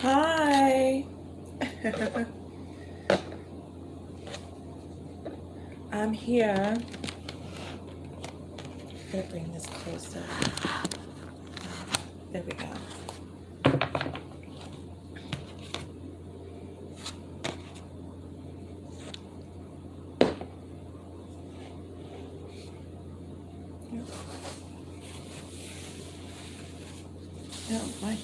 Hi. I'm here. I'm gonna bring this closer. There we go. No, why?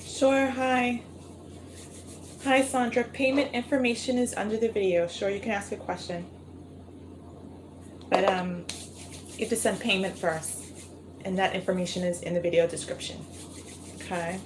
Sure, hi. Hi, Sandra. Payment information is under the video. Sure, you can ask a question. But you have to send payment first. And that information is in the video description. Okay.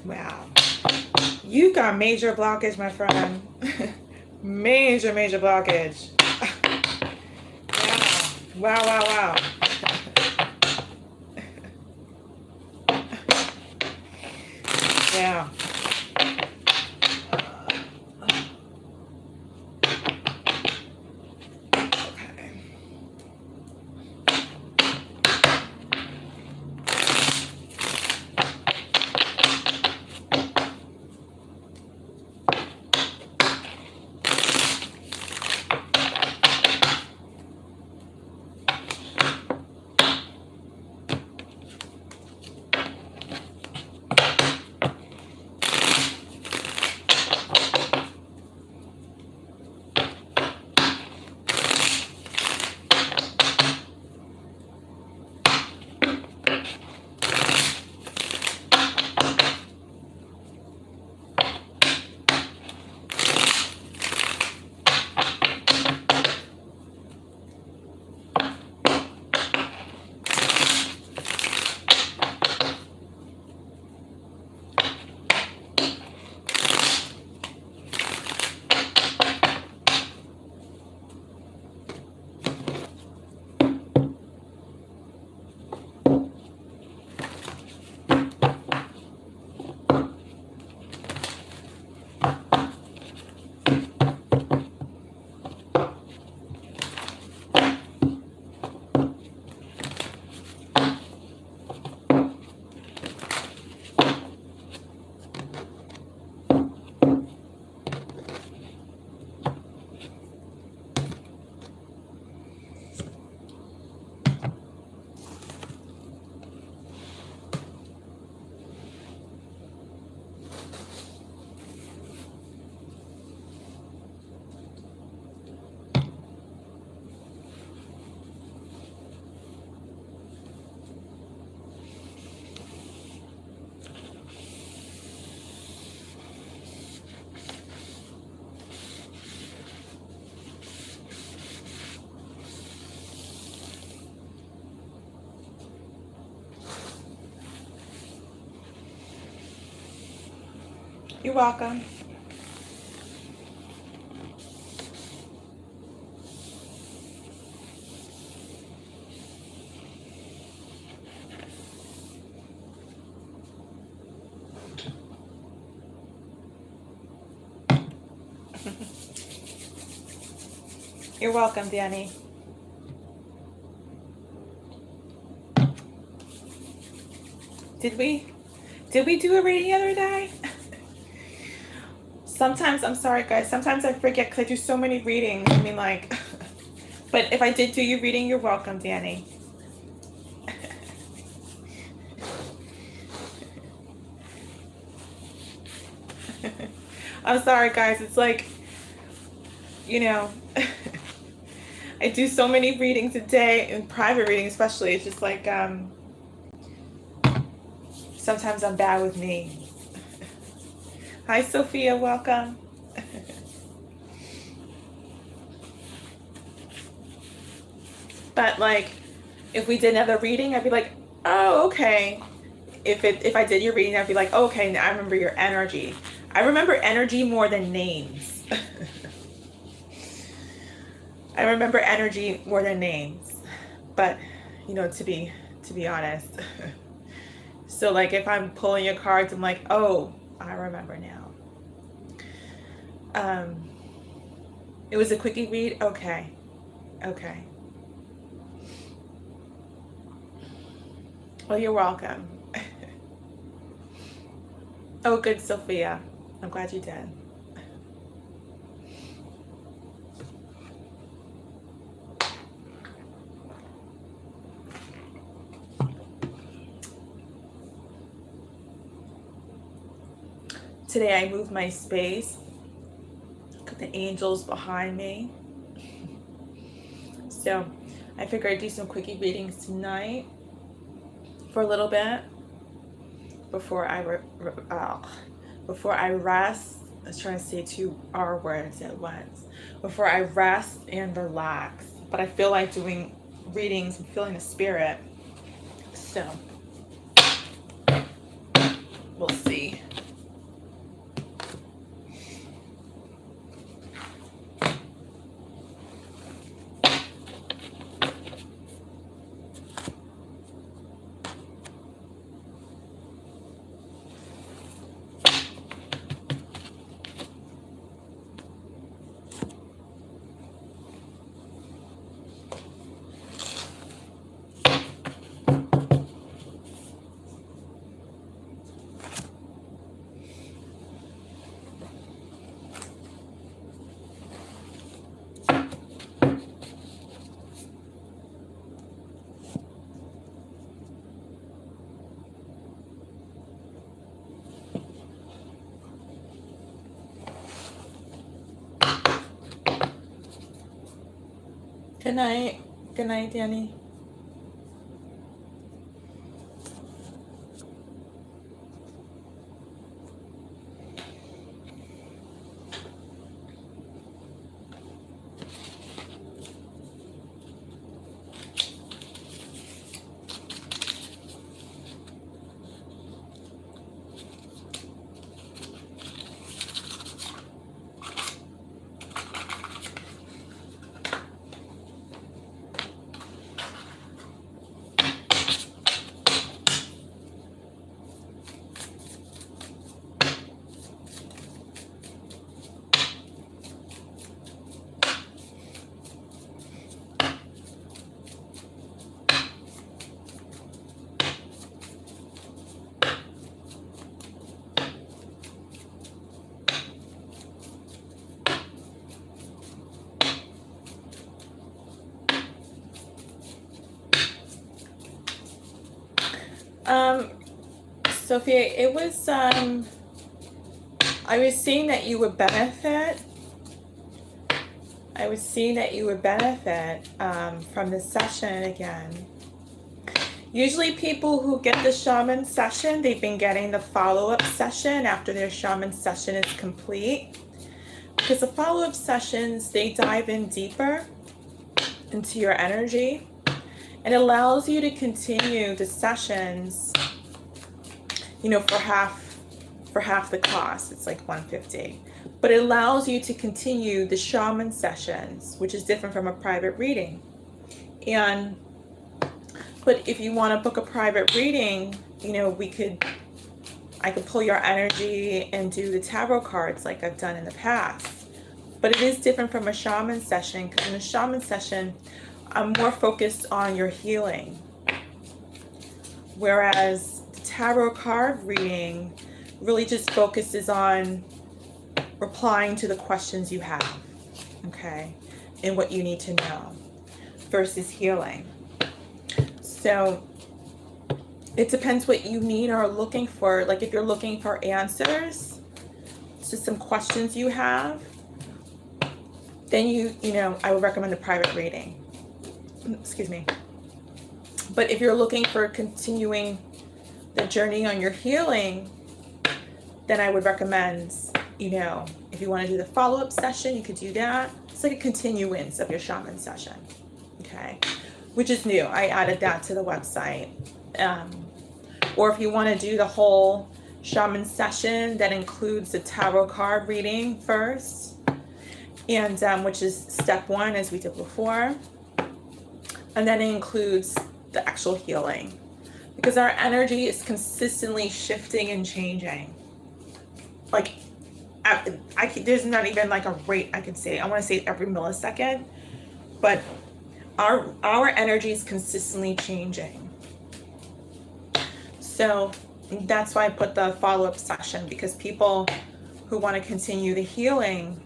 Wow. You got major blockage, my friend. Major blockage. Wow. Yeah. You're welcome. You're welcome, Danny. Did we do a reading the other day? Sometimes, I'm sorry guys, sometimes I forget because I do so many readings. I mean, like, but if I did do your reading, you're welcome, Danny. I'm sorry guys, it's like, you know, I do so many readings a day, and private readings especially. It's just like, sometimes I'm bad with names. Hi Sophia, welcome. But like, if we did another reading, I'd be like, oh, okay. If I did your reading, I'd be like, oh, okay, now I remember your energy. I remember energy more than names. I remember energy more than names. But, you know, to be honest. So like if I'm pulling your cards, I'm like, oh, I remember now. It was a quickie read? Okay. Okay. Well, you're welcome. Oh, good, Sophia. I'm glad you did. Today I moved my space. Got the angels behind me. So I figured I'd do some quickie readings tonight for a little bit before I rest. I was trying to say 2 R words at once. Before I rest and relax. But I feel like doing readings and feeling the spirit. So we'll see. Good night. Good night, Danny. Sophia, it was, I was seeing that you would benefit. I was seeing that you would benefit from this session again. Usually people who get the shaman session, they've been getting the follow-up session after their shaman session is complete. Because the follow-up sessions, they dive in deeper into your energy. It allows you to continue the sessions, you know, for for half the cost. It's like $150. But it allows you to continue the shaman sessions, which is different from a private reading. But if you want to book a private reading, you know, I could pull your energy and do the tarot cards like I've done in the past. But it is different from a shaman session, because in a shaman session, I'm more focused on your healing. Whereas the tarot card reading really just focuses on replying to the questions you have, okay, and what you need to know, versus healing. So it depends what you need or are looking for. Like if you're looking for answers to some questions you have, then you know, I would recommend a private reading. Excuse me. But if you're looking for continuing the journey on your healing, then I would recommend, you know, if you want to do the follow-up session, you could do that. It's like a continuance of your shaman session, okay? Which is new. I added that to the website. Or if you want to do the whole shaman session, that includes the tarot card reading first, and which is step 1, as we did before. And then it includes the actual healing, because our energy is consistently shifting and changing. Like, there's not even like a rate I can say. I want to say every millisecond, but our energy is consistently changing. So that's why I put the follow-up session, because people who want to continue the healing,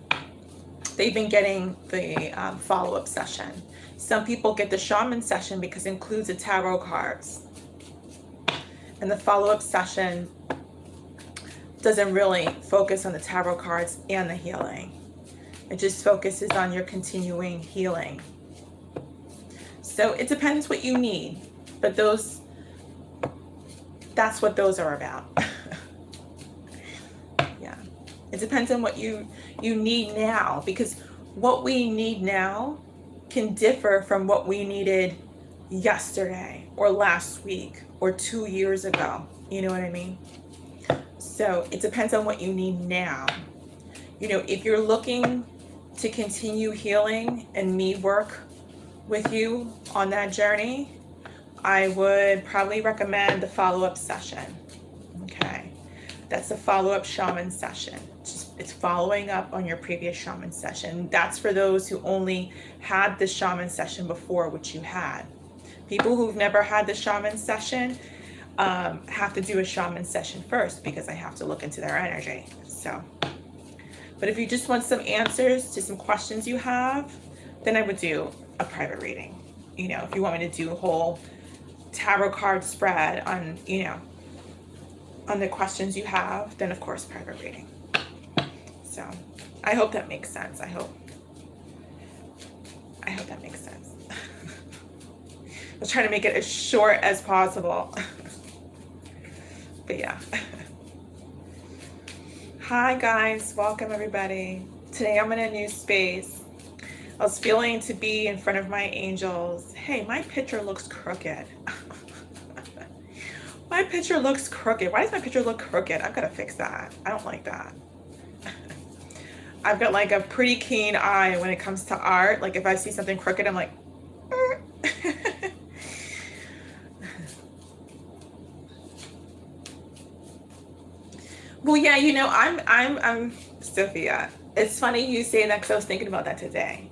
they've been getting the follow-up session. Some people get the shaman session because it includes the tarot cards. And the follow-up session doesn't really focus on the tarot cards and the healing. It just focuses on your continuing healing. So it depends what you need, but that's what those are about. Yeah, it depends on what you need now, because what we need now can differ from what we needed yesterday or last week or 2 years ago. You know what I mean? So it depends on what you need now. You know, if you're looking to continue healing and me work with you on that journey, I would probably recommend the follow-up session. Okay, that's a follow-up shaman session. It's following up on your previous shaman session. That's for those who only had the shaman session before, which you had. People who've never had the shaman session have to do a shaman session first, because I have to look into their energy. So, but if you just want some answers to some questions you have, then I would do a private reading. You know, if you want me to do a whole tarot card spread on, you know, on the questions you have, then of course private reading. So I hope that makes sense. I hope that makes sense. I was trying to make it as short as possible. But yeah. Hi guys, welcome everybody. Today I'm in a new space. I was feeling to be in front of my angels. Hey, my picture looks crooked. My picture looks crooked. Why does my picture look crooked? I've got to fix that. I don't like that. I've got like a pretty keen eye when it comes to art. Like if I see something crooked, I'm like, well, yeah, you know, I'm Sophia. It's funny you say that, because I was thinking about that today.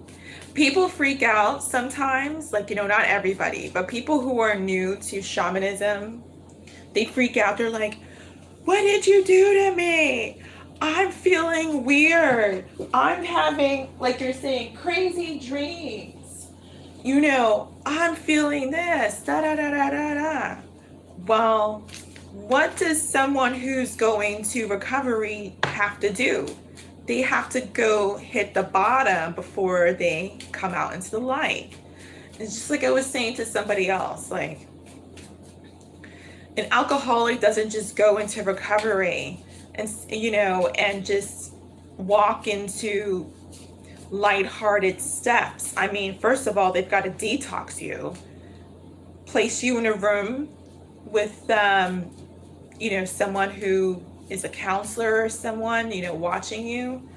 People freak out sometimes, like, you know, not everybody, but people who are new to shamanism, they freak out. They're like, what did you do to me? I'm feeling weird. I'm having, like you're saying, crazy dreams. You know, I'm feeling this, da da da da da da. Well, what does someone who's going to recovery have to do? They have to go hit the bottom before they come out into the light. It's just like I was saying to somebody else, like, an alcoholic doesn't just go into recovery and, you know, and just walk into lighthearted steps. I mean, first of all, they've got to detox you, place you in a room with, you know, someone who is a counselor or someone, you know, watching you,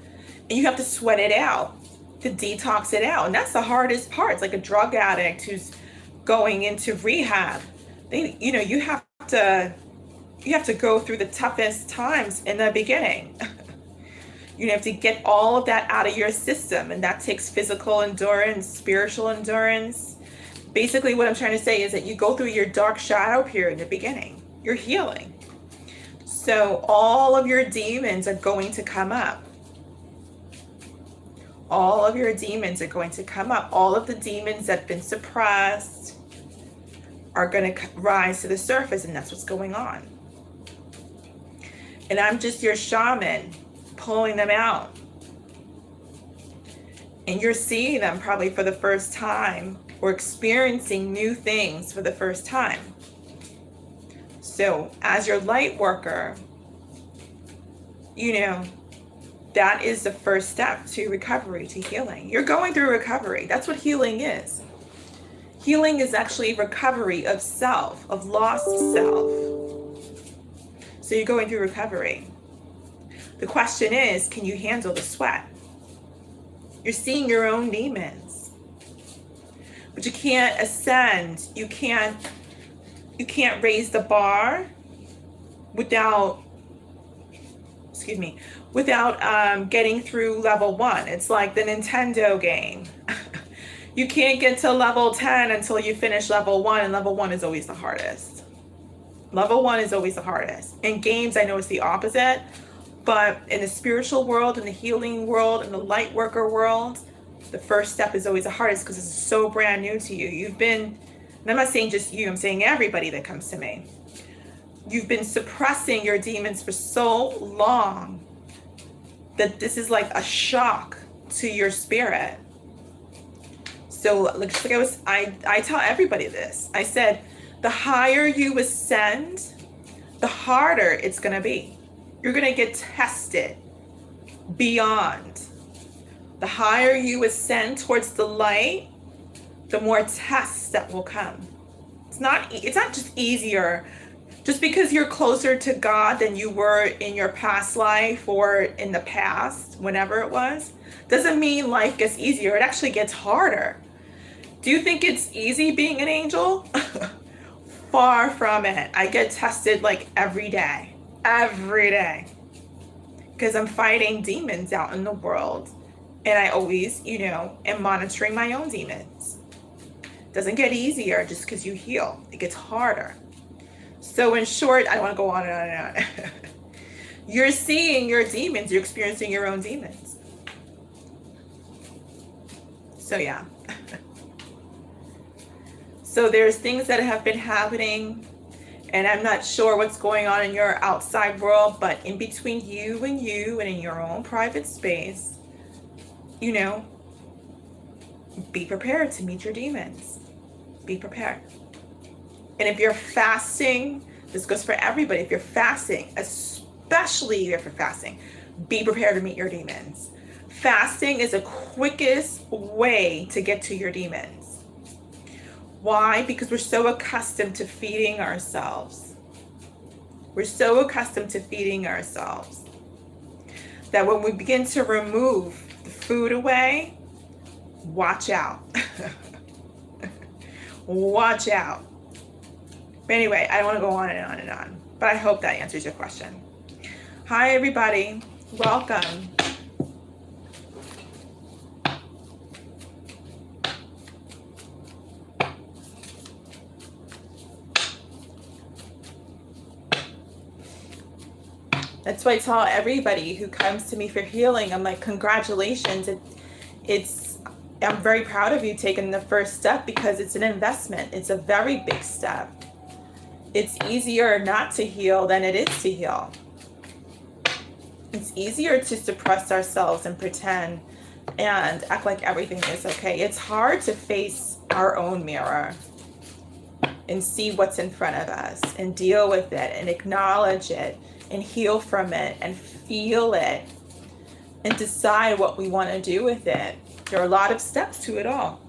and you have to sweat it out, to detox it out. And that's the hardest part. It's like a drug addict who's going into rehab. You know, you have to go through the toughest times in the beginning. You have to get all of that out of your system, and that takes physical endurance, spiritual endurance. Basically, what I'm trying to say is that you go through your dark shadow period in the beginning. You're healing. So all of your demons are going to come up. All of your demons are going to come up. All of the demons that have been suppressed are going to rise to the surface, and that's what's going on. And I'm just your shaman pulling them out. And you're seeing them probably for the first time, or experiencing new things for the first time. So as your light worker, you know, that is the first step to recovery, to healing. You're going through recovery. That's what healing is. Healing is actually recovery of self, of lost self. So you're going through recovery. The question is, can you handle the sweat? You're seeing your own demons, but you can't ascend. You can't raise the bar without getting through level 1. It's like the Nintendo game. You can't get to level 10 until you finish level 1, and level 1 is always the hardest. Level 1 is always the hardest. In games, I know it's the opposite, but in the spiritual world, in the healing world, in the light worker world, the first step is always the hardest because it's so brand new to you. You've been, and I'm not saying just you, I'm saying everybody that comes to me. You've been suppressing your demons for so long that this is like a shock to your spirit. So I tell everybody this. I said, the higher you ascend, the harder it's going to be. You're going to get tested beyond. The higher you ascend towards the light, the more tests that will come. It's not just easier. Just because you're closer to God than you were in your past life or in the past, whenever it was, doesn't mean life gets easier. It actually gets harder. Do you think it's easy being an angel? Far from it. I get tested like every day, because I'm fighting demons out in the world, and I always, you know, am monitoring my own demons. It doesn't get easier just because you heal. It gets harder. So in short, I don't want to go on and on and on. You're seeing your demons. You're experiencing your own demons. So yeah. So there's things that have been happening, and I'm not sure what's going on in your outside world, but in between you and in your own private space, you know, be prepared to meet your demons. Be prepared. And if you're fasting, this goes for everybody. If you're fasting, especially if you're fasting, be prepared to meet your demons. Fasting is the quickest way to get to your demons. Why? Because we're so accustomed to feeding ourselves. We're so accustomed to feeding ourselves that when we begin to remove the food away, watch out. Watch out. But anyway, I don't want to go on and on and on, but I hope that answers your question. Hi, everybody. Welcome. That's why I tell everybody who comes to me for healing, I'm like, congratulations. I'm very proud of you taking the first step, because it's an investment. It's a very big step. It's easier not to heal than it is to heal. It's easier to suppress ourselves and pretend and act like everything is okay. It's hard to face our own mirror and see what's in front of us and deal with it and acknowledge it and heal from it and feel it and decide what we want to do with it. There are a lot of steps to it all.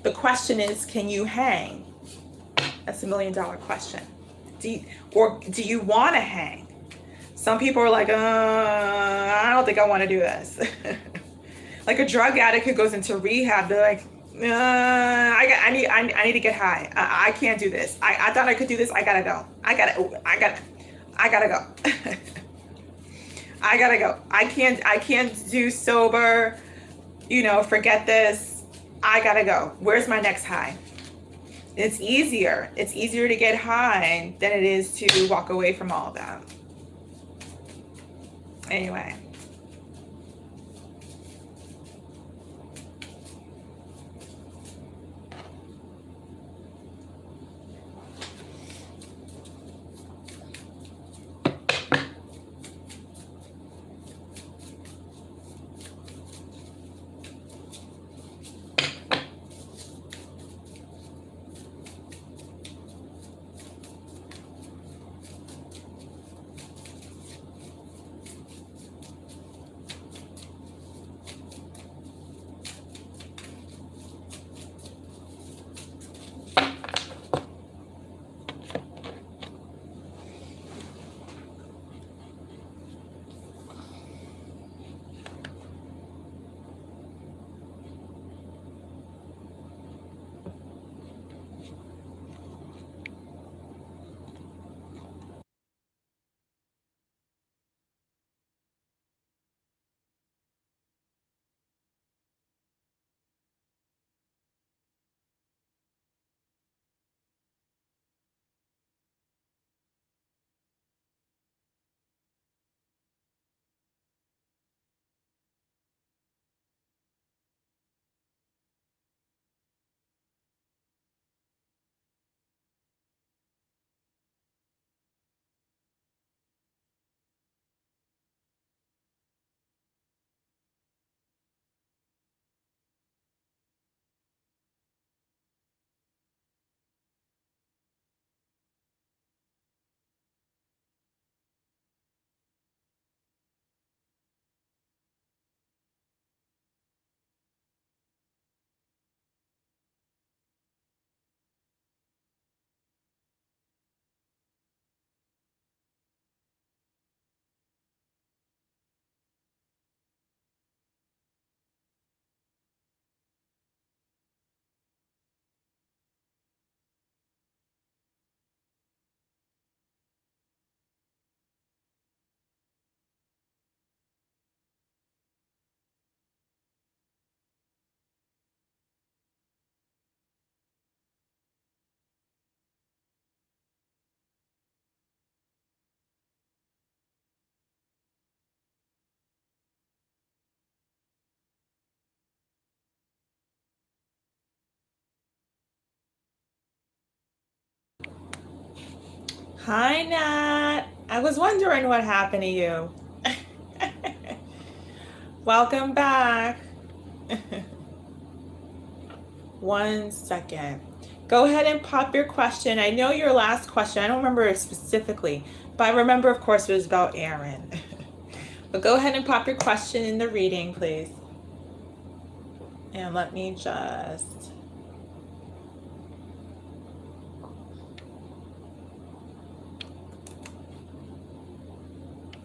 The question is, can you hang? That's $1 million question. do you want to hang? Some people are like, I don't think I want to do this. Like a drug addict who goes into rehab, they're like, I need to get high. I can't do this. I thought I could do this. I gotta go. I gotta go. I gotta go. I can't do sober. You know, forget this. I gotta go. Where's my next high? It's easier. It's easier to get high than it is to walk away from all of that. Anyway. Hi, Nat. I was wondering what happened to you. Welcome back. 1 second. Go ahead and pop your question. I know your last question. I don't remember it specifically, but I remember, of course, it was about Aaron. But go ahead and pop your question in the reading, please. And let me just...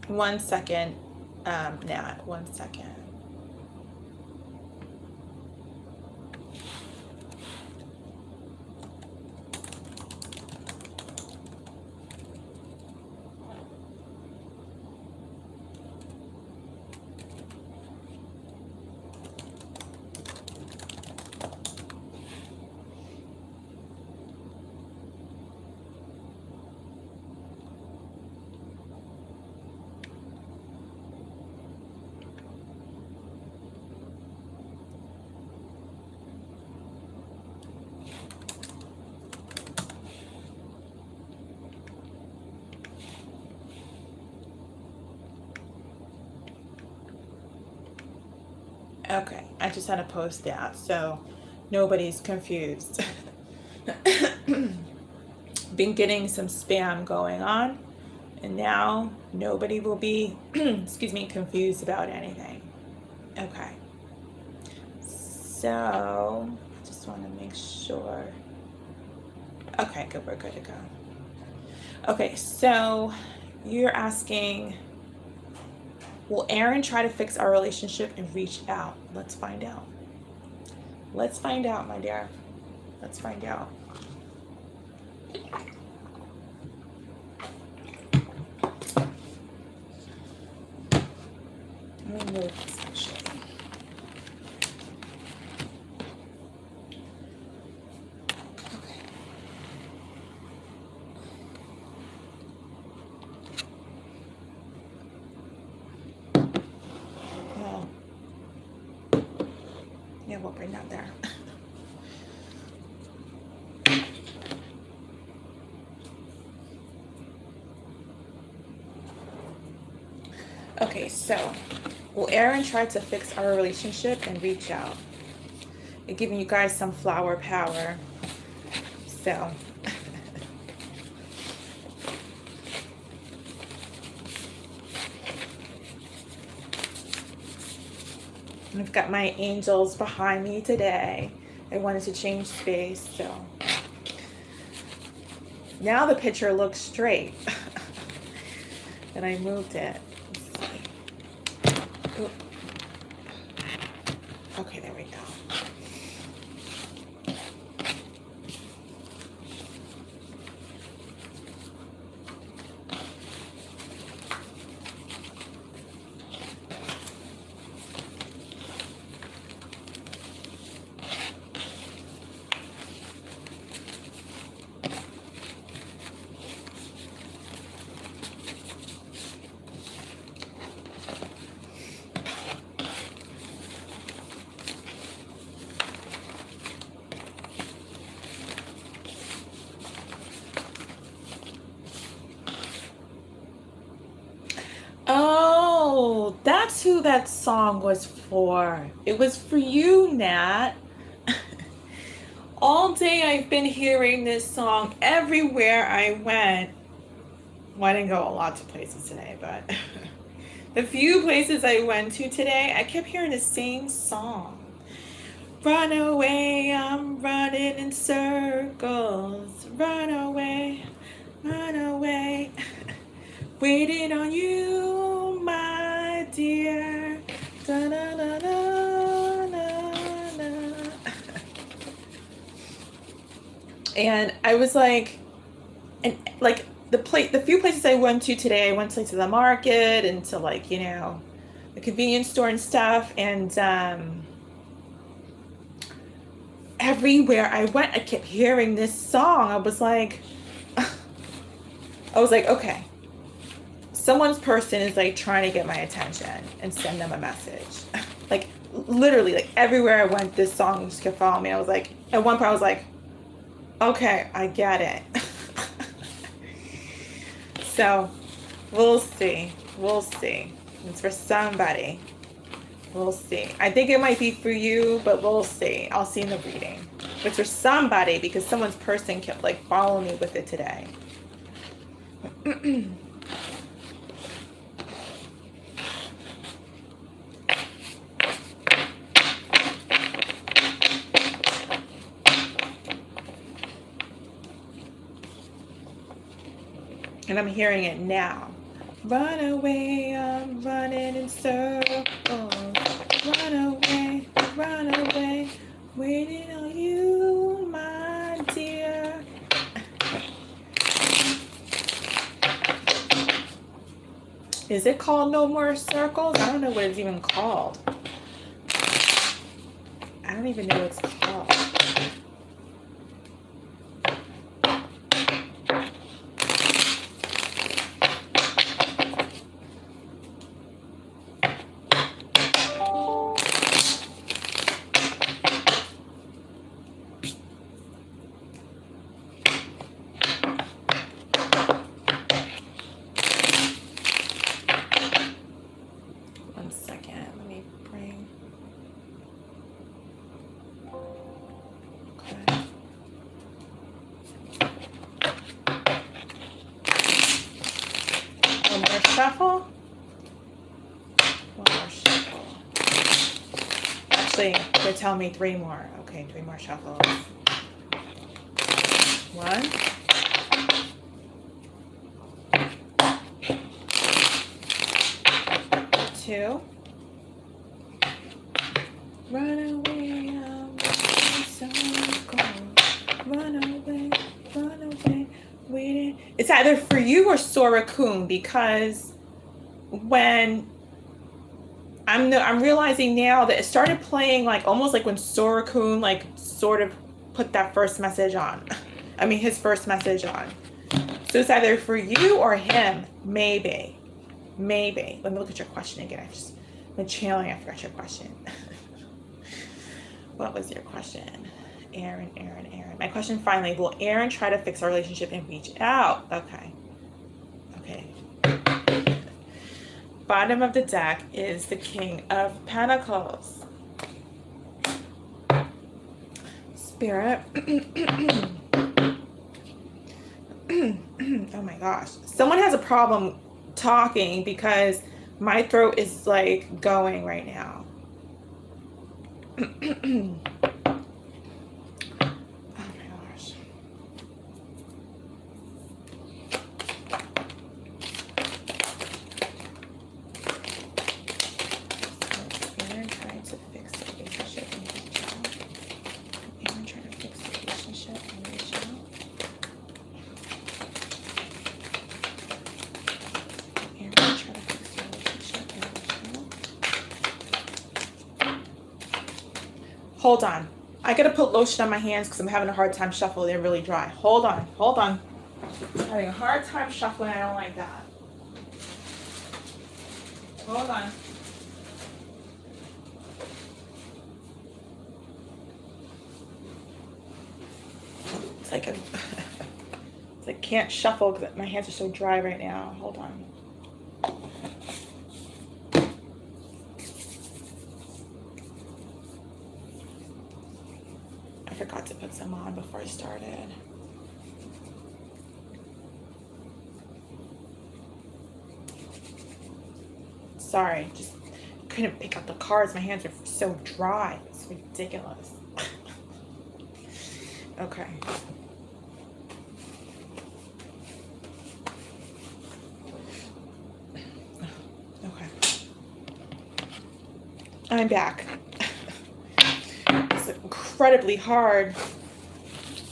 One second, Nat. 1 second. Okay, I just had to post that so nobody's confused. Been getting some spam going on, and now nobody will be, excuse me, confused about anything. Okay, so just want to make sure. Okay, good, we're good to go. Okay, so you're asking, will Aaron try to fix our relationship and reach out? Let's find out. Let's find out, my dear. Let's find out. Let me move this actually. Okay. Well, yeah, we'll bring that there. Okay, so will Aaron try to fix our relationship and reach out? It's giving you guys some flower power. So I've got my angels behind me today. I wanted to change space, so now the picture looks straight. And I moved it. Oop. Okay, there we go. Oh, that's who that song was for. It was for you, Nat. All day I've been hearing this song everywhere I went. Well, I didn't go lots of places today, but the few places I went to today, I kept hearing the same song. Run away, I'm running in circles. Run away, waiting on you, my dear. Da, da, da, da, da, da. And I was like, and like the few places I went to today, I went to, like, to the market and to, like, you know, the convenience store and stuff, and everywhere I went, I kept hearing this song. I was like, okay, someone's person is like trying to get my attention and send them a message. Like literally, like everywhere I went, this song just kept following me. I was like, at one point I was like, okay, I get it. So we'll see. It's for somebody. We'll see. I think it might be for you, but we'll see. I'll see in the reading. It's for somebody because someone's person kept like following me with it today. And I'm hearing it now. Run away, I'm running in circles. Run away, waiting on you, my dear. Is it called No More Circles? I don't know what it's even called. I don't even know what it's called. Shuffle. One more shuffle. Actually, they're telling me 3 more. Okay, 3 more shuffles. 1, 2. Run away, so cold. Run away, waiting. It's either for you or Sora-kun, because when I'm realizing now that it started playing like almost like when Sora-kun like sort of put that first message on. I mean his first message on. So it's either for you or him, maybe. Maybe. Let me look at your question again. I've been channeling, I forgot your question. What was your question? Aaron. My question finally, will Aaron try to fix our relationship and reach out? Okay. Bottom of the deck is the King of Pentacles. Spirit. Oh my gosh. Someone has a problem talking because my throat is like going right now. Oh my gosh. Aaron trying to fix the relationship and reach out. Aaron trying to fix the relationship and reach out. Aaron trying to fix the relationship and reach out. Hold on. I gotta put lotion on my hands because I'm having a hard time shuffling. They're really dry. Hold on. I'm having a hard time shuffling. I don't like that. Hold on. It's like I can't shuffle because my hands are so dry right now. Hold on. I forgot to put some on before I started. Sorry, just couldn't pick up the cards. My hands are so dry. It's ridiculous. Okay. I'm back. It's incredibly hard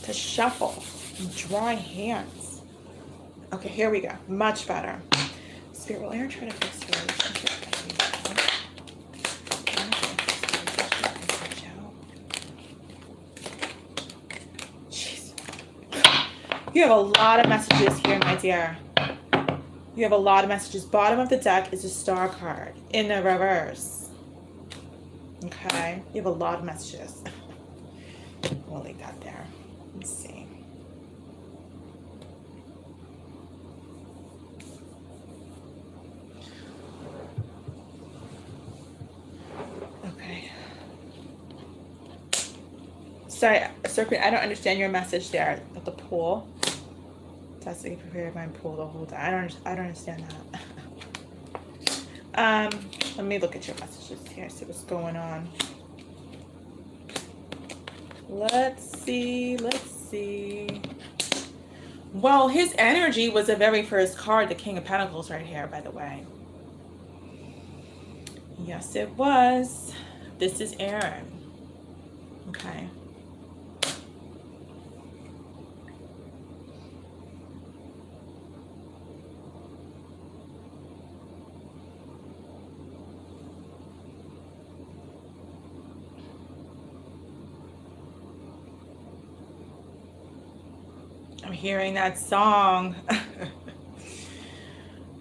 to shuffle. Dry hands. Okay, here we go. Much better. Spirit, will Aaron try to fix the relationship? Jeez. You have a lot of messages here, my dear. You have a lot of messages. Bottom of the deck is a star card in the reverse. Okay, you have a lot of messages. We'll leave that there. Let's see. Okay. Sorry, Serpent, I don't understand your message there at the pool. That's like prepare my pool the whole time. I don't understand that. Let me look at your messages here, see what's going on. Let's see. Well, his energy was the very first card, the King of Pentacles right here, by the way. Yes, it was. This is Aaron. Okay. I'm hearing that song.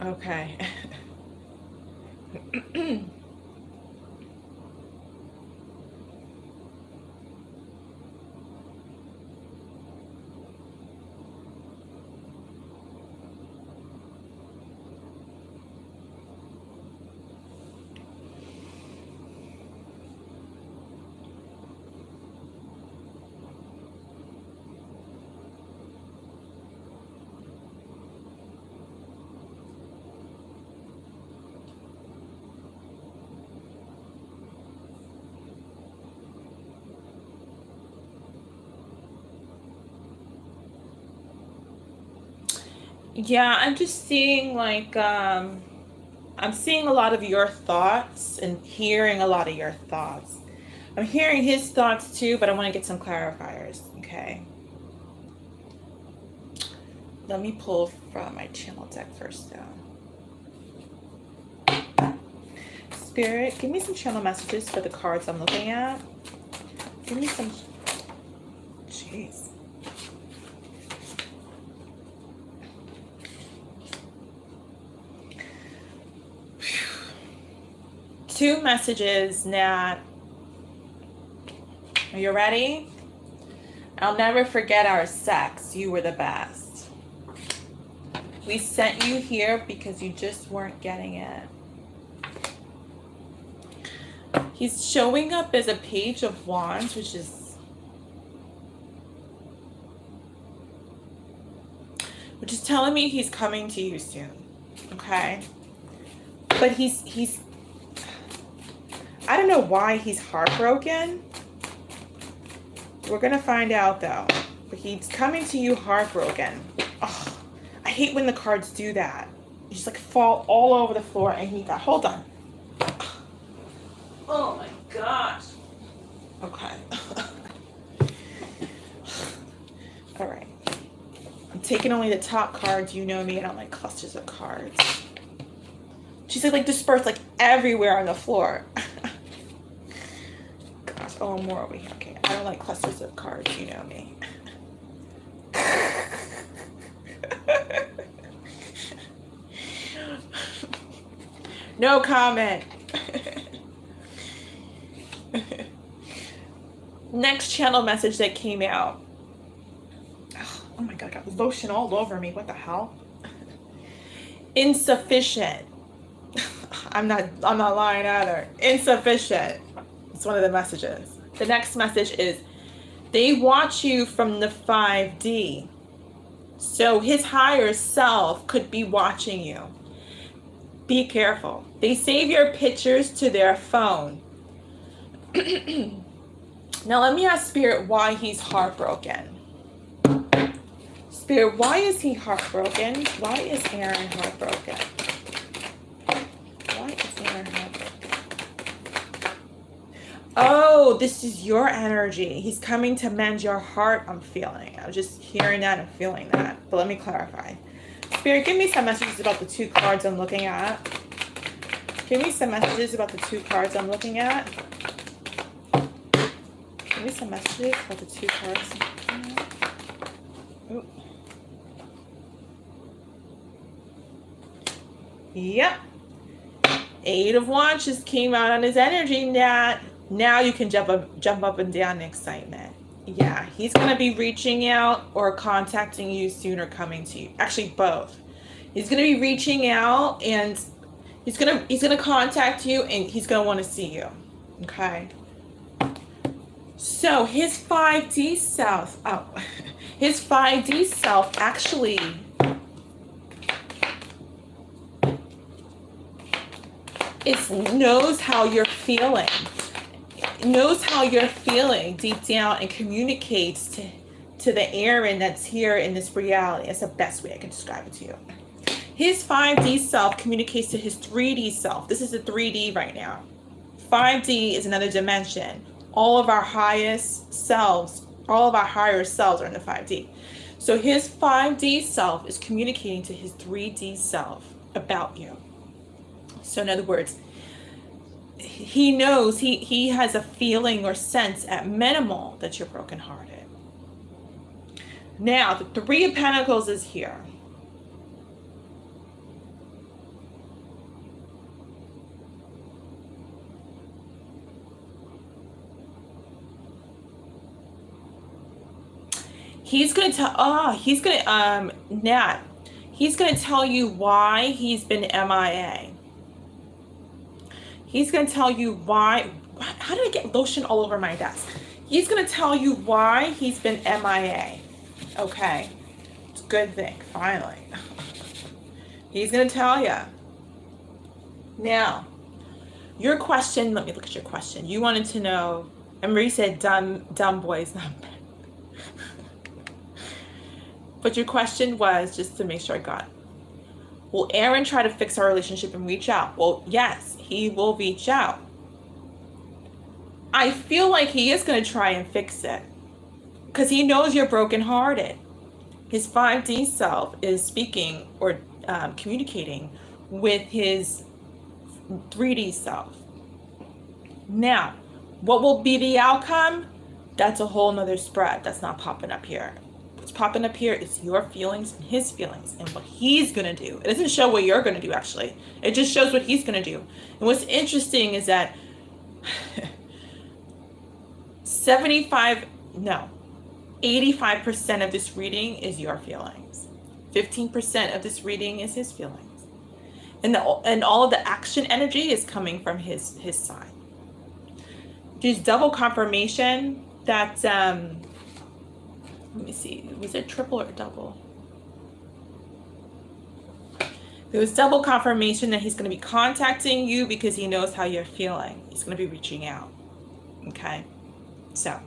Okay. Yeah, I'm just seeing like I'm seeing a lot of your thoughts and hearing a lot of your thoughts. I'm hearing his thoughts too, but I want to get some clarifiers, okay? Let me pull from my channel deck first, though. Spirit, give me some channel messages for the cards I'm looking at. Give me some... Jeez. Two messages, Nat. Are you ready? I'll never forget our sex. You were the best. We sent you here because you just weren't getting it. He's showing up as a Page of Wands, which is telling me he's coming to you soon. Okay? But he's I don't know why he's heartbroken. We're gonna find out though. But he's coming to you heartbroken. Oh, I hate when the cards do that. You just like fall all over the floor and he got, hold on. Oh my gosh. Okay. All right. I'm taking only the top cards. You know me, I don't like clusters of cards. She's like dispersed like everywhere on the floor. Gosh, oh, more over here. Okay, I don't like clusters of cards. You know me. No comment. Next channel message that came out. Oh my God, I got lotion all over me. What the hell? Insufficient. I'm not lying either. Insufficient. It's one of the messages. The next message is they watch you from the 5D. So his higher self could be watching you. Be careful. They save your pictures to their phone. Now let me ask Spirit why he's heartbroken. Spirit, why is he heartbroken? Why is Aaron heartbroken? Why is Aaron heartbroken? Oh, this is your energy. He's coming to mend your heart, I'm feeling. I was just hearing that and feeling that. But let me clarify. Spirit, give me some messages about the two cards I'm looking at. Give me some messages about the two cards I'm looking at. Give me some messages about the two cards I'm looking at. Ooh. Yep. 8 of Wands just came out on his energy, Nat. Now you can jump up and down in excitement. Yeah, he's going to be reaching out or contacting you soon or coming to you. Actually, both. He's going to be reaching out and he's going to contact you and he's going to want to see you. Okay? So, his 5D self, his 5D self actually knows how you're feeling. Knows how you're feeling deep down and communicates to the Aaron that's here in this reality. That's the best way I can describe it to you. His 5D self communicates to his 3D self. This is a 3D right now. 5D is another dimension. All of our highest selves, all of our higher selves are in the 5D. So his 5D self is communicating to his 3D self about you. So in other words, he knows, he has a feeling or sense at minimal that you're brokenhearted. Now, the 3 of Pentacles is here. He's going to tell, Nat, he's going to tell you why he's been MIA. He's going to tell you why. How did I get lotion all over my desk? He's going to tell you why he's been MIA. Okay. It's a good thing, finally. He's going to tell you. Now, your question, let me look at your question. You wanted to know, and Marie said dumb boys, not men. But your question was, just to make sure I got it, Will Aaron try to fix our relationship and reach out? Well, yes, he will reach out. I feel like he is going to try and fix it because he knows you're brokenhearted. His 5D self is speaking or communicating with his 3D self. Now, what will be the outcome? That's a whole nother spread. That's not popping up here. What's popping up here is your feelings and his feelings and what he's going to do. It doesn't show what you're going to do, actually. It just shows what he's going to do. And what's interesting is that 85% of this reading is your feelings. 15% of this reading is his feelings. And all of the action energy is coming from his side. There's double confirmation that, let me see, was it triple or double? There was double confirmation that he's going to be contacting you because he knows how you're feeling. He's going to be reaching out. Okay. So,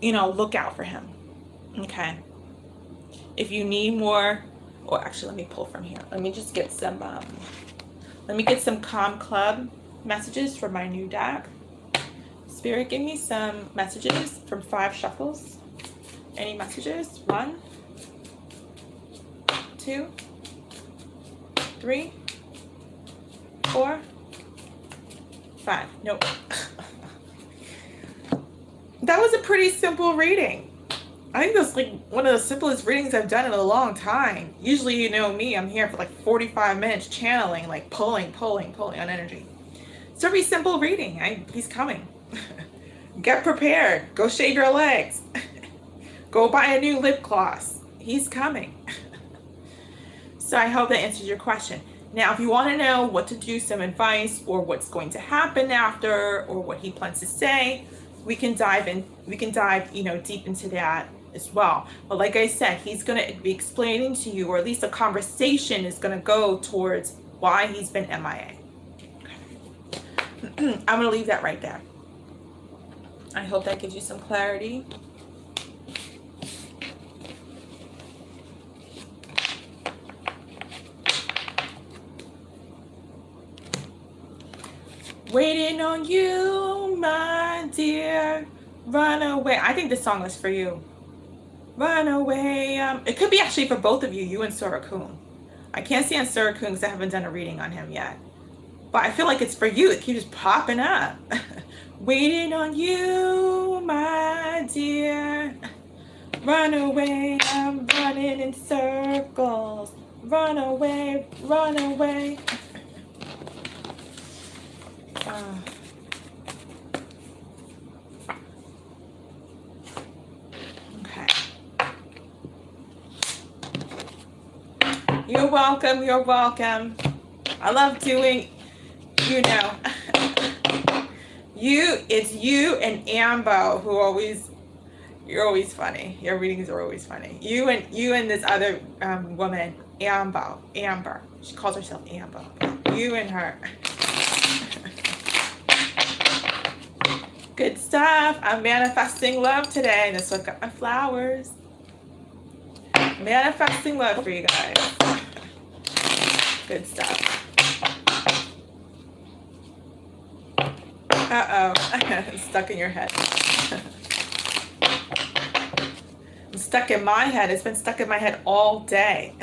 look out for him. Okay. If you need more, or actually, let me pull from here. Let me just get some, Calm Club messages for my new deck. Spirit, give me some messages from 5 shuffles. Any messages? 1, 2, 3, 4, 5. Nope. That was a pretty simple reading. I think that's like one of the simplest readings I've done in a long time. Usually, you know me, I'm here for like 45 minutes channeling, like pulling on energy. It's a very simple reading. He's coming. Get prepared. Go shave your legs. Go buy a new lip gloss. He's coming. So I hope that answers your question. Now, if you want to know what to do, some advice, or what's going to happen after, or what he plans to say, we can dive deep into that as well. But like I said, he's going to be explaining to you, or at least a conversation is going to go towards why he's been MIA. I'm going to leave that right there. I hope that gives you some clarity. Waiting on you, my dear. Run away. I think this song is for you. Run away. It could be actually for both of you, you and Surakun. I can't see on Surakun because I haven't done a reading on him yet. But I feel like it's for you. It keeps popping up. Waiting on you, my dear. Run away. I'm running in circles. Run away. Run away. Okay. You're welcome. You're welcome. I love doing, it's you and Ambo who you're always funny. Your readings are always funny. You and this other woman, Amber. She calls herself Ambo. You and her. Good stuff. I'm manifesting love today. That's what got my flowers. Manifesting love for you guys. Good stuff. Uh-oh. It's stuck in your head. It's stuck in my head. It's been stuck in my head all day.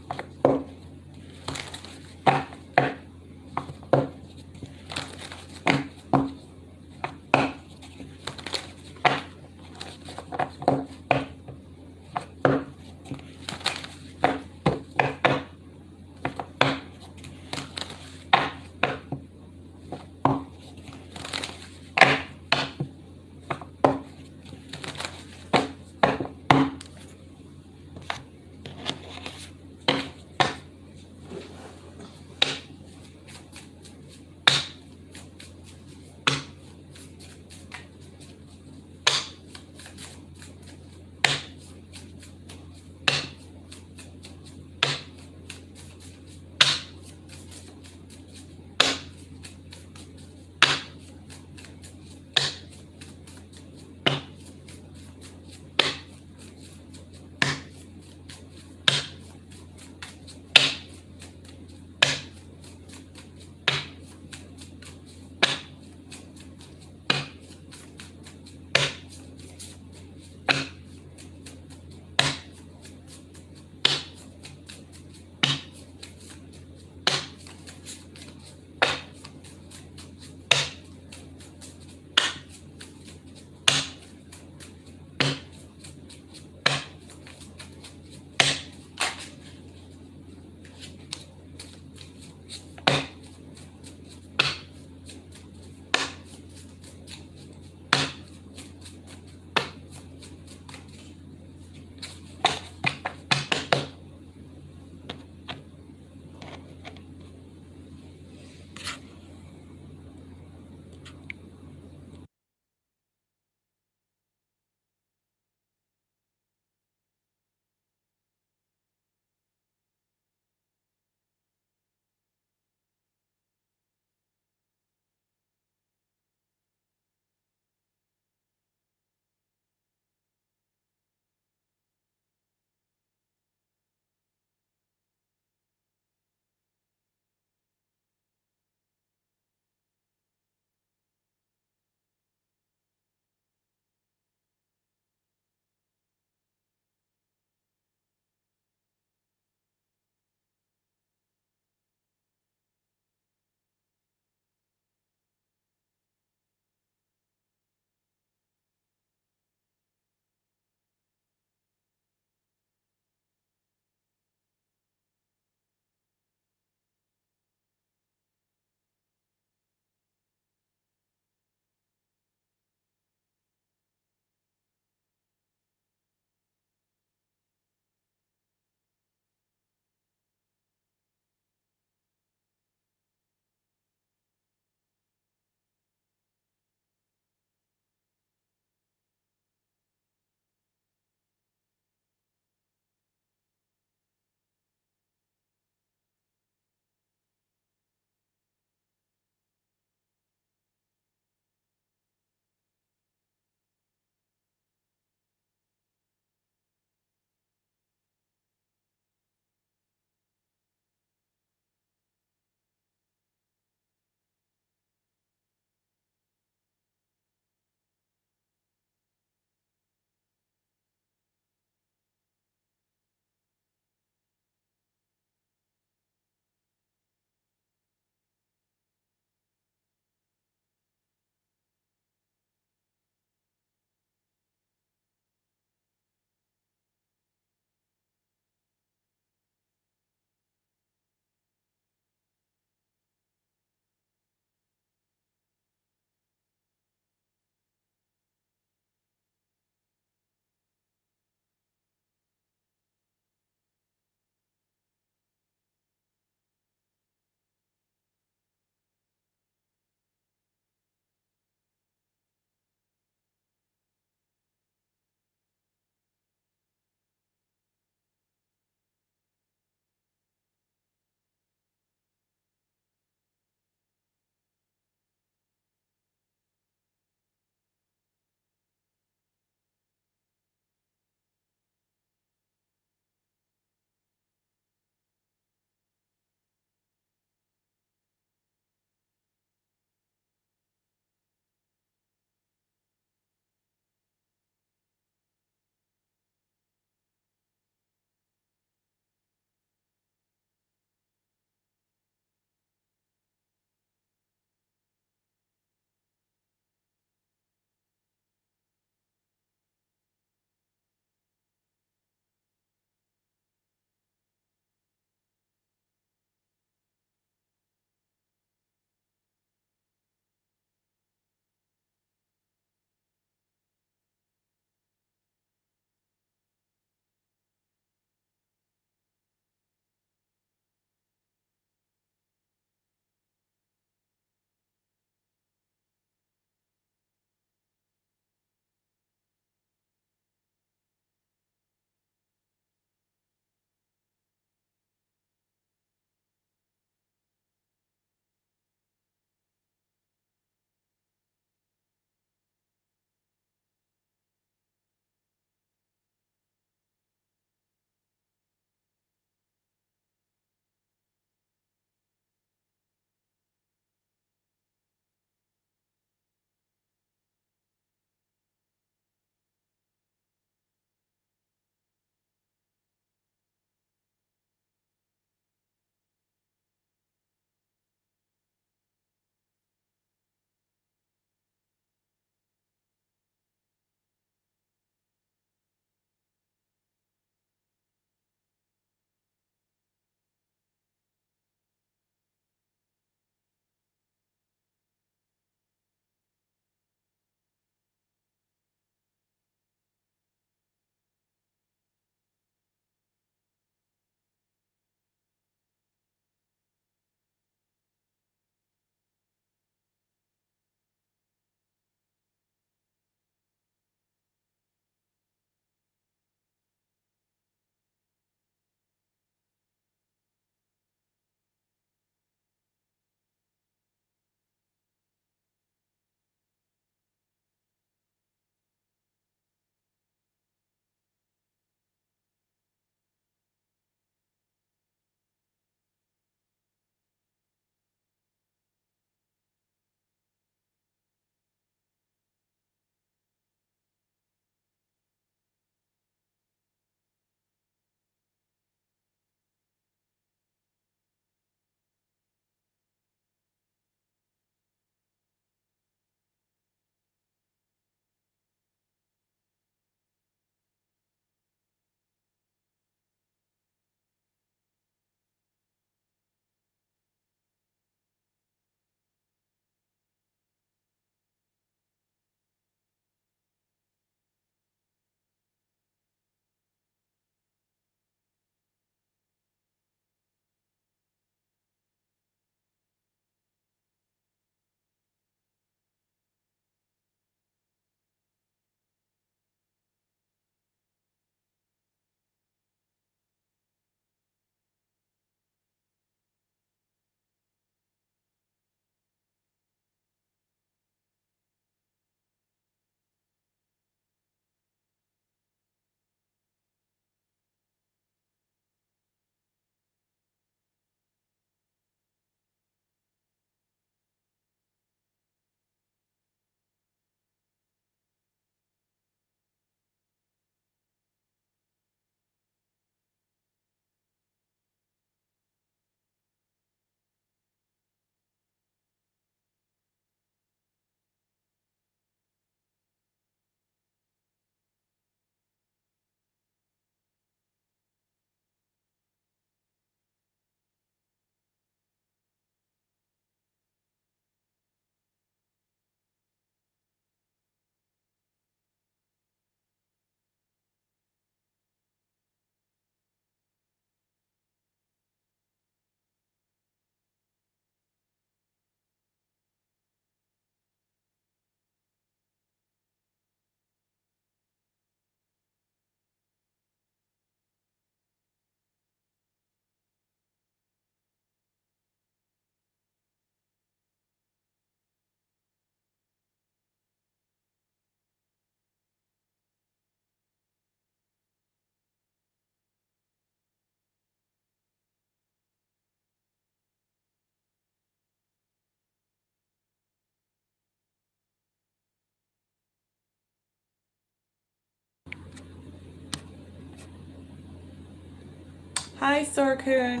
Hi, Sorkun.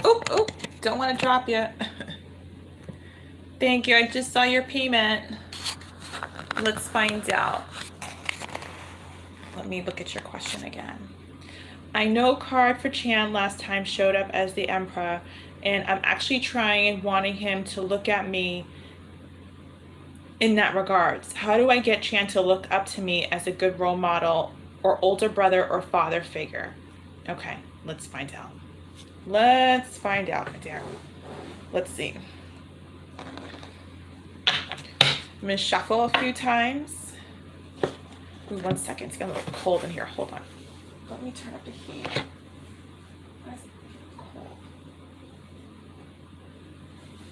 Oh, oh, don't want to drop you. Thank you. I just saw your payment. Let's find out. Let me look at your question again. I know card for Chan last time showed up as the Emperor, and I'm actually trying and wanting him to look at me in that regards. How do I get Chan to look up to me as a good role model or older brother or father figure? Okay, let's find out. Let's find out, my dear. Let's see. I'm gonna shuffle a few times. Ooh, 1 second, it's getting a little cold in here. Hold on. Let me turn up the heat. Why is it cold?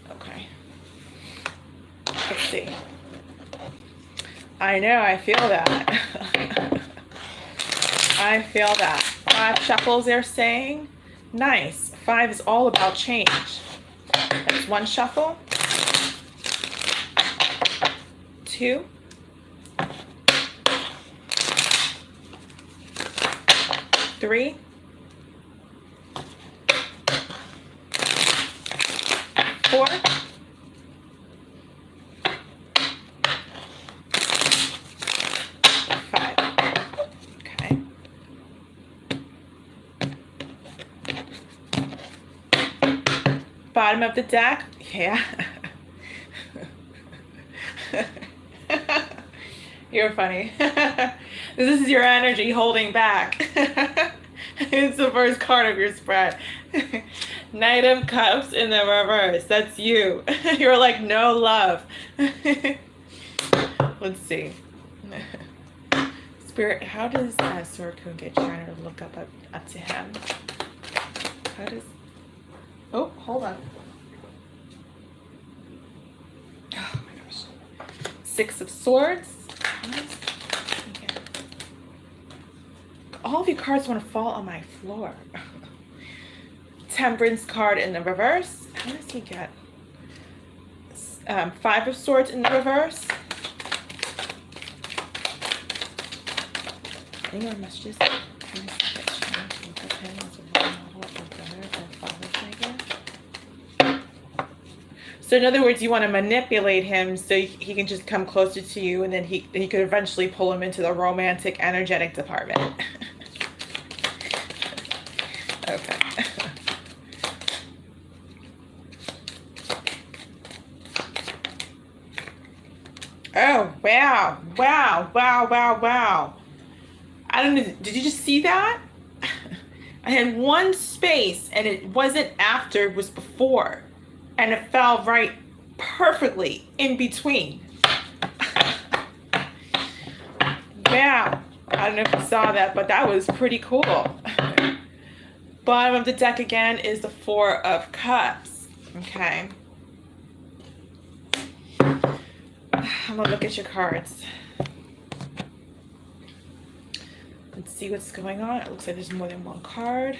Okay. Let's see. I know, I feel that. I feel that. 5 shuffles they're saying. Nice. 5 is all about change. That's 1 shuffle. 2. 3. 4. 5. Okay. Bottom of the deck. Yeah. You're funny. This is your energy holding back. It's the first card of your spread. Knight of Cups in the reverse. That's you. You're like, no love. Let's see. Spirit, how does Sorkun get China to look up to him? How does... Oh, hold on. Oh my gosh. 6 of Swords. All of your cards want to fall on my floor. Temperance card in the reverse. How does he get? 5 of Swords in the reverse. Any more messages? So in other words, you want to manipulate him so he can just come closer to you, and then he could eventually pull him into the romantic, energetic department. Okay. Oh, wow. Wow, wow, wow, wow. I don't know. Did you just see that? I had 1 space, and it wasn't after, it was before. And it fell right perfectly in between. Wow. I don't know if you saw that, but that was pretty cool. Bottom of the deck again is the 4 of Cups. Okay. I'm going to look at your cards. Let's see what's going on. It looks like there's more than 1 card.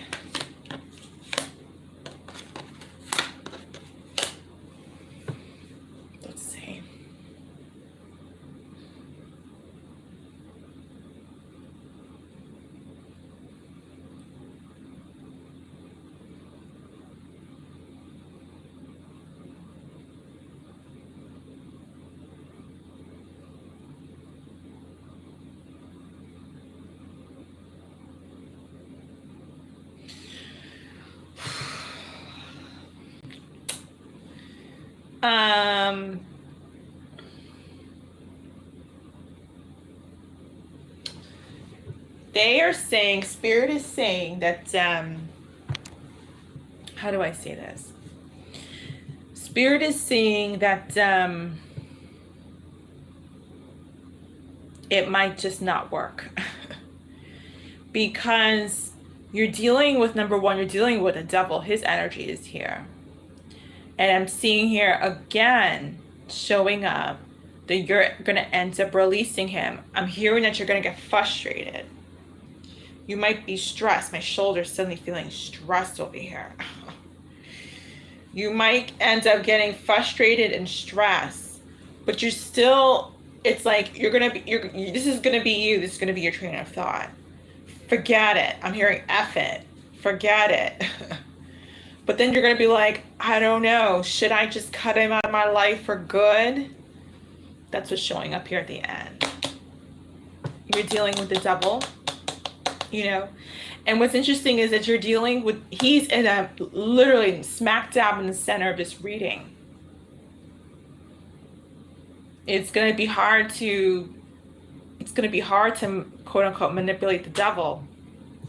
Let's see. They are saying, Spirit is saying that, how do I say this? Spirit is saying that it might just not work. Because you're dealing with, number 1, you're dealing with a devil. His energy is here. And I'm seeing here again showing up that you're going to end up releasing him. I'm hearing that you're going to get frustrated. You might be stressed. My shoulder's suddenly feeling stressed over here. You might end up getting frustrated and stressed, but you're still, it's like you're going to be, this is going to be you. This is going to be your train of thought. Forget it. I'm hearing F it. forget it. But then you're going to be like, I don't know, should I just cut him out of my life for good? That's what's showing up here at the end. You're dealing with the devil, you know. And what's interesting is that you're dealing with, he's in a literally smack dab in the center of this reading. It's going to be hard to quote unquote manipulate the devil.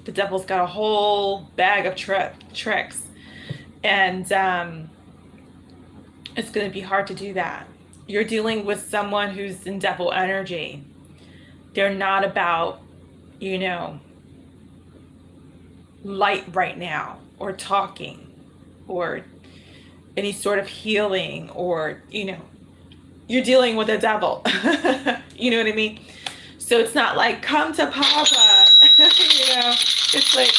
The devil's got a whole bag of tricks. And it's going to be hard to do that. You're dealing with someone who's in devil energy. They're not about, you know, light right now, or talking, or any sort of healing, or, you know, you're dealing with a devil. You know what I mean? So it's not like, come to Papa. You know, it's like,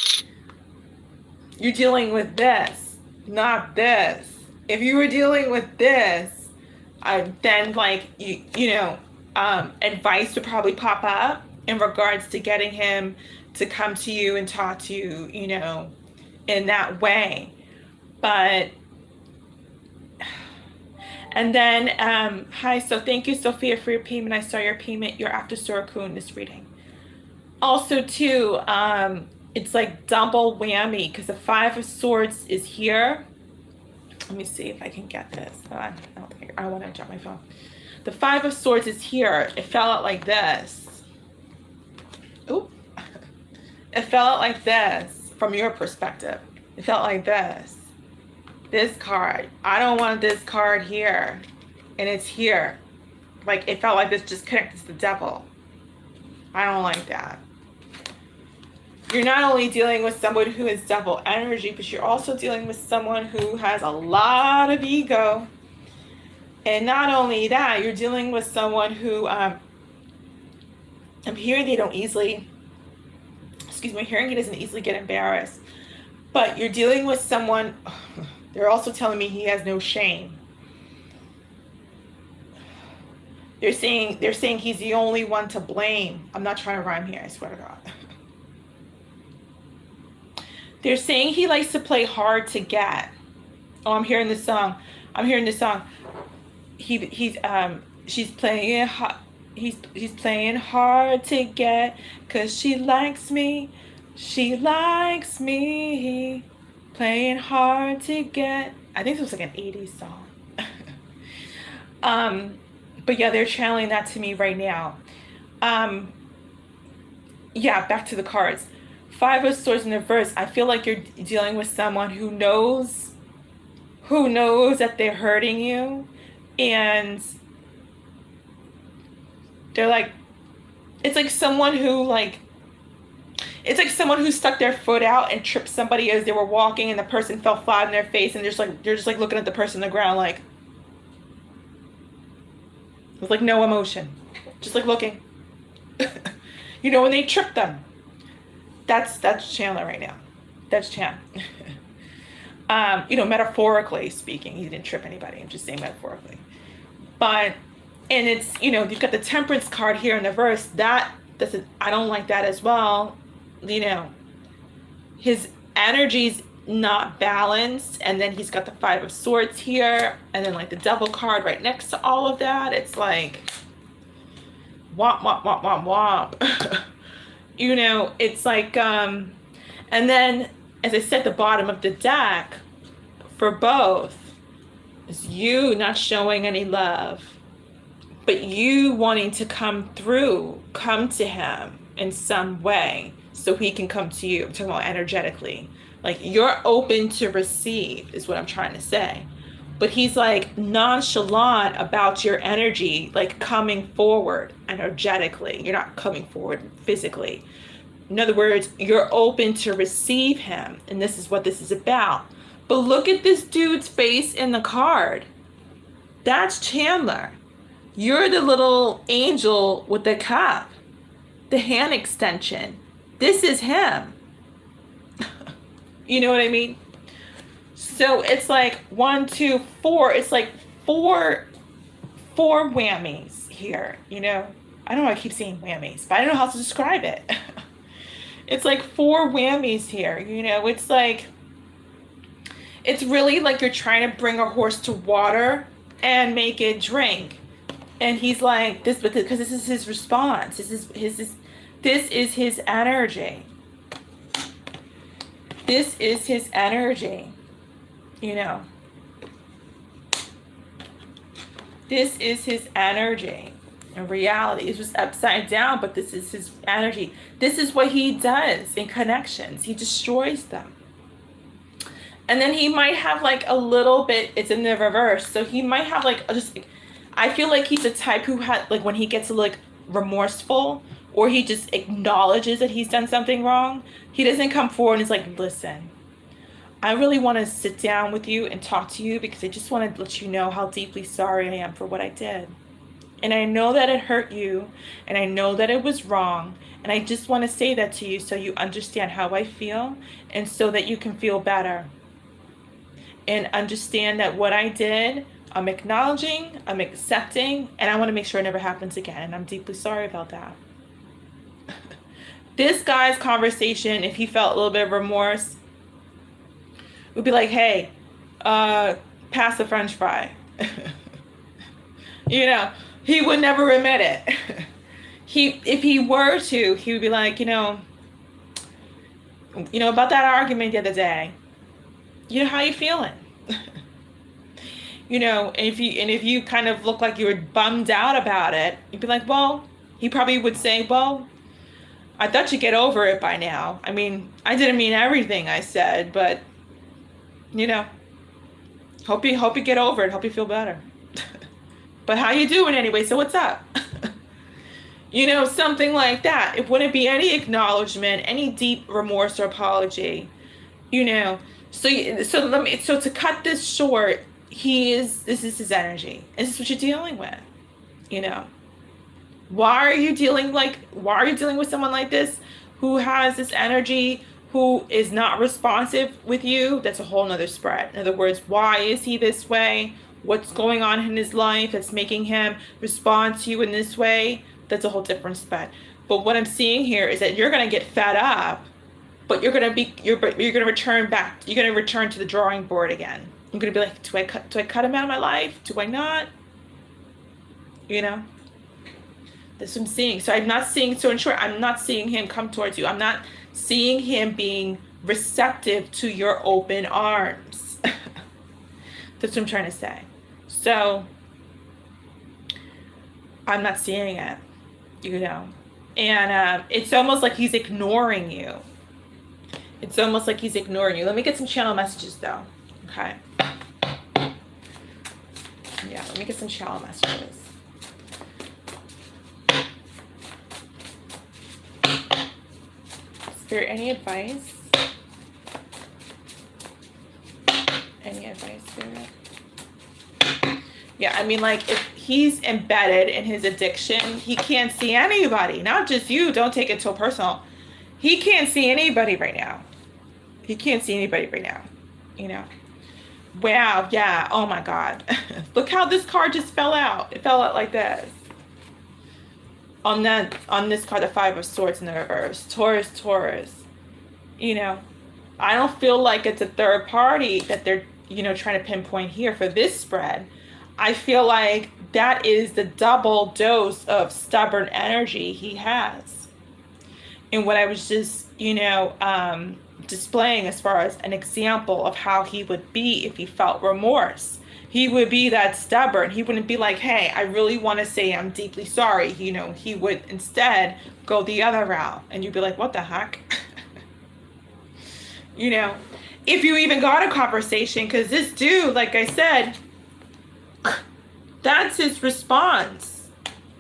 you're dealing with this, not this. If you were dealing with this, then like, you know, advice would probably pop up in regards to getting him to come to you and talk to you, you know, in that way. But, and then, hi, so thank you, Sophia, for your payment. I saw your payment. You're after Suraku in this reading. Also, too, it's like double whammy, because the Five of Swords is here. Let me see if I can get this. I don't want to drop my phone. The Five of Swords is here. It fell out like this. Oop. It fell out like this from your perspective. It felt like this. This card. I don't want this card here. And it's here. Like, it felt like this just connected to the devil. I don't like that. You're not only dealing with someone who is devil energy, but you're also dealing with someone who has a lot of ego. And not only that, you're dealing with someone who, I'm hearing they don't easily, hearing he doesn't easily get embarrassed. But you're dealing with someone, they're also telling me he has no shame. They're saying he's the only one to blame. I'm not trying to rhyme here, I swear to God. They're saying he likes to play hard to get. Oh, I'm hearing this song. She's playing hard. He's playing hard to get, 'cause she likes me. She likes me. Playing hard to get. I think this was like an 80s song. But yeah, they're channeling that to me right now. Yeah, back to the cards. Five of Swords in reverse. I feel like you're dealing with someone who knows that they're hurting you, and they're like, it's like someone who stuck their foot out and tripped somebody as they were walking, and the person fell flat on their face, and they're just like looking at the person on the ground, like, with like no emotion, just like looking. You know, when they trip them. That's Chandler right now. That's Chan. You know, metaphorically speaking, he didn't trip anybody. I'm just saying metaphorically. But, and it's, you know, you've got the Temperance card here in the verse. I don't like that as well. You know, his energy's not balanced. And then he's got the Five of Swords here. And then like the Devil card right next to all of that. It's like, womp, womp, womp, womp, womp. You know, it's like, and then, as I said, the bottom of the deck for both is you not showing any love, but you wanting to come to him in some way so he can come to you. I'm talking about energetically. Like, you're open to receive is what I'm trying to say. But he's like nonchalant about your energy, like coming forward energetically. You're not coming forward physically. In other words, you're open to receive him. And this is what this is about. But look at this dude's face in the card. That's Chandler. You're the little angel with the cup, the hand extension. This is him. You know what I mean? So it's like 1, 2, 4. It's like four whammies here, you know? I don't know why I keep saying whammies, but I don't know how to describe it. It's like four whammies here, you know. It's like, it's really like you're trying to bring a horse to water and make it drink. And he's like, this, because this is his response. This is his energy. This is his energy, you know. This is his energy. In reality, it's just upside down, but this is his energy. This is what he does in connections. He destroys them. And then he might have like a little bit, it's in the reverse. So he might have like, just, I feel like he's the type who had, like when he gets like remorseful, or he just acknowledges that he's done something wrong, he doesn't come forward and is like, listen, I really want to sit down with you and talk to you because I just want to let you know how deeply sorry I am for what I did. And I know that it hurt you, and I know that it was wrong, and I just want to say that to you so you understand how I feel, and so that you can feel better. And understand that what I did, I'm acknowledging, I'm accepting, and I want to make sure it never happens again, and I'm deeply sorry about that. This guy's conversation, if he felt a little bit of remorse, would be like, hey, pass the French fry. You know, he would never admit it. If he were to, he would be like, you know, about that argument the other day, you know, how you feeling? You know, and if you kind of look like you were bummed out about it, you'd be like, well, he probably would say, well, I thought you'd get over it by now. I mean, I didn't mean everything I said, but, you know, hope you get over it. Hope you feel better. But how you doing anyway? So what's up? You know, something like that. It wouldn't be any acknowledgement, any deep remorse or apology. You know, so to cut this short, this is his energy. This is what you're dealing with. You know, why are you dealing with someone like this who has this energy, who is not responsive with you? That's a whole nother spread. In other words, why is he this way? What's going on in his life that's making him respond to you in this way? That's a whole different spread. But what I'm seeing here is that you're going to get fed up, but you're going to return back. You're going to return to the drawing board again. You're going to be like, do I cut him out of my life? Do I not? You know? That's what I'm seeing. So I'm not seeing, so in short, I'm not seeing him come towards you. I'm not seeing him being receptive to your open arms. That's what I'm trying to say. So I'm not seeing it, you know, and it's almost like he's ignoring you. It's almost like he's ignoring you. Let me get some channel messages though. Okay. Yeah, let me get some channel messages. Spirit, any advice? Any advice, Spirit? Yeah, I mean, like, if he's embedded in his addiction, he can't see anybody. Not just you. Don't take it so personal. He can't see anybody right now. He can't see anybody right now. You know? Wow, yeah. Oh, my God. Look how this card just fell out. It fell out like this. On this card, the Five of Swords in the reverse. Taurus. You know? I don't feel like it's a third party that they're, you know, trying to pinpoint here for this spread. I feel like that is the double dose of stubborn energy he has. And what I was just, you know, displaying as far as an example of how he would be if he felt remorse. He would be that stubborn. He wouldn't be like, hey, I really want to say I'm deeply sorry. You know, he would instead go the other route. And you'd be like, what the heck? You know, if you even got a conversation, because this dude, like I said, that's his response.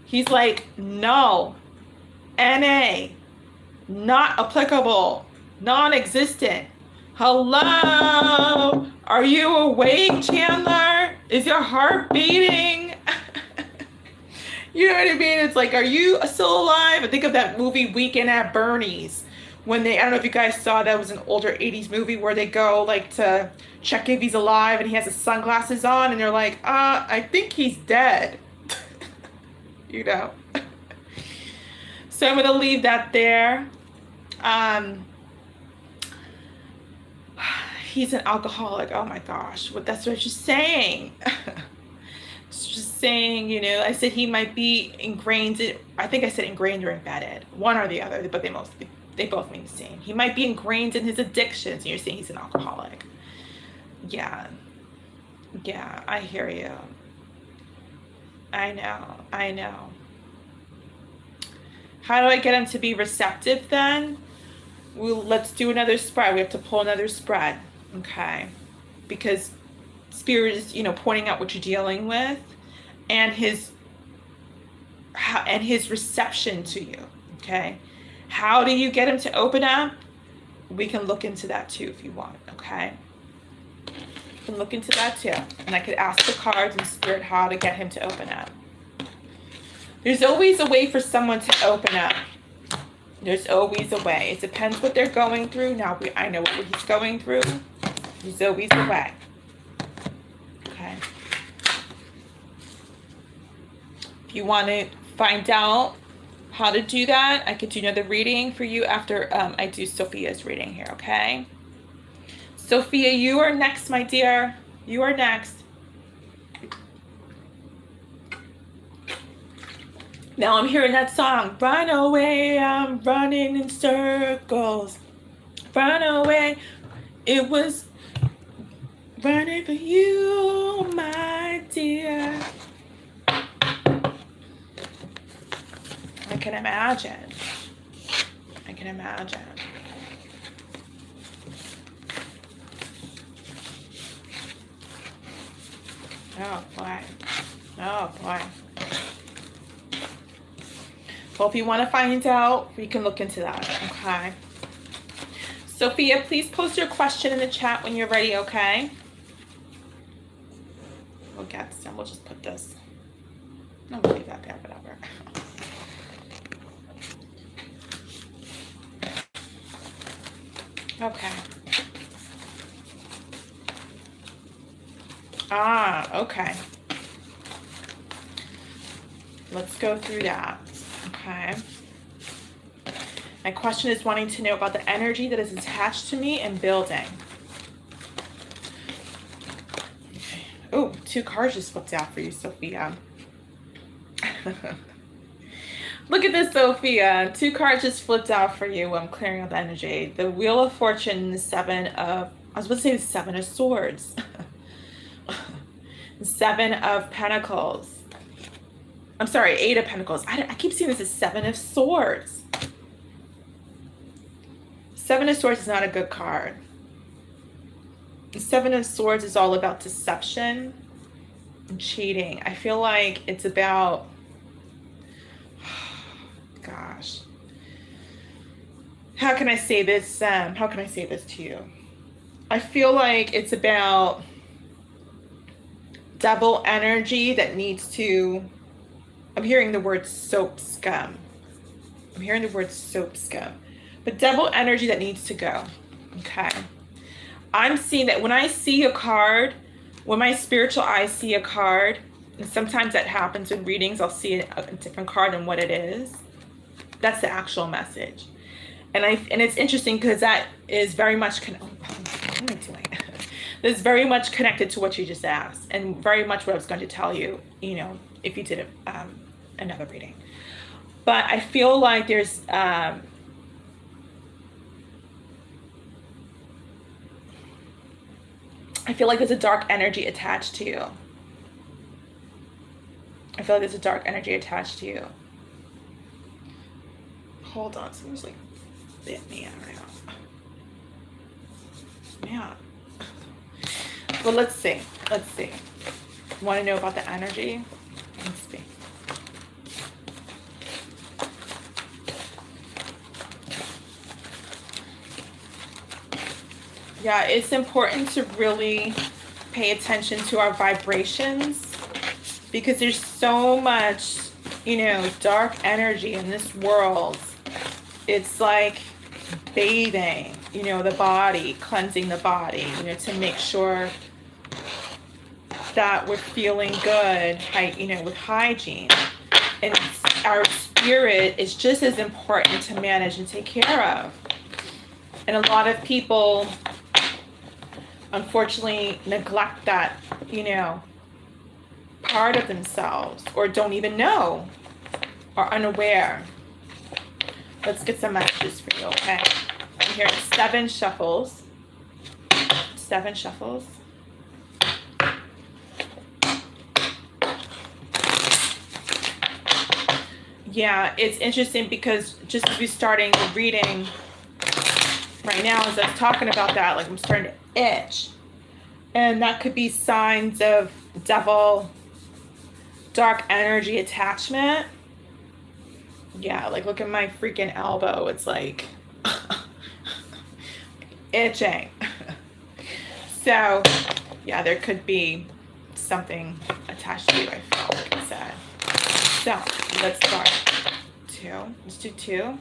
He's like, no, NA, not applicable, non-existent. Hello, are you awake, Chandler? Is your heart beating? You know what I mean? It's like, are you still alive? I think of that movie Weekend at Bernie's. When I don't know if you guys saw, that was an older 80s movie where they go like to check if he's alive and he has his sunglasses on and they're like, I think he's dead. You know. So I'm going to leave that there. He's an alcoholic. Oh my gosh. That's what you're saying. It's just saying, you know, I said he might be ingrained. I think I said ingrained or embedded. One or the other, but they both mean the same. He might be ingrained in his addictions, and you're saying he's an alcoholic. Yeah. Yeah, I hear you. I know. How do I get him to be receptive then? Let's do another spread. We have to pull another spread. Okay. Because Spirit is, you know, pointing out what you're dealing with and his reception to you. Okay. How do you get him to open up? We can look into that too if you want. Okay. We can look into that too. And I could ask the cards and Spirit how to get him to open up. There's always a way for someone to open up. There's always a way. It depends what they're going through. Now I know what he's going through. There's always a way. Okay. If you want to find out how to do that, I could do another reading for you after I do Sophia's reading here, okay? Sophia, you are next, my dear. You are next. Now I'm hearing that song. Run away, I'm running in circles. Run away. It was running for you, my dear. I can imagine. I can imagine. Oh boy. Oh boy. Well, if you want to find out, we can look into that, okay? Sophia, please post your question in the chat when you're ready, okay? We'll get some. We'll just put this. No, we'll leave that there, whatever. Okay. Okay. Let's go through that. Okay. My question is wanting to know about the energy that is attached to me and building. Okay. Oh, 2 cards just flipped out for you, Sophia. Look at this, Sophia. 2 cards just flipped out for you. I'm clearing out the energy. The Wheel of Fortune, the 7 of... I was about to say the 7 of Swords. The 7 of Pentacles. I'm sorry, 8 of Pentacles. I keep seeing this as 7 of Swords. 7 of Swords is not a good card. The 7 of Swords is all about deception and cheating. I feel like it's about... Gosh. How can I say this? How can I say this to you? I feel like it's about double energy that needs to... I'm hearing the word soap scum. I'm hearing the word soap scum. But double energy that needs to go. Okay. I'm seeing that when I see a card, when my spiritual eyes see a card, and sometimes that happens in readings, I'll see a different card than what it is. That's the actual message. And it's interesting because that is very much what am I doing? That's very much connected to what you just asked, and very much what I was going to tell you, you know, if you did another reading. But I feel like there's I feel like there's a dark energy attached to you. I feel like there's a dark energy attached to you. Hold on, someone's like bit me right now. Man. Well, let's see. Let's see. Want to know about the energy? Let's see. Yeah, it's important to really pay attention to our vibrations because there's so much, you know, dark energy in this world. It's like bathing, you know, the body, cleansing the body, you know, to make sure that we're feeling good, you know, with hygiene. And our spirit is just as important to manage and take care of. And a lot of people, unfortunately, neglect that, you know, part of themselves, or don't even know, or unaware. Let's get some messages for you, okay? I'm hearing 7 shuffles. 7 shuffles. Yeah, it's interesting because just as we're starting the reading right now, as I was talking about that, like I'm starting to itch. And that could be signs of devil, dark energy attachment. Yeah, like look at my freaking elbow. It's like itching. So, yeah, there could be something attached to you, I felt like I said. So, let's start. 2. Let's do 2.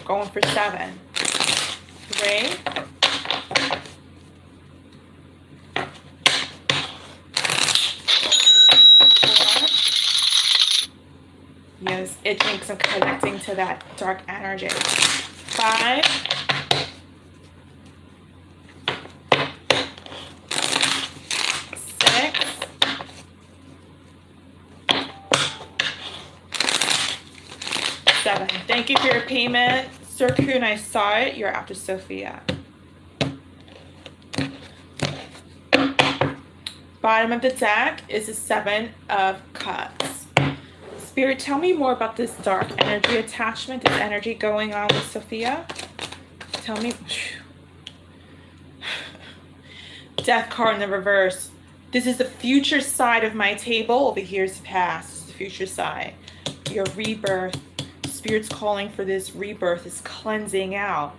Going for 7. 3. 4. Yes, it thinks I'm connecting to that dark energy. 5. 6. 7. Thank you for your payment. Sir Kuhn, I saw it. You're after Sophia. Bottom of the deck is a 7 of Cups. Spirit, tell me more about this dark energy attachment, this energy going on with Sophia. Tell me. Death card in the reverse. This is the future side of my table. Over here is the past. This is the future side. Your rebirth. Spirit's calling for this rebirth, this cleansing out.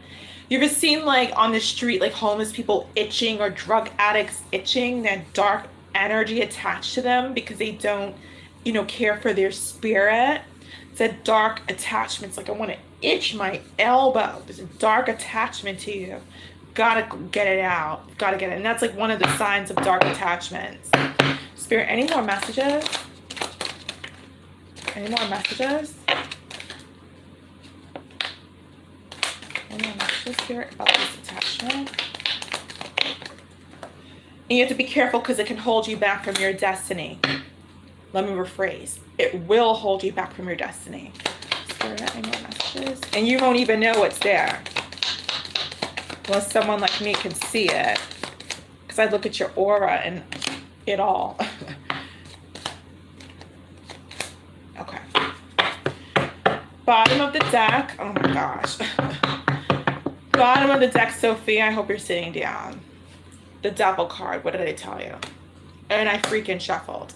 You ever seen like on the street, like homeless people itching or drug addicts itching, that dark energy attached to them because they don't, you know, care for their spirit? It's a dark attachment. It's like, I want to itch my elbow. There's a dark attachment to you. Gotta get it out. Gotta get it. And that's like one of the signs of dark attachments. Spirit, any more messages? Any more messages? Any more messages, Spirit, about this attachment? And you have to be careful because it can hold you back from your destiny. Let me rephrase. It will hold you back from your destiny. Spirit, any more messages? And you won't even know it's there. Unless someone like me can see it. Because I look at your aura and it all. Okay. Bottom of the deck. Oh my gosh. Bottom of the deck, Sophia. I hope you're sitting down. The Devil card. What did I tell you? And I freaking shuffled.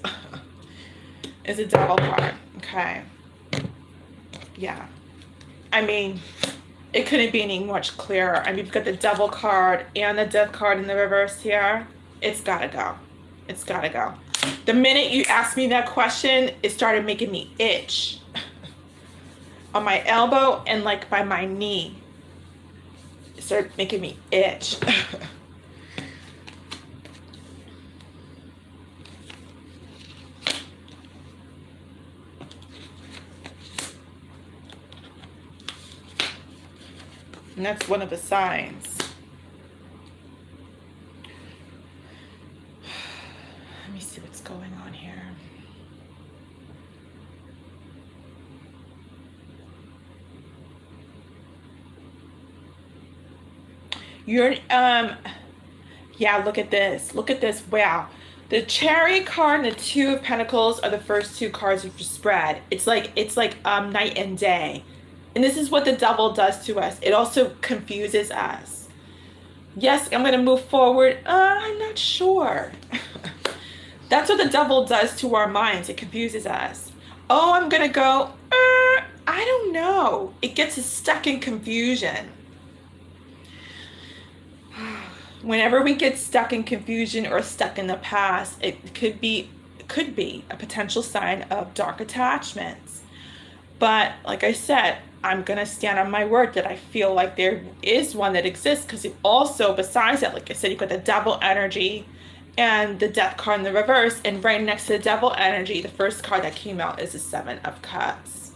It's a Devil card. Okay. Yeah. I mean, it couldn't be any much clearer. I mean, you've got the Devil card and the Death card in the reverse here. It's gotta go. It's gotta go. The minute you asked me that question, it started making me itch. On my elbow and like by my knee. It started making me itch. And that's one of the signs. Let me see what's going on here. You're, yeah, look at this. Look at this. Wow. The Chariot card and the 2 of Pentacles are the first 2 cards of your spread. It's like night and day. And this is what the Devil does to us. It also confuses us. Yes, I'm going to move forward. I'm not sure. That's what the Devil does to our minds. It confuses us. Oh, I'm going to go. I don't know. It gets us stuck in confusion. Whenever we get stuck in confusion or stuck in the past, it could be a potential sign of dark attachments. But like I said, I'm going to stand on my word that I feel like there is one that exists, because also, besides that, like I said, you've got the Devil energy and the Death card in the reverse, and right next to the Devil energy, the first card that came out is the 7 of Cups.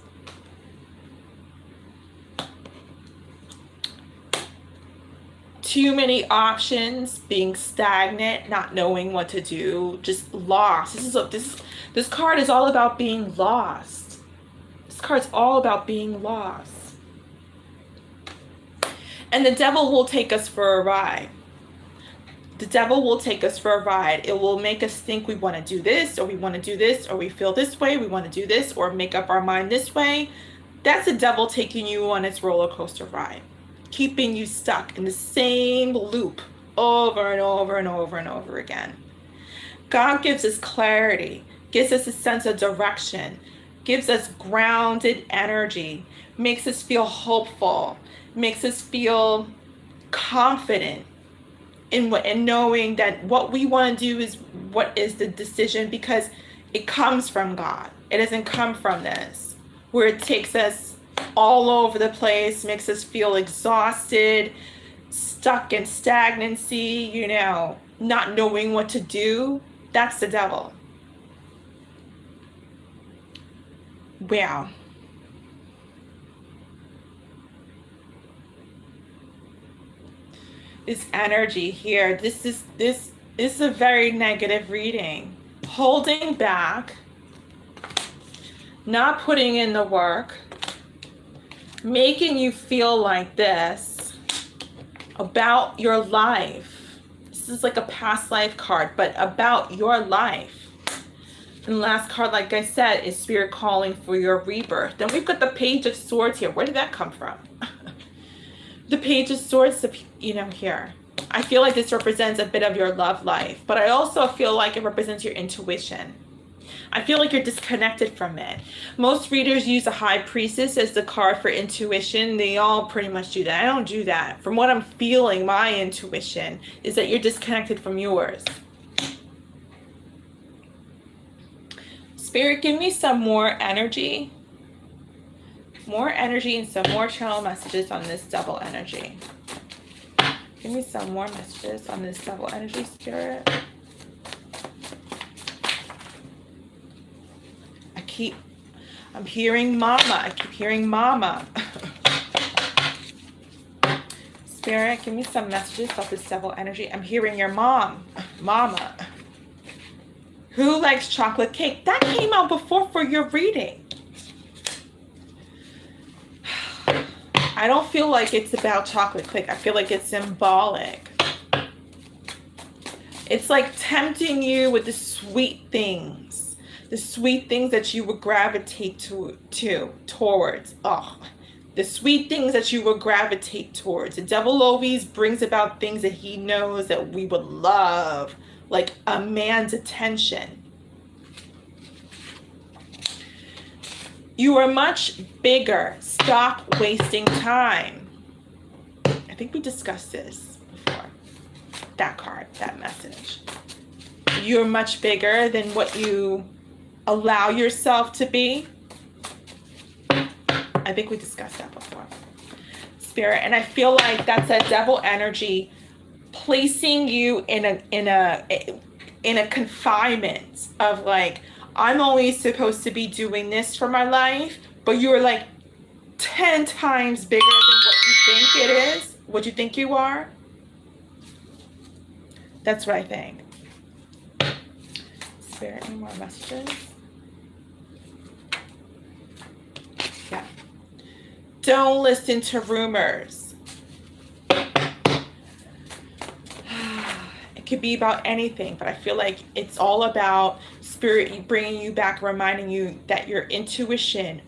too many options, being stagnant, not knowing what to do, just lost. This card is all about being lost. This card's all about being lost. And the devil will take us for a ride. The devil will take us for a ride. It will make us think we want to do this, or we want to do this, or we feel this way, we want to do this, or make up our mind this way. That's the devil taking you on its roller coaster ride, keeping you stuck in the same loop over and over and over and over again. God gives us clarity, gives us a sense of direction, gives us grounded energy, makes us feel hopeful, makes us feel confident in knowing that what we want to do is what is the decision, because it comes from God. It doesn't come from this, where it takes us all over the place, makes us feel exhausted, stuck in stagnancy, you know, not knowing what to do. That's the devil. Wow. This energy here, this is a very negative reading. Holding back, not putting in the work, making you feel like this about your life. This is like a past life card, but about your life. And the last card, like I said, is Spirit calling for your rebirth. Then we've got the Page of Swords here. Where did that come from? The Page of Swords, you know, here. I feel like this represents a bit of your love life, but I also feel like it represents your intuition. I feel like you're disconnected from it. Most readers use a High Priestess as the card for intuition. They all pretty much do that. I don't do that. From what I'm feeling, my intuition is that you're disconnected from yours. Spirit, give me some more energy. More energy and some more channel messages on this double energy. Give me some more messages on this double energy, Spirit. I'm hearing mama. I keep hearing mama. Spirit, give me some messages about this double energy. I'm hearing your mom. Mama. Who likes chocolate cake? That came out before for your reading. I don't feel like it's about chocolate cake. I feel like it's symbolic. It's like tempting you with the sweet things. The sweet things that you would gravitate towards. Oh, the sweet things that you would gravitate towards. The devil always brings about things that he knows that we would love, like a man's attention. You are much bigger. Stop wasting time. I think we discussed this before. That card, that message. You're much bigger than what you allow yourself to be. I think we discussed that before. Spirit, and I feel like that's a devil energy placing you in a confinement of like, I'm only supposed to be doing this for my life, but you're like 10 times bigger than what you think it is, what you think you are. That's what I think. Spirit, any more messages? Yeah. Don't listen to rumors. It could be about anything, but I feel like it's all about Spirit bringing you back, reminding you that your intuition,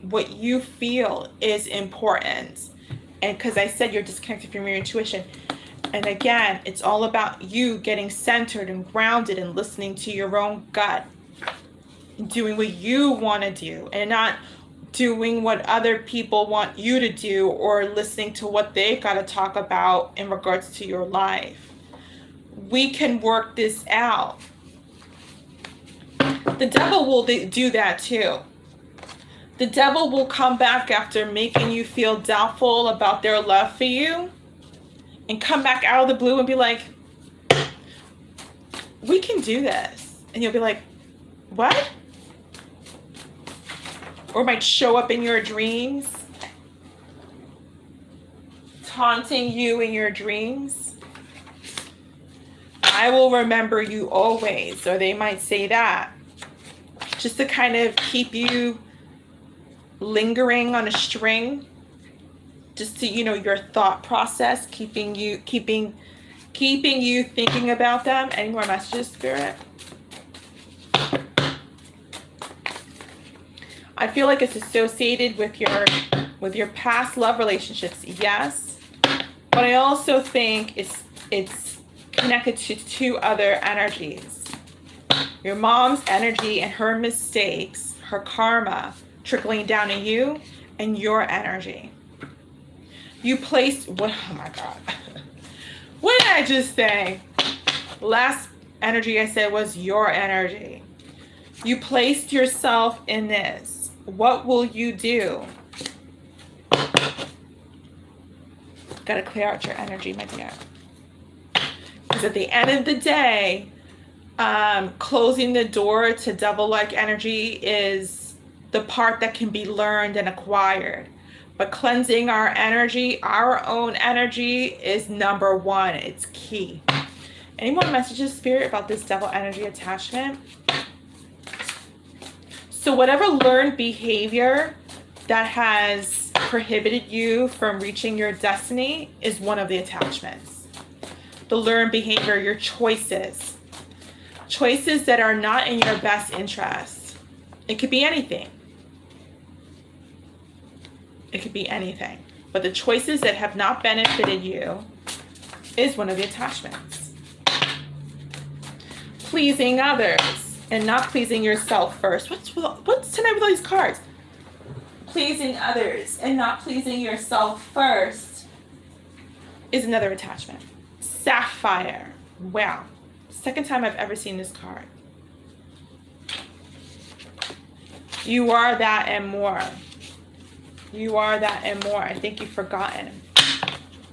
what you feel is important. And because I said you're disconnected from your intuition. And again, it's all about you getting centered and grounded and listening to your own gut. Doing what you want to do and not doing what other people want you to do or listening to what they've got to talk about in regards to your life. We can work this out. The devil will do that too. The devil will come back after making you feel doubtful about their love for you and come back out of the blue and be like, we can do this. And you'll be like, what? Or might show up in your dreams. taunting you in your dreams, I will remember you always, or they might say that, just to kind of keep you lingering on a string, just to, you know, your thought process, keeping you thinking about them. Any more messages, Spirit? I feel like it's associated with your past love relationships, yes, but I also think it's connected to two other energies. Your mom's energy and her mistakes, her karma, trickling down to you, and your energy. You placed what? Oh my God. What did I just say? Last energy I said was your energy. You placed yourself in this. What will you do? Got to clear out your energy, my dear. Because at the end of the day, closing the door to devil-like energy is the part that can be learned and acquired. But cleansing our energy, our own energy, is number one. It's key. Any more messages, Spirit, about this devil energy attachment? So whatever learned behavior that has prohibited you from reaching your destiny is one of the attachments. The learned behavior, your choices. Choices that are not in your best interest. It could be anything. It could be anything. But the choices that have not benefited you is one of the attachments. Pleasing others and not pleasing yourself first. What's tonight with all these cards? Pleasing others and not pleasing yourself first is another attachment. Sapphire. Wow. Second time I've ever seen this card. You are that and more. You are that and more. I think you've forgotten.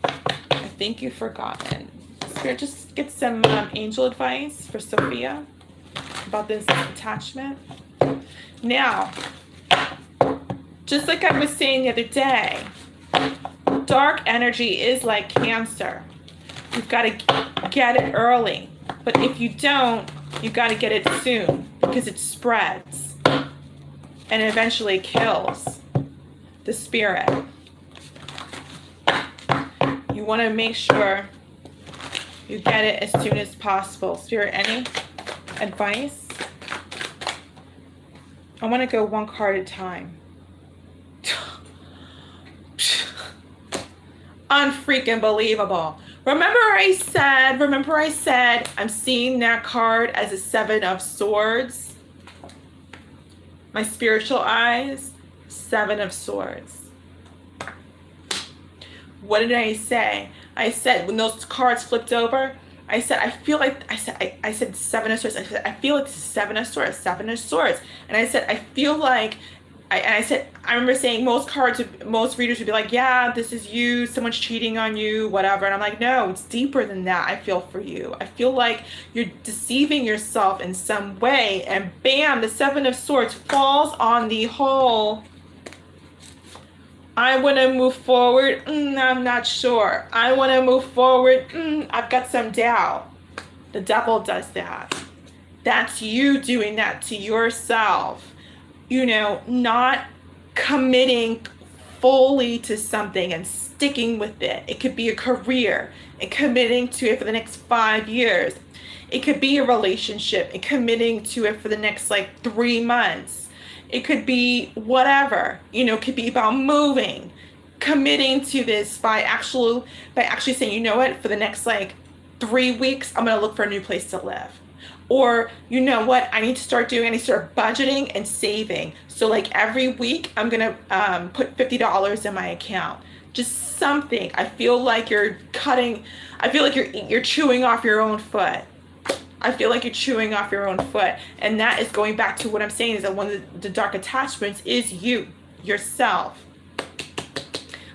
I think you've forgotten. Spirit, just get some angel advice for Sophia about this attachment. Now, just like I was saying the other day, dark energy is like cancer. You've got to get it early. But if you don't, you've got to get it soon because it spreads and eventually kills the spirit. You want to make sure you get it as soon as possible. Spirit, any advice? I want to go one card at a time. Unfreaking believable. Remember I said I'm seeing that card as a 7 of Swords. My spiritual eyes, 7 of Swords. What did I say? I said when those cards flipped over, I said I said 7 of Swords. I said I feel like this is 7 of Swords, 7 of Swords. And I said I feel like I remember saying most readers would be like, yeah, this is you, someone's cheating on you, whatever. And I'm like, no, it's deeper than that. I feel for you. I feel like you're deceiving yourself in some way. And bam, the 7 of Swords falls on the hole. I want to move forward. I'm not sure. I want to move forward. I've got some doubt. The devil does that. That's you doing that to yourself. You know, not committing fully to something and sticking with it. It could be a career and committing to it for the next 5 years. It could be a relationship and committing to it for the next 3 months. It could be whatever, you know, it could be about moving, committing to this by actually saying, you know what, for the next 3 weeks, I'm going to look for a new place to live. Or, you know what, I need to start budgeting and saving. So every week I'm going to put $50 in my account. Just something. I feel like you're chewing off your own foot. I feel like you're chewing off your own foot. And that is going back to what I'm saying is that one of the dark attachments is you, yourself.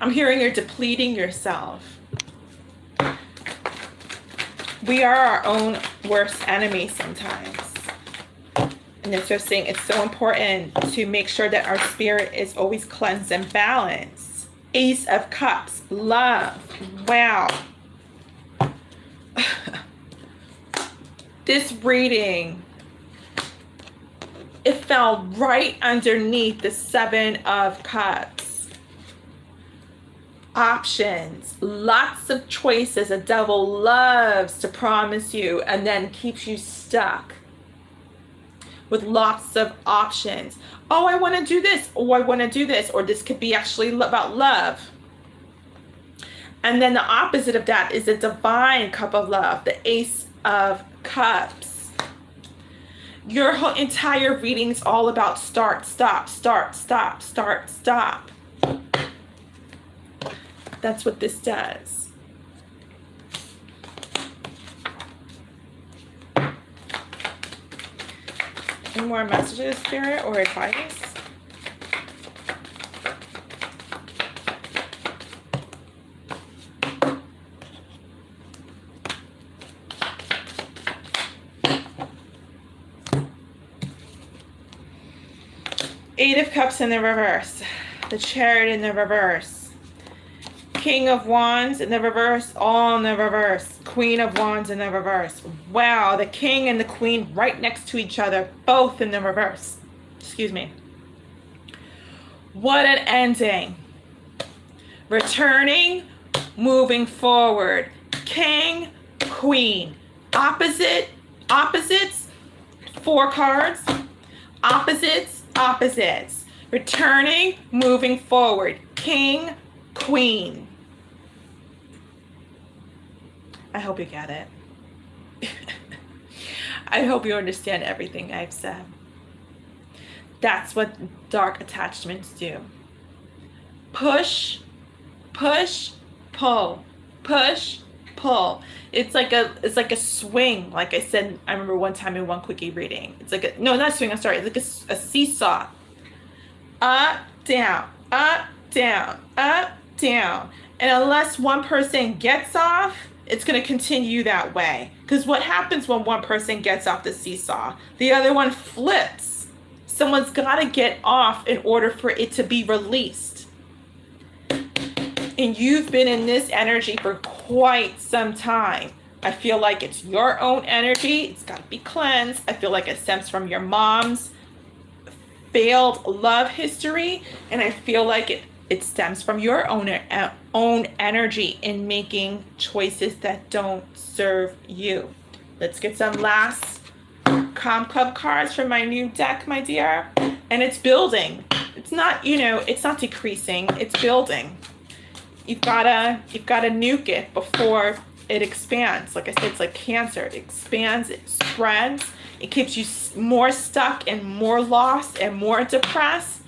I'm hearing you're depleting yourself. We are our own worst enemy sometimes. And it's just saying it's so important to make sure that our spirit is always cleansed and balanced Ace of Cups, love. Wow. This reading, it fell right underneath the Seven of Cups. Options, lots of choices. A devil loves to promise you and then keeps you stuck with lots of options. Oh, I want to do this. Oh, I want to do this. Or this could be actually about love. And then the opposite of that is the divine cup of love, the Ace of Cups. Your whole entire reading is all about start, stop, start, stop, start, stop. That's what this does. Any more messages, Spirit, or advice? Eight of Cups in the reverse. The Chariot in the reverse. King of Wands in the reverse, all in the reverse. Queen of Wands in the reverse. Wow, the King and the Queen right next to each other, both in the reverse. Excuse me. What an ending. Returning, moving forward. King, Queen. Opposites, 4 cards. Opposites. Returning, moving forward. King, Queen. I hope you get it. I hope you understand everything I've said. That's what dark attachments do. Push, pull. Push, pull. It's like a swing. Like I said, I remember one time in one Quickie reading. It's like no, not swing. I'm sorry. It's like a seesaw. Up, down, up, down, up, down. And unless one person gets off, it's going to continue that way. Because what happens when one person gets off the seesaw? The other one flips. Someone's got to get off in order for it to be released. And you've been in this energy for quite some time. I feel like it's your own energy. It's got to be cleansed. I feel like it stems from your mom's failed love history. And I feel like it stems from your own energy in making choices that don't serve you. Let's get some last Calm Club cards from my new deck, my dear. And it's building. It's not, it's not decreasing. It's building. You've gotta nuke it before it expands. Like I said, it's like cancer. It expands, it spreads. It keeps you more stuck and more lost and more depressed.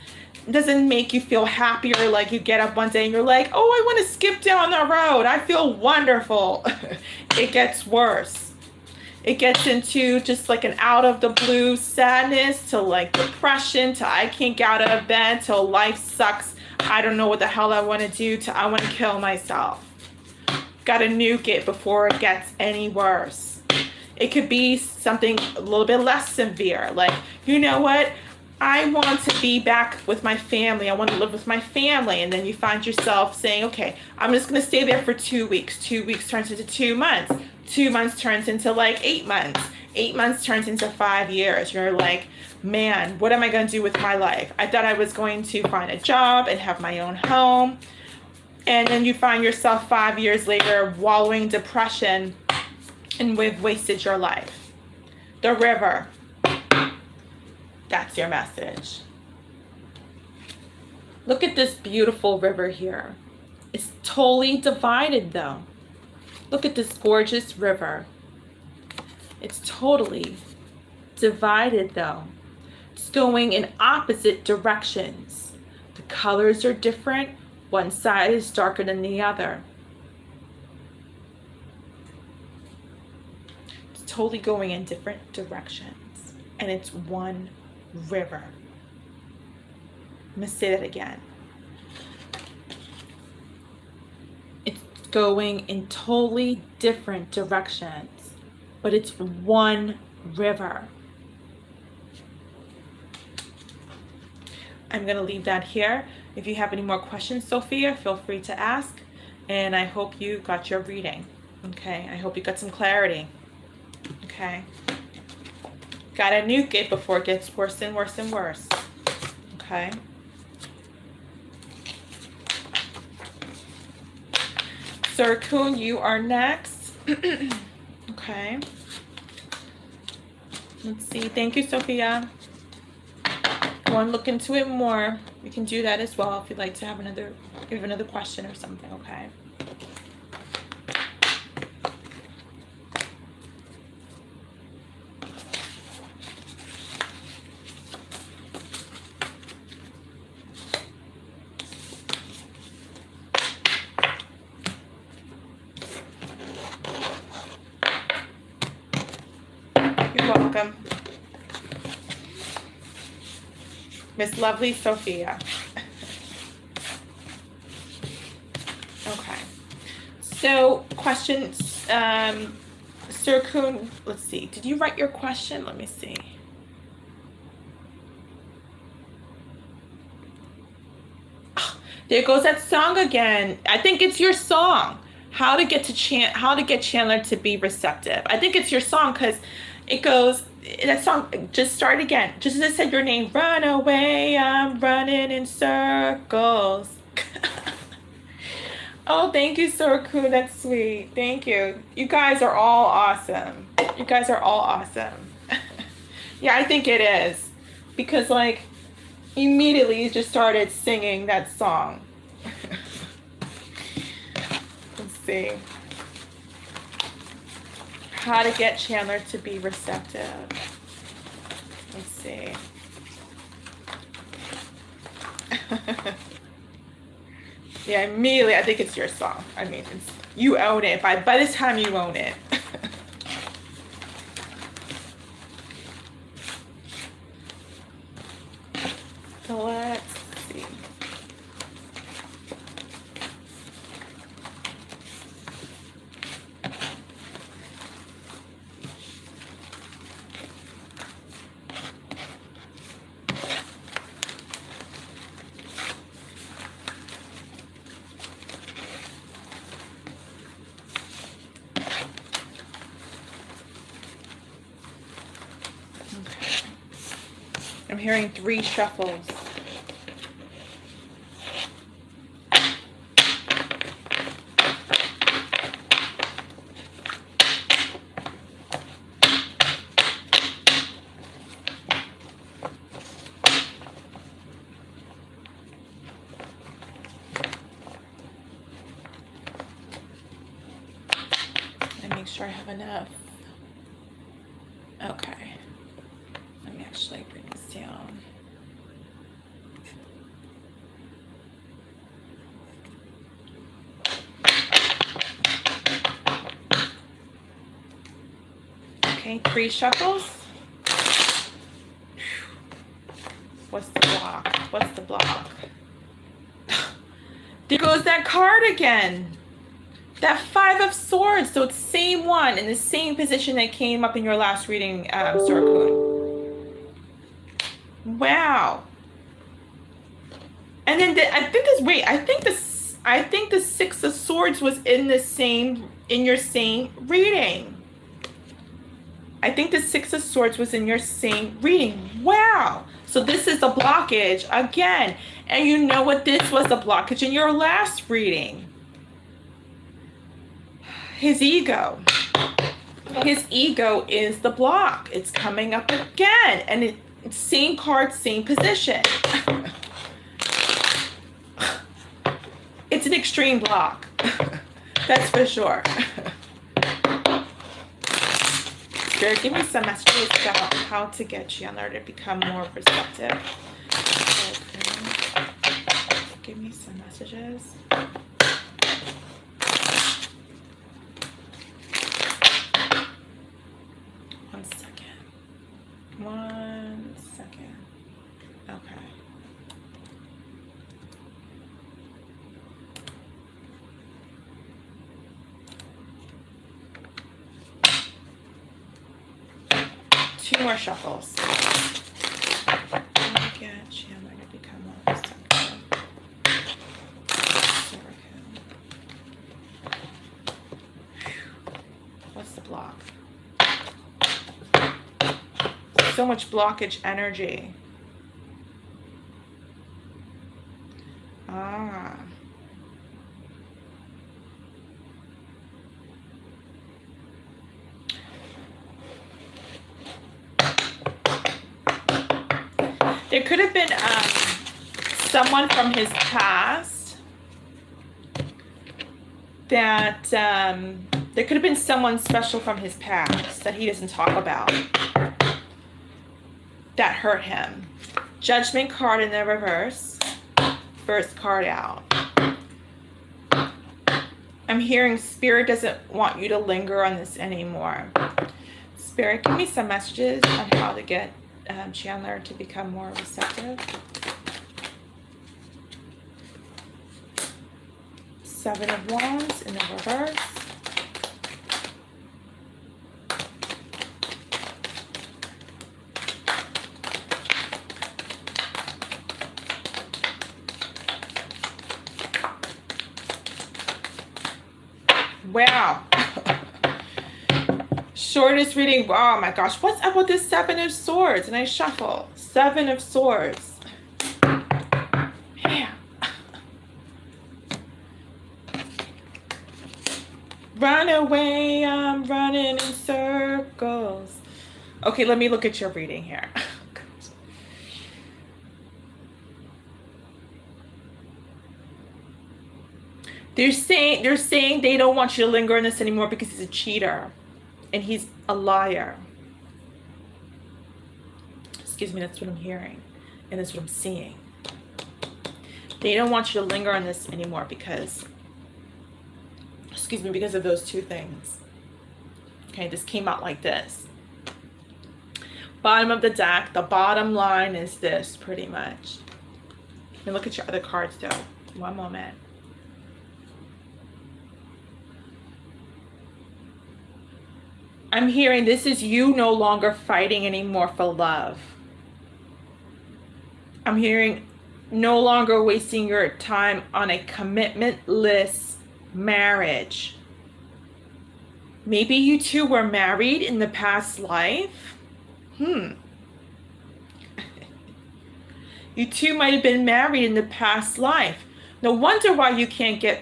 It doesn't make you feel happier. Like you get up one day and you're like, oh, I want to skip down the road. I feel wonderful. It gets worse. It gets into just like an out of the blue sadness to like depression to I can't get out of bed to life sucks. I don't know what the hell I want to do to I want to kill myself. Got to nuke it before it gets any worse. It could be something a little bit less severe. Like, you know what? I want to be back with my family. I want to live with my family. And then you find yourself saying, okay, I'm just going to stay there for 2 weeks. 2 weeks turns into 2 months. 2 months turns into like 8 months. 8 months turns into 5 years. You're like, man, what am I going to do with my life? I thought I was going to find a job and have my own home. And then you find yourself 5 years later wallowing in depression and we've wasted your life. The river. That's your message. Look at this beautiful river here. It's totally divided though. Look at this gorgeous river. It's totally divided though. It's going in opposite directions. The colors are different. One side is darker than the other. It's totally going in different directions. And it's one river. I'm going to say that again. It's going in totally different directions, but it's one river. I'm going to leave that here. If you have any more questions, Sophia, feel free to ask. And I hope you got your reading. Okay, I hope you got some clarity. Okay. Gotta nuke it before it gets worse and worse and worse. Okay. Sir Kuhn, you are next. Okay. Let's see. Thank you, Sophia. Want to look into it more, you can do that as well if you'd like to have another question or something. Okay. You're welcome. Miss Lovely Sophia. Okay. So, questions, Sir Kuhn, let's see. Did you write your question? Let me see. Oh, there goes that song again. I think it's your song. How to get Chandler to be receptive. I think it's your song because it goes, that song, just start again. Just as I said your name, run away, I'm running in circles. Oh, thank you, Sir Kuhn. That's sweet. Thank you. You guys are all awesome. You guys are all awesome. Yeah, I think it is. Because, like, immediately you just started singing that song. Let's see. How to get Chandler to be receptive. Let's see. Yeah, immediately I think it's your song. I mean, you own it. By this time you own it. So let's see. I'm hearing 3 shuffles. And make sure I have enough. Okay. Let me actually bring this down. Okay, 3 shuffles. What's the block? What's the block? There goes that card again. That 5 of Swords. So it's the same one in the same position that came up in your last reading, Sir Kuhn. Wow. And then I think the 6 of Swords was in your same reading. I think the 6 of Swords was in your same reading. Wow. So this is the blockage again. And you know what? This was the blockage in your last reading. His ego. His ego is the block. It's coming up again. And it's same card, same position. It's an extreme block. That's for sure. Spirit, give me some messages about how to get Chandler to become more receptive. Okay. Give me some messages. One second. Okay. Two more shuffles. Get Chandler to become more receptive. What's the block? So much blockage energy. Ah. There could have been someone from his past that there could have been someone special from his past that he doesn't talk about that hurt him. Judgment card in the reverse. First card out. I'm hearing Spirit doesn't want you to linger on this anymore. Spirit, give me some messages on how to get Chandler to become more receptive. 7 of Wands in the reverse. Wow. Shortest reading. Oh my gosh. What's up with this 7 of Swords? And I shuffle. 7 of Swords. Yeah. Run away. I'm running in circles. Okay, let me look at your reading here. They're saying they don't want you to linger on this anymore because he's a cheater and he's a liar. Excuse me, that's what I'm hearing and that's what I'm seeing. They don't want you to linger on this anymore because, excuse me, because of those two things. Okay, this came out like this. Bottom of the deck, the bottom line is this pretty much. Let me look at your other cards though. One moment. I'm hearing this is you no longer fighting anymore for love. I'm hearing no longer wasting your time on a commitmentless marriage. Maybe you two were married in the past life. You two might have been married in the past life. No wonder why you can't get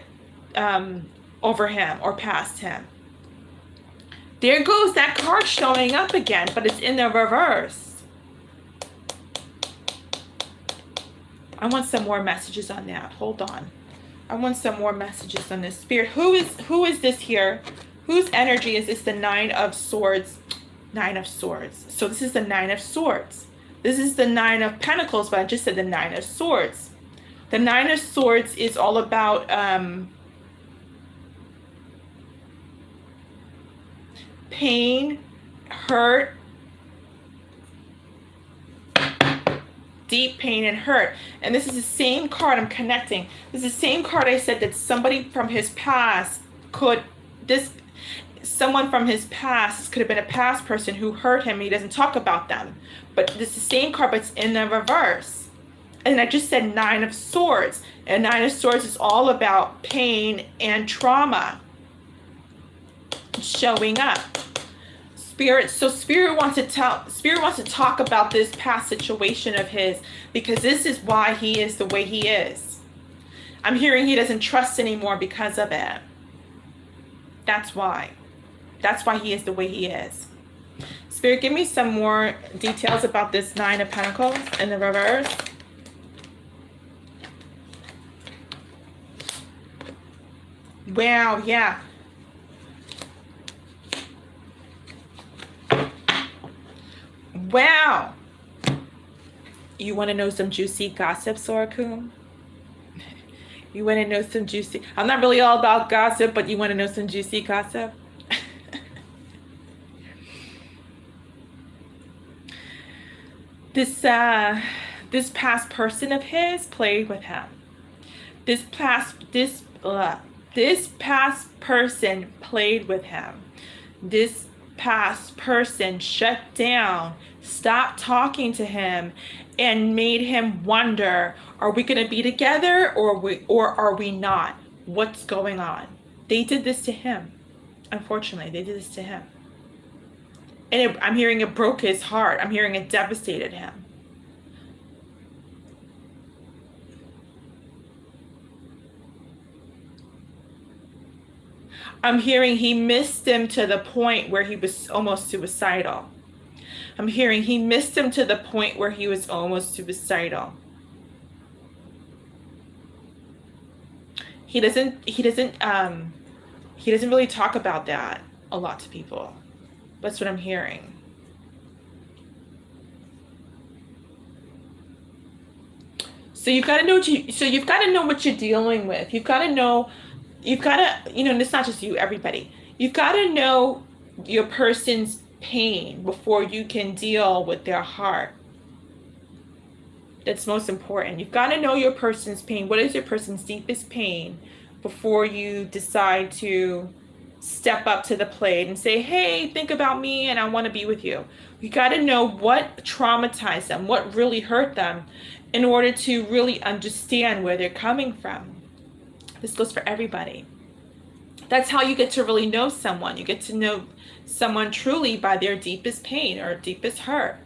over him or past him. There goes that card showing up again, but it's in the reverse. I want some more messages on that. Hold on. I want some more messages on this. Spirit, who is this here? Whose energy is this? The 9 of Swords. 9 of Swords. So this is the 9 of Swords. This is the 9 of Pentacles, but I just said the 9 of Swords. The 9 of Swords is all about pain, hurt, deep pain and hurt. And this is the same card I'm connecting. This is the same card I said that somebody from his past could, someone from his past, this could have been a past person who hurt him. He doesn't talk about them. But this is the same card, but it's in the reverse. And I just said 9 of Swords. And 9 of Swords is all about pain and trauma showing up. Spirit wants to talk about this past situation of his, because this is why he is the way he is. I'm hearing he doesn't trust anymore because of it. That's why he is the way he is. Spirit, give me some more details about this 9 of Pentacles in the reverse. Wow, yeah. Wow. You want to know some juicy gossip, Sorakum? You want to know some juicy... I'm not really all about gossip, but you want to know some juicy gossip? This past person of his played with him. This past person played with him. This past person shut down, stopped talking to him, and made him wonder, are we going to be together or are we not? What's going on? They did this to him. Unfortunately, they did this to him. And I'm hearing it broke his heart. I'm hearing it devastated him. I'm hearing he missed him to the point where he was almost suicidal. I'm hearing he missed him to the point where he was almost suicidal. He doesn't really talk about that a lot to people. That's what I'm hearing. So you've got to know what you're dealing with. You've got to, and it's not just you, everybody. You've got to know your person's pain before you can deal with their heart. That's most important. You've got to know your person's pain. What is your person's deepest pain before you decide to step up to the plate and say, hey, think about me and I want to be with you. You got to know what traumatized them, what really hurt them, in order to really understand where they're coming from. This goes for everybody. That's how you get to really know someone. You get to know someone truly by their deepest pain or deepest hurt.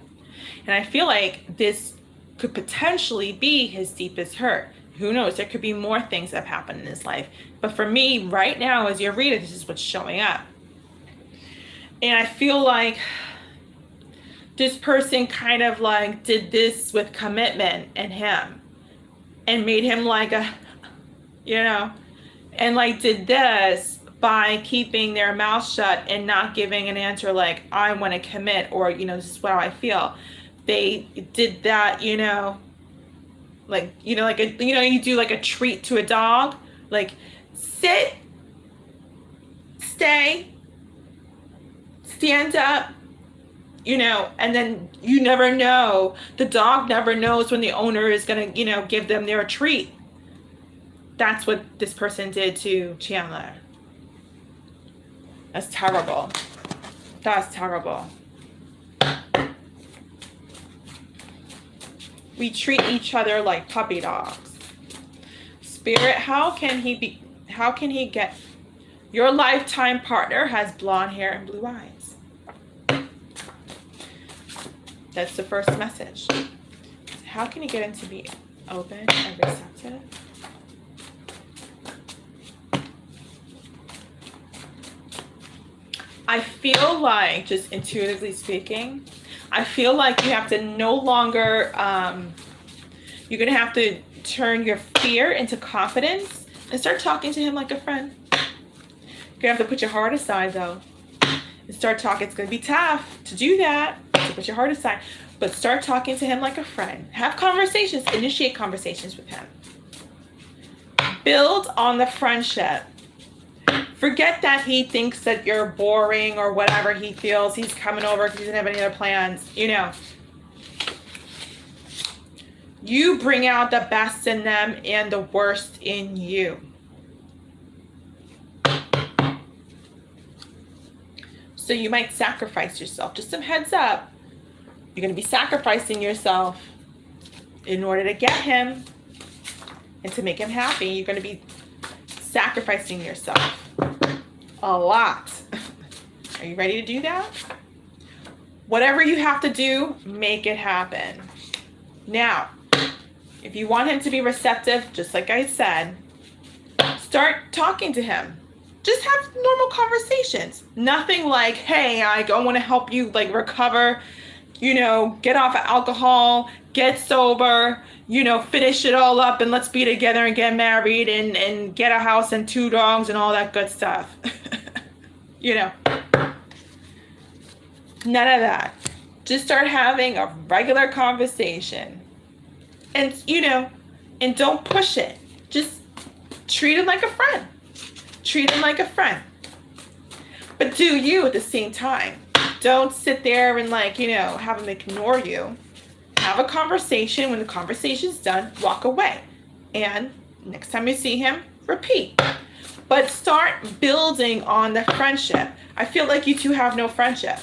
And I feel like this could potentially be his deepest hurt. Who knows? There could be more things that have happened in his life. But for me, right now, as your reader, this is what's showing up. And I feel like this person kind of like did this with commitment in him and made him like a, and like did this by keeping their mouth shut and not giving an answer like, I want to commit, or, this is how I feel. They did that, you do like a treat to a dog, like sit, stay, stand up, and then you never know. The dog never knows when the owner is going to, give them their treat. That's what this person did to Chandler. That's terrible. That's terrible. We treat each other like puppy dogs. Spirit, how can he get, your lifetime partner has blonde hair and blue eyes. That's the first message. How can he get him to be open and receptive? I feel like, just intuitively speaking, I feel like you have to no longer, you're going to have to turn your fear into confidence and start talking to him like a friend. You're going to have to put your heart aside, though, and start talking. It's going to be tough to do that, to put your heart aside, but start talking to him like a friend. Have conversations, initiate conversations with him. Build on the friendship. Forget that he thinks that you're boring or whatever he feels. He's coming over because he doesn't have any other plans. You bring out the best in them and the worst in you. So you might sacrifice yourself. Just some heads up. You're going to be sacrificing yourself in order to get him and to make him happy. You're going to be sacrificing yourself a lot. Are you ready to do that? Whatever you have to do, make it happen. Now, if you want him to be receptive, just like I said, start talking to him. Just have normal conversations. Nothing like, hey, I want to help you like recover, get off of alcohol, get sober, finish it all up and let's be together and get married and get a house and 2 dogs and all that good stuff. None of that. Just start having a regular conversation. And, and don't push it. Just treat him like a friend. Treat him like a friend. But do you at the same time. Don't sit there and have him ignore you. Have a conversation. When the conversation's done, walk away. And next time you see him, repeat. But start building on the friendship. I feel like you two have no friendship.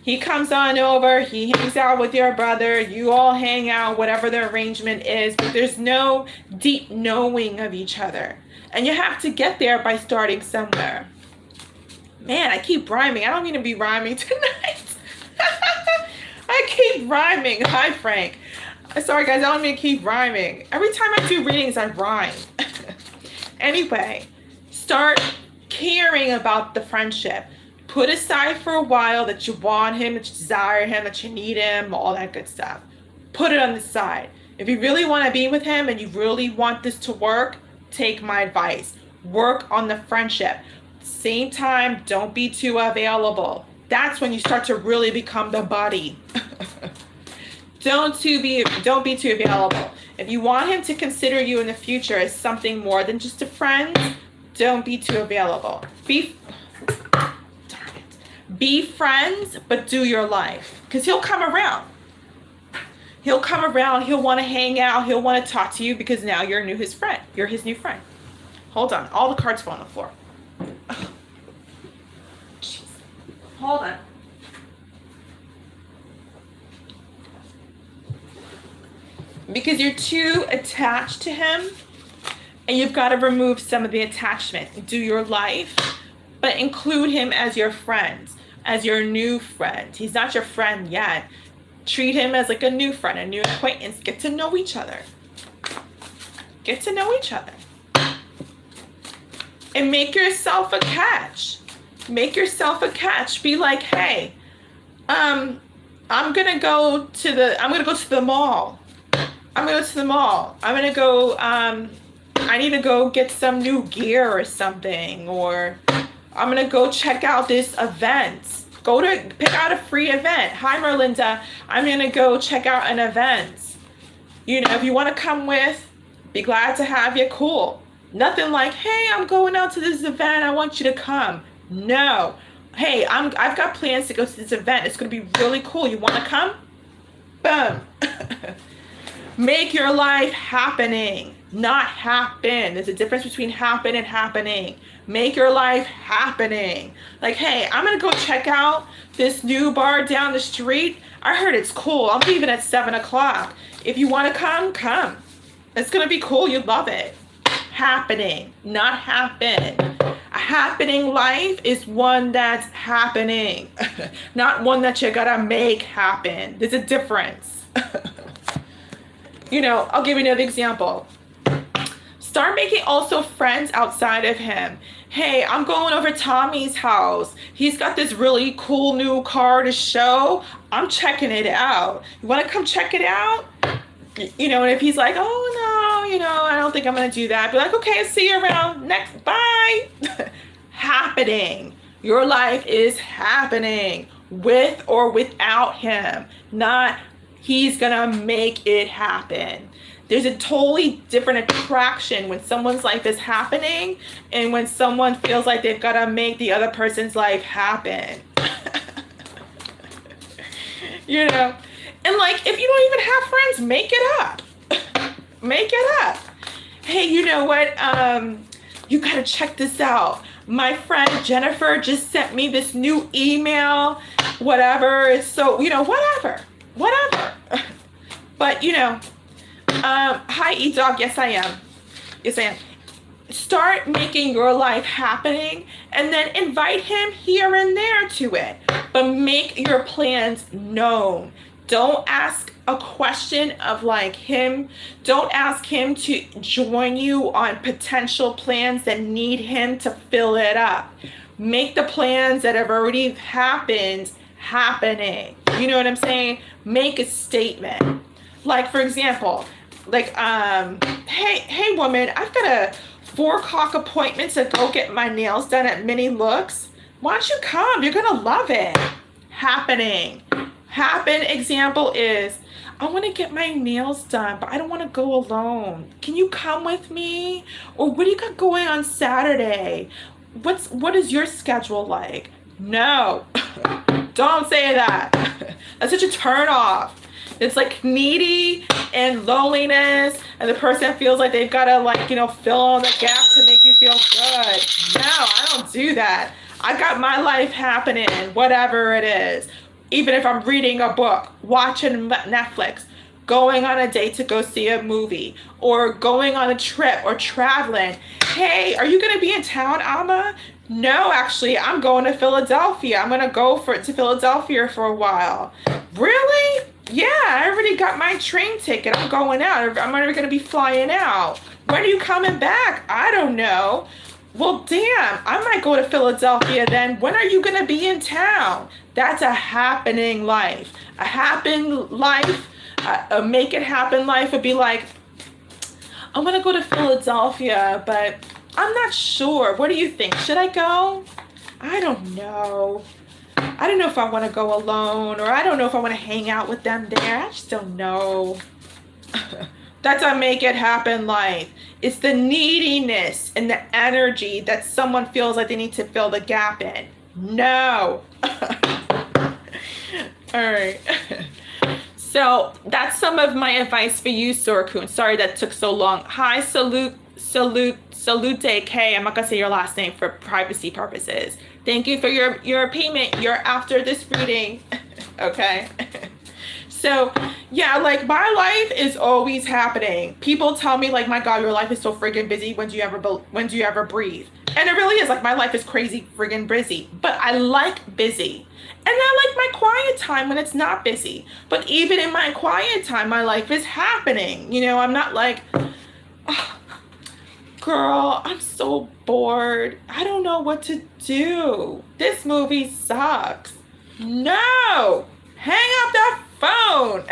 He comes on over, he hangs out with your brother, you all hang out, whatever the arrangement is, but there's no deep knowing of each other. And you have to get there by starting somewhere. Man, I keep rhyming. I don't mean to be rhyming tonight. I keep rhyming. Hi, Frank. Sorry, guys, I don't mean to keep rhyming. Every time I do readings, I rhyme. Anyway, start caring about the friendship. Put aside for a while that you want him, that you desire him, that you need him, all that good stuff. Put it on the side. If you really want to be with him and you really want this to work, take my advice. Work on the friendship. Same time, don't be too available. That's when you start to really become the buddy. Don't be too available. If you want him to consider you in the future as something more than just a friend, don't be too available. Be friends, but do your life. Because he'll come around. He'll come around. He'll want to hang out. He'll want to talk to you because now you're his friend. You're his new friend. Hold on. All the cards fall on the floor. Oh, jeez. Hold on. Because you're too attached to him, and you've got to remove some of the attachment. Do your life, but include him as your friend, as your new friend. He's not your friend yet. Treat him as like a new friend, a new acquaintance. Get to know each other. Get to know each other. And make yourself a catch. Make yourself a catch. Be like, hey, I'm gonna go to the mall. I'm gonna go to the mall. I'm gonna go, I need to go get some new gear or something, or I'm gonna go check out this event. Pick out a free event. Hi, Merlinda. I'm gonna go check out an event. You know, if you want to come with, be glad to have you. Cool. Nothing like, hey, I'm going out to this event. I want you to come. No. Hey, I've got plans to go to this event. It's gonna be really cool. You want to come? Boom. Make your life happening, not happen. There's a difference between happen and happening. Make your life happening. Like, hey, I'm going to go check out this new bar down the street. I heard it's cool. I'm leaving at 7 o'clock. If you want to come, come. It's going to be cool. You'd love it. Happening, not happen. A happening life is one that's happening, not one that you got to make happen. There's a difference. You know, I'll give you another example. Start making also friends outside of him. Hey, I'm going over Tommy's house. He's got this really cool new car to show. I'm checking it out. You want to come check it out? You know, and if he's like, oh, no, you know, I don't think I'm going to do that. Be like, okay, see you around next. Bye. Happening. Your life is happening with or without him. Not he's gonna make it happen. There's a totally different attraction when someone's life is happening and when someone feels like they've got to make the other person's life happen. You know, and like, if you don't even have friends, make it up. Make it up. Hey, you know what? You gotta check this out. My friend Jennifer just sent me this new email, whatever. It's so, you know, whatever. But, you know, hi, E-Dog. Yes, I am. Yes, I am. Start making your life happening and then invite him here and there to it. But make your plans known. Don't ask a question of like him. Don't ask him to join you on potential plans that need him to fill it up. Make the plans that have already happened happening. You know what I'm saying? Make a statement. Like, for example, like, hey woman, I've got a 4 o'clock appointment to go get my nails done at Mini Looks. Why don't you come? You're gonna love it. Happening. Happen example is, I want to get my nails done, but I don't want to go alone. Can you come with me? Or what do you got going on Saturday? What is your schedule like? No. Don't say that. That's such a turn off. It's like needy and loneliness, and the person feels like they've got to, like, you know, fill in the gap to make you feel good. No, I don't do that. I got my life happening, whatever it is. Even if I'm reading a book, watching Netflix, going on a date to go see a movie, or going on a trip or traveling. Hey, are you going to be in town, Amma? No, actually, I'm going to Philadelphia. I'm going to go to Philadelphia for a while. Really? Yeah, I already got my train ticket. I'm going out. I'm already going to be flying out. When are you coming back? I don't know. Well, damn, I might go to Philadelphia then. When are you going to be in town? That's a happening life. A happen life, a make it happen life would be like, I'm going to go to Philadelphia, but I'm not sure. What do you think? Should I go? I don't know. I don't know if I want to go alone, or I don't know if I want to hang out with them there. I just don't know. That's a make it happen life. It's the neediness and the energy that someone feels like they need to fill the gap in. No. All right. So that's some of my advice for you, Sorokun. Sorry that took so long. Hi, salute K. I'm not gonna say your last name for privacy purposes. Thank you for your payment. You're after this reading. Okay. So yeah, like my life is always happening. People tell me like, my God, your life is so friggin' busy. When do you ever breathe? And it really is, like, my life is crazy friggin' busy, but I like busy. And I like my quiet time when it's not busy. But even in my quiet time, my life is happening. You know, I'm not like, oh, girl, I'm so bored. I don't know what to do. This movie sucks. No, hang up that phone.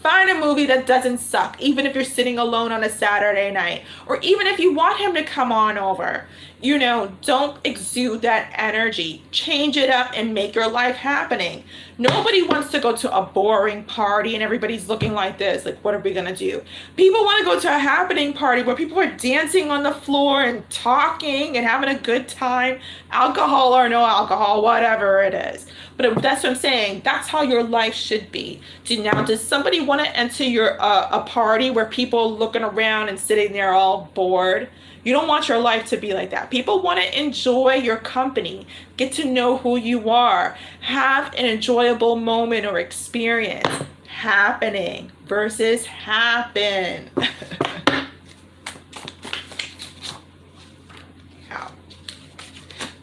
Find a movie that doesn't suck, even if you're sitting alone on a Saturday night, or even if you want him to come on over. You know, don't exude that energy. Change it up and make your life happening. Nobody wants to go to a boring party and everybody's looking like this. Like, what are we gonna do? People want to go to a happening party where people are dancing on the floor and talking and having a good time, alcohol or no alcohol, whatever it is. But that's what I'm saying. That's how your life should be. Now, does somebody want to enter your a party where people looking around and sitting there all bored? You don't want your life to be like that. People want to enjoy your company, get to know who you are, have an enjoyable moment or experience. Happening versus happen.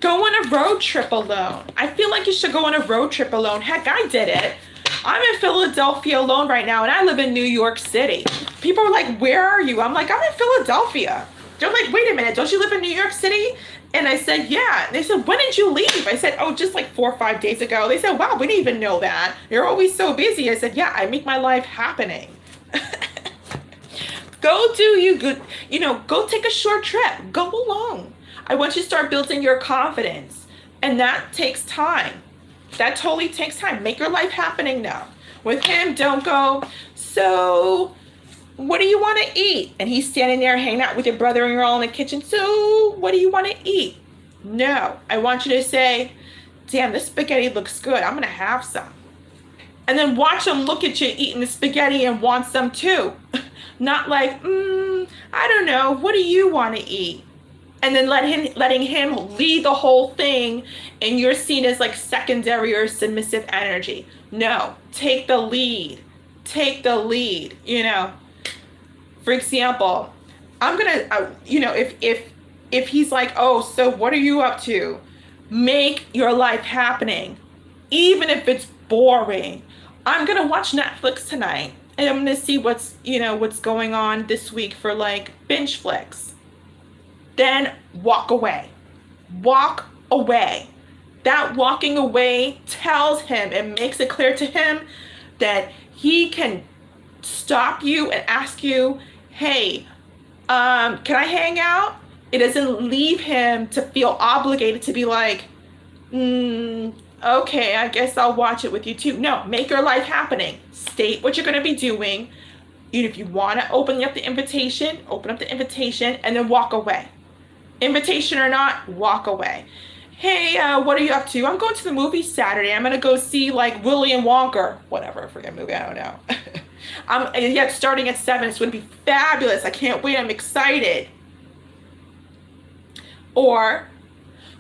Go on a road trip alone. I feel like you should go on a road trip alone. Heck, I did it. I'm in Philadelphia alone right now, and I live in New York City. People are like, where are you? I'm like, I'm in Philadelphia. They're like, wait a minute, don't you live in New York City? And I said, yeah. They said, when did you leave? I said, oh, just like 4 or 5 days ago. They said, wow, we didn't even know that. You're always so busy. I said, yeah, I make my life happening. Go do you good, you know, go take a short trip. Go alone. I want you to start building your confidence. And that takes time. That totally takes time. Make your life happening now. With him, don't go, so what do you want to eat? And he's standing there hanging out with your brother and you're all in the kitchen. So what do you want to eat? No, I want you to say, damn, this spaghetti looks good. I'm going to have some. And then watch him look at you eating the spaghetti and want some too. Not like, I don't know. What do you want to eat? And then letting him lead the whole thing, and you're seen as like secondary or submissive energy. No, take the lead. Take the lead, you know. For example, I'm gonna, you know, if he's like, oh, so what are you up to? Make your life happening, even if it's boring. I'm gonna watch Netflix tonight, and I'm gonna see what's going on this week for like binge flicks. Then walk away. Walk away. That walking away tells him and makes it clear to him that he can stop you and ask you, hey, can I hang out? It doesn't leave him to feel obligated to be like, okay, I guess I'll watch it with you too. No, make your life happening. State what you're going to be doing. If you want to open up the invitation, and then walk away. Invitation or not, walk away. Hey, what are you up to? I'm going to the movie Saturday. I'm going to go see like Willy and Wonka. Whatever, I forget movie, I don't know. Yet starting at 7, it's going to be fabulous. I can't wait. I'm excited. Or,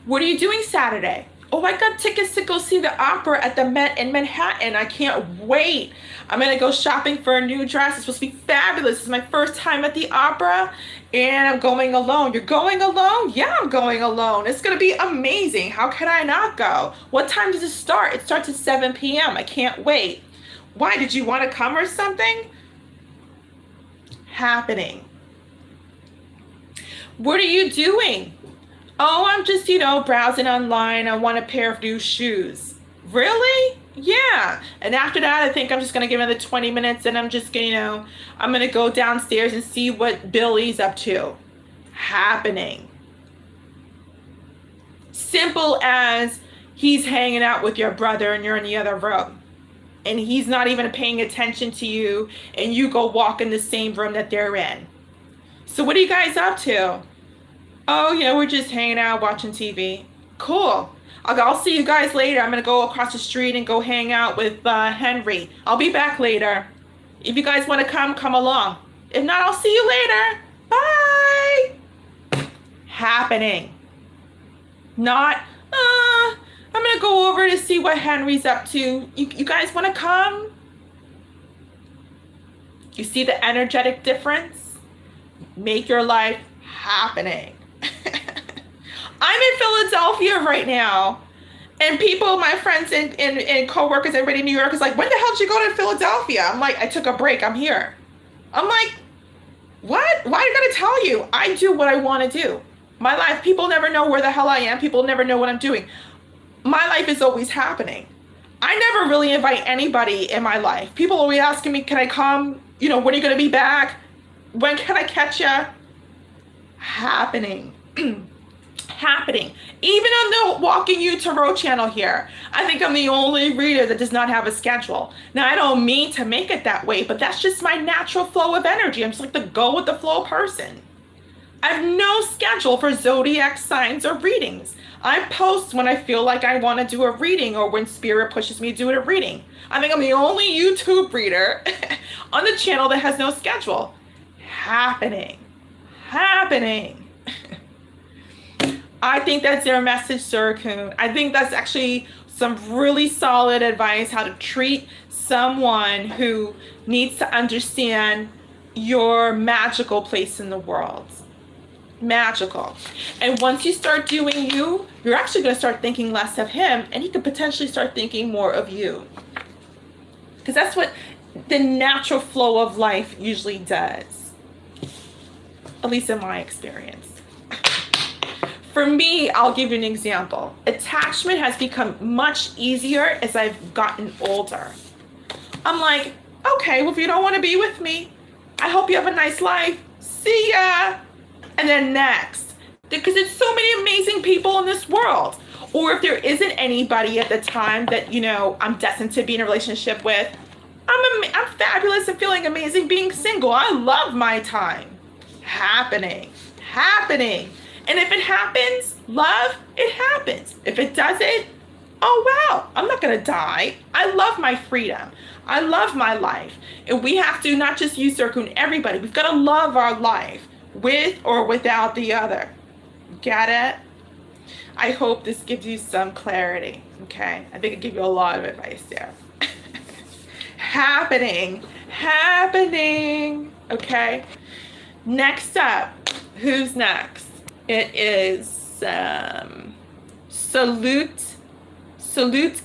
what are you doing Saturday? Oh, I got tickets to go see the opera at the Met in Manhattan. I can't wait. I'm going to go shopping for a new dress. It's supposed to be fabulous. This is my first time at the opera, and I'm going alone. You're going alone? Yeah, I'm going alone. It's going to be amazing. How can I not go? What time does it start? It starts at 7 p.m. I can't wait. Why? Did you want to come or something? Happening. What are you doing? Oh, I'm just, browsing online. I want a pair of new shoes. Really? Yeah. And after that, I think I'm just going to give another 20 minutes and I'm just going to, I'm going to go downstairs and see what Billy's up to. Happening. Simple as he's hanging out with your brother and you're in the other room. And he's not even paying attention to you and you go walk in the same room that they're in. So what are you guys up to? Oh, we're just hanging out, watching TV. Cool. I'll see you guys later. I'm going to go across the street and go hang out with Henry. I'll be back later. If you guys want to come along. If not, I'll see you later. Bye. Happening. Not, I'm going to go over to see what Henry's up to. You guys want to come? You see the energetic difference? Make your life happening. I'm in Philadelphia right now, and people, my friends and co-workers, everybody in New York is like, when the hell did you go to Philadelphia? I'm like, I took a break. I'm here. I'm like, what? Why do I gotta tell you? I do what I want to do. My life, people never know where the hell I am. People never know what I'm doing. My life is always happening. I never really invite anybody in my life. People always asking me, can I come? When are you going to be back? When can I catch you? Happening. Happening. Even on the Walking You Tarot channel here, I think I'm the only reader that does not have a schedule. Now, I don't mean to make it that way, but that's just my natural flow of energy. I'm just like the go with the flow person. I have no schedule for zodiac signs or readings. I post when I feel like I want to do a reading or when spirit pushes me to do a reading. I think I'm the only YouTube reader on the channel that has no schedule. Happening. Happening. I think that's their message, Sir Coon. I think that's actually some really solid advice how to treat someone who needs to understand your magical place in the world. Magical. And once you start doing you, you're actually going to start thinking less of him, and he could potentially start thinking more of you. Because that's what the natural flow of life usually does. At least in my experience. For me, I'll give you an example. Attachment has become much easier as I've gotten older. I'm like, okay, well, if you don't want to be with me, I hope you have a nice life. See ya. And then next. Because there's so many amazing people in this world. Or if there isn't anybody at the time that, I'm destined to be in a relationship with, I'm fabulous and feeling amazing being single. I love my time. Happening. Happening. And if it happens, love, it happens. If it doesn't, oh wow, I'm not gonna die. I love my freedom. I love my life. And we have to not just use Circle, everybody. We've got to love our life with or without the other. Get it? I hope this gives you some clarity. Okay, I think it gives you a lot of advice there. Happening. Happening. Okay. Next up, who's next? It is Salute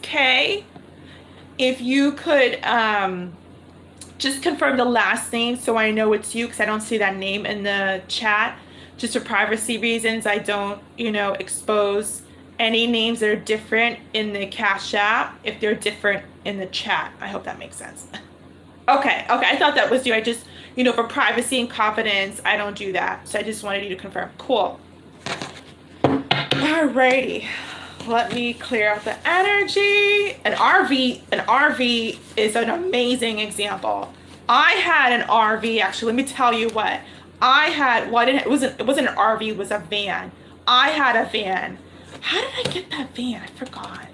K. If you could just confirm the last name so I know it's you, because I don't see that name in the chat. Just for privacy reasons, I don't, expose any names that are different in the Cash App if they're different in the chat. I hope that makes sense. Okay, I thought that was you. I just, for privacy and confidence, I don't do that. So I just wanted you to confirm. Cool. Alrighty. Let me clear out the energy. An RV is an amazing example. I had an RV, actually. Let me tell you what. I had, well, it wasn't an RV, it was a van. I had a van. How did I get that van? I forgot.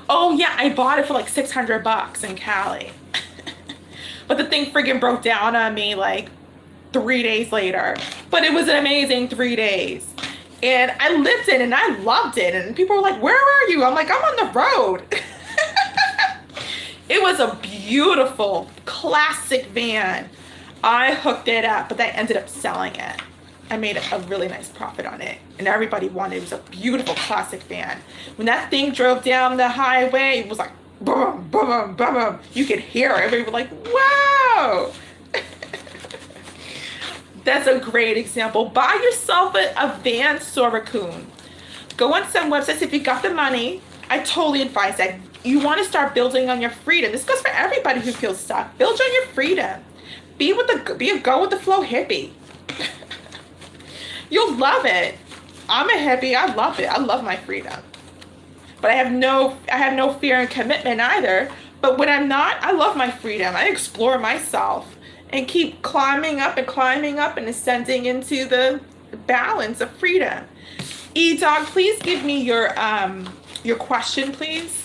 Oh yeah, I bought it for like $600 in Cali. But the thing freaking broke down on me like 3 days later. But it was an amazing 3 days. And I lived it and I loved it. And people were like, where are you? I'm like, I'm on the road. It was a beautiful, classic van. I hooked it up, but I ended up selling it. I made a really nice profit on it. And everybody wanted it. It was a beautiful, classic van. When that thing drove down the highway, it was like, boom, boom, boom, boom. You could hear it. Everybody was like, wow. That's a great example. Buy yourself a van, Sorakun. Go on some websites if you got the money. I totally advise that. You want to start building on your freedom. This goes for everybody who feels stuck. Build on your freedom. Be a go with the flow hippie. You'll love it. I'm a hippie. I love it. I love my freedom. But I have no fear and commitment either. But when I'm not, I love my freedom. I explore myself and keep climbing up and ascending into the balance of freedom. E-Dog, please give me your question, please.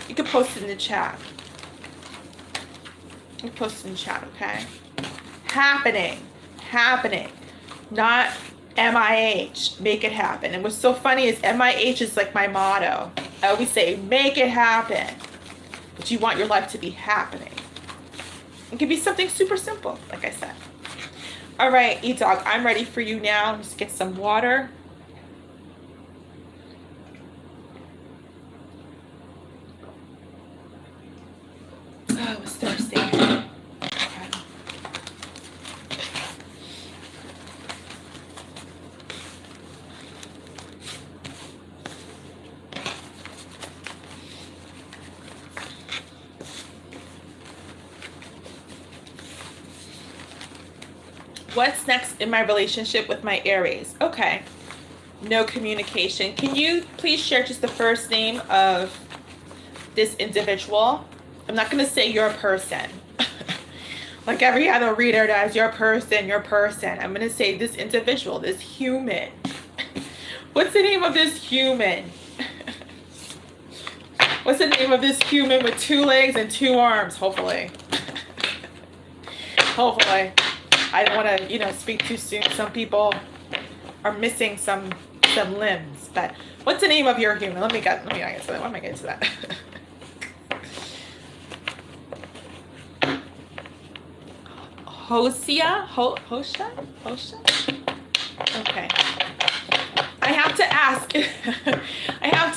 You can post it in the chat. You can post it in the chat, okay? Happening. Not MIH. Make it happen. And what's so funny is MIH is like my motto. I always say, make it happen. But you want your life to be happening. It can be something super simple, like I said. All right, E-Dog, I'm ready for you now. Just get some water. Oh, I was thirsty. Okay. What's next in my relationship with my Aries? Okay. No communication. Can you please share just the first name of this individual? I'm not going to say your person. Like every other reader does, your person. I'm going to say this individual, this human. What's the name of this human? What's the name of this human with 2 legs and 2 arms, hopefully? Hopefully. I don't want to, speak too soon. Some people are missing some limbs. But what's the name of your human? Let me get to that. Why am I getting to that? Hosea? Hosha? Okay. I have to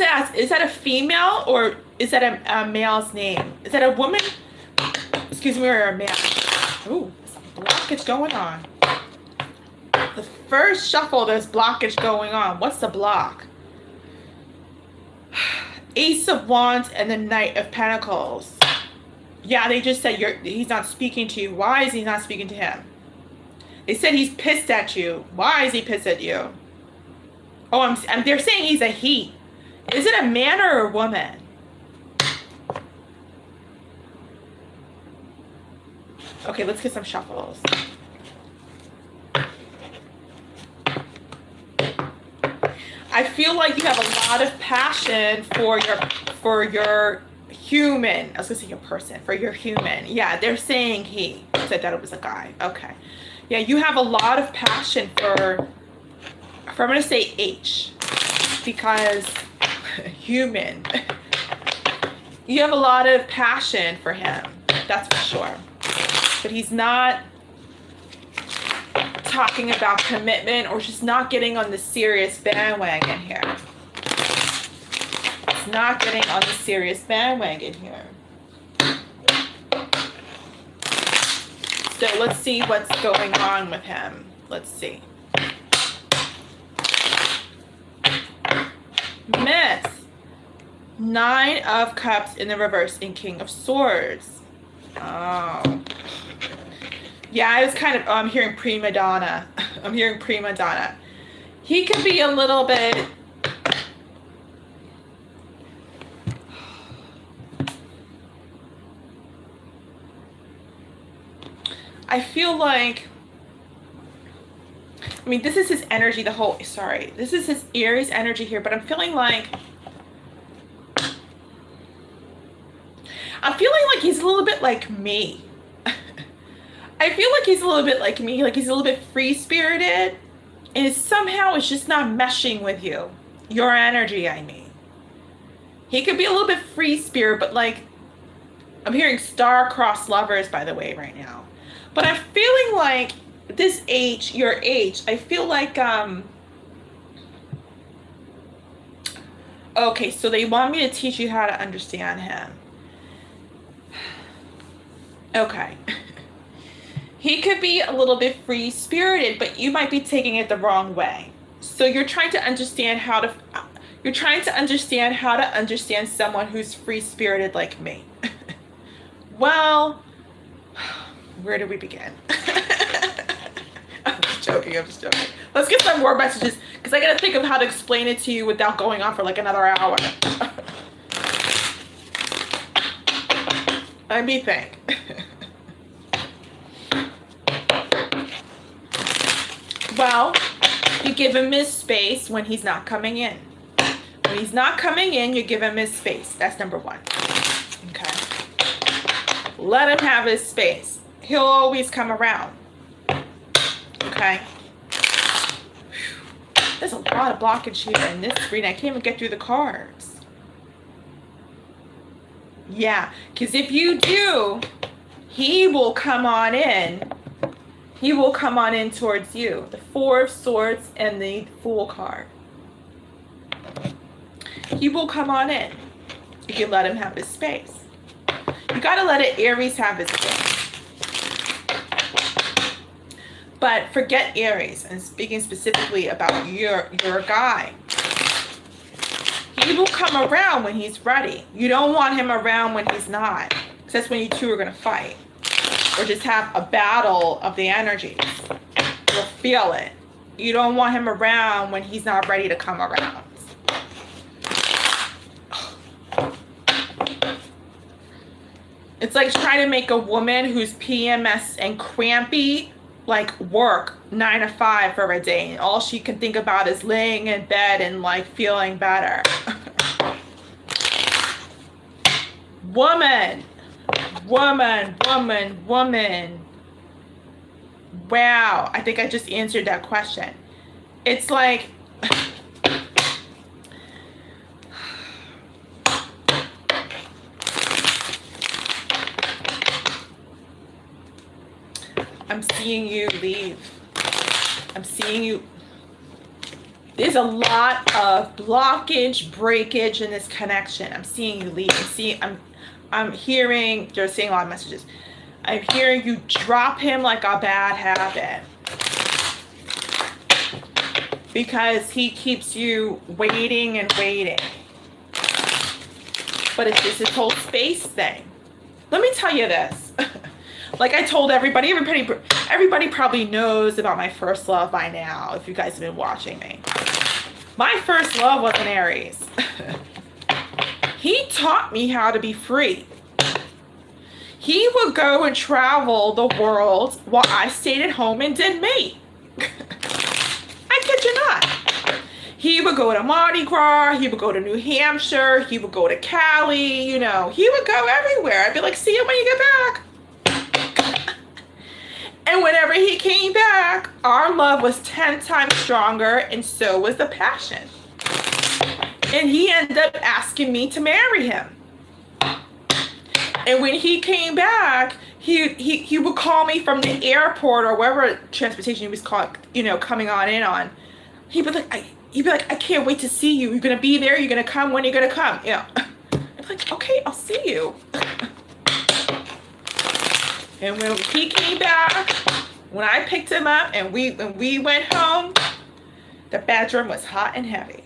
ask, is that a female or is that a male's name? Is that a woman? Excuse me, or a man? Ooh, there's a blockage going on. The first shuffle, there's blockage going on. What's the block? Ace of Wands and the Knight of Pentacles. Yeah, they just said he's not speaking to you. Why is he not speaking to him? They said he's pissed at you. Why is he pissed at you? Oh, they're saying he's a he. Is it a man or a woman? Okay, let's get some shuffles. I feel like you have a lot of passion for your human. I was gonna say your person, for your human. Yeah, they're saying he. So I thought it was a guy. Okay. Yeah, you have a lot of passion for I'm gonna say H, because human. You have a lot of passion for him. That's for sure. But he's not talking about commitment or just not getting on the serious bandwagon here. It's not getting on the serious bandwagon here. So let's see what's going on with him. Let's see. Myth. 9 of Cups in the reverse and King of Swords. Oh. Yeah, I was kind of, I'm hearing prima donna. I'm hearing prima donna. He could be a little bit... I feel like... I mean, this is his energy, this is his Aries energy here, but I'm feeling like he's a little bit like me. I feel like he's a little bit like me, like he's a little bit free-spirited, and somehow it's just not meshing with you. Your energy, I mean. He could be a little bit free-spirit, but like, I'm hearing star-crossed lovers, by the way, right now. But I'm feeling like this age, your age, I feel like, okay, so they want me to teach you how to understand him. Okay. He could be a little bit free-spirited, but you might be taking it the wrong way. So you're trying to understand how to understand someone who's free-spirited like me. Well, where do we begin? I'm just joking. Let's get some more messages, because I gotta think of how to explain it to you without going on for like another hour. Let me think. Well, you give him his space when he's not coming in. When he's not coming in, you give him his space. That's number one. Okay. Let him have his space. He'll always come around. Okay. There's a lot of blockage here in this screen. I can't even get through the cards. Yeah, because if you do, he will come on in. He will come on in towards you. The Four of Swords and the Fool card. He will come on in. You can let him have his space. You got to let it Aries have his space. But forget Aries, and speaking specifically about your guy. He will come around when he's ready. You don't want him around when he's not, because that's when you two are going to fight. Or just have a battle of the energies. You'll feel it. You don't want him around when he's not ready to come around. It's like trying to make a woman who's PMS and crampy like work 9 to 5 for a day, and all she can think about is laying in bed and like feeling better. Woman. Wow, I think I just answered that question. It's like, I'm seeing you leave. I'm seeing you. There's a lot of blockage, breakage in this connection. I'm seeing you leave. I'm hearing, you're saying a lot of messages. I'm hearing you drop him like a bad habit. Because he keeps you waiting and waiting. But it's just this whole space thing. Let me tell you this. Like I told everybody probably knows about my first love by now, if you guys have been watching me. My first love was an Aries. He taught me how to be free. He would go and travel the world while I stayed at home and did me. I kid you not. He would go to Mardi Gras. He would go to New Hampshire. He would go to Cali. You know, he would go everywhere. I'd be like, see you when you get back. And whenever he came back, our love was 10 times stronger, and so was the passion. And he ended up asking me to marry him. And when he came back, he would call me from the airport or wherever transportation he was coming on in on. He'd be like, I can't wait to see you. You're gonna be there. You're gonna come. When are you gonna come? You know. I'd be like, okay, I'll see you. And when he came back, when I picked him up and we went home, the bedroom was hot and heavy.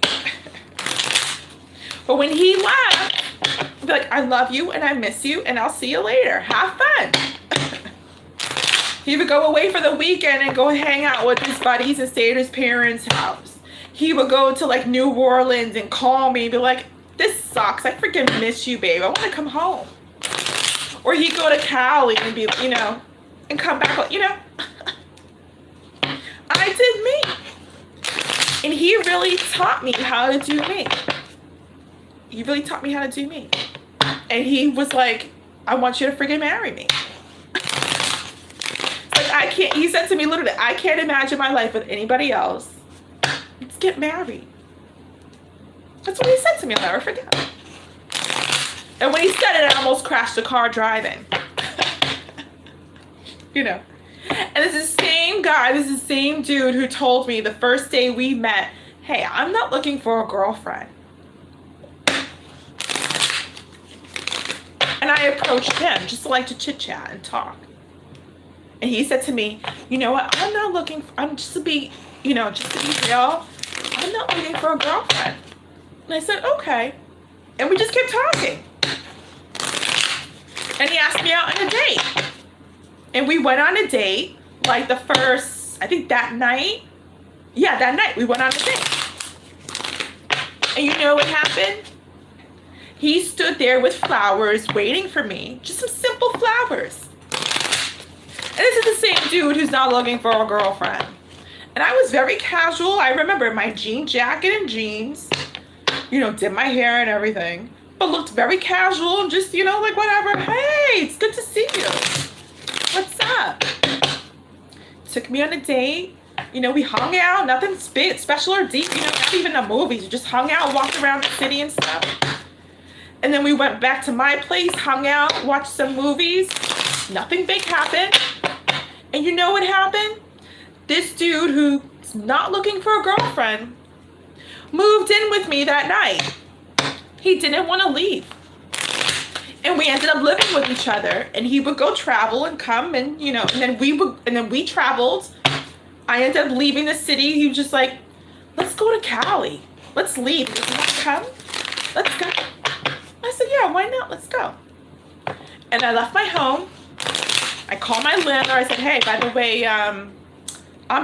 But when he left, I'd be like, I love you and I miss you and I'll see you later. Have fun. He would go away for the weekend and go hang out with his buddies and stay at his parents' house. He would go to like New Orleans and call me and be like, this sucks. I freaking miss you, babe. I want to come home. Or he'd go to Cali and be, and come back, I did me. And he really taught me how to do me. He really taught me how to do me. And he was like, I want you to freaking marry me. he said to me literally, I can't imagine my life with anybody else. Let's get married. That's what he said to me. I'll never forget. And when he said it, I almost crashed the car driving. You know. And this is the same guy, this is the same dude who told me the first day we met, hey, I'm not looking for a girlfriend. And I approached him just to like to chit chat and talk. And he said to me, you know what, I'm not looking, I'm just to be, you know, just to be real, I'm not looking for a girlfriend. And I said, okay. And we just kept talking. And he asked me out on a date. And we went on a date, like the first, I think that night. Yeah, that night we went on a date. And you know what happened? He stood there with flowers waiting for me. Just some simple flowers. And this is the same dude who's not looking for a girlfriend. And I was very casual. I remember my jean jacket and jeans. You know, did my hair and everything. But looked very casual and just, you know, like whatever. Hey, it's good to see you. What's up? Took me on a date. You know, we hung out. Nothing special or deep. You know, not even the movies. We just hung out, walked around the city and stuff. And then we went back to my place, hung out, watched some movies. Nothing big happened. And you know what happened? This dude who's not looking for a girlfriend moved in with me that night. He didn't want to leave. And we ended up living with each other. And he would go travel and come and, you know, and then we traveled. I ended up leaving the city. He was just like, let's go to Cali. Let's leave. He goes, you want to come? Let's go. I said, yeah, why not? Let's go. And I left my home. I called my landlord. I said, hey, by the way, I'm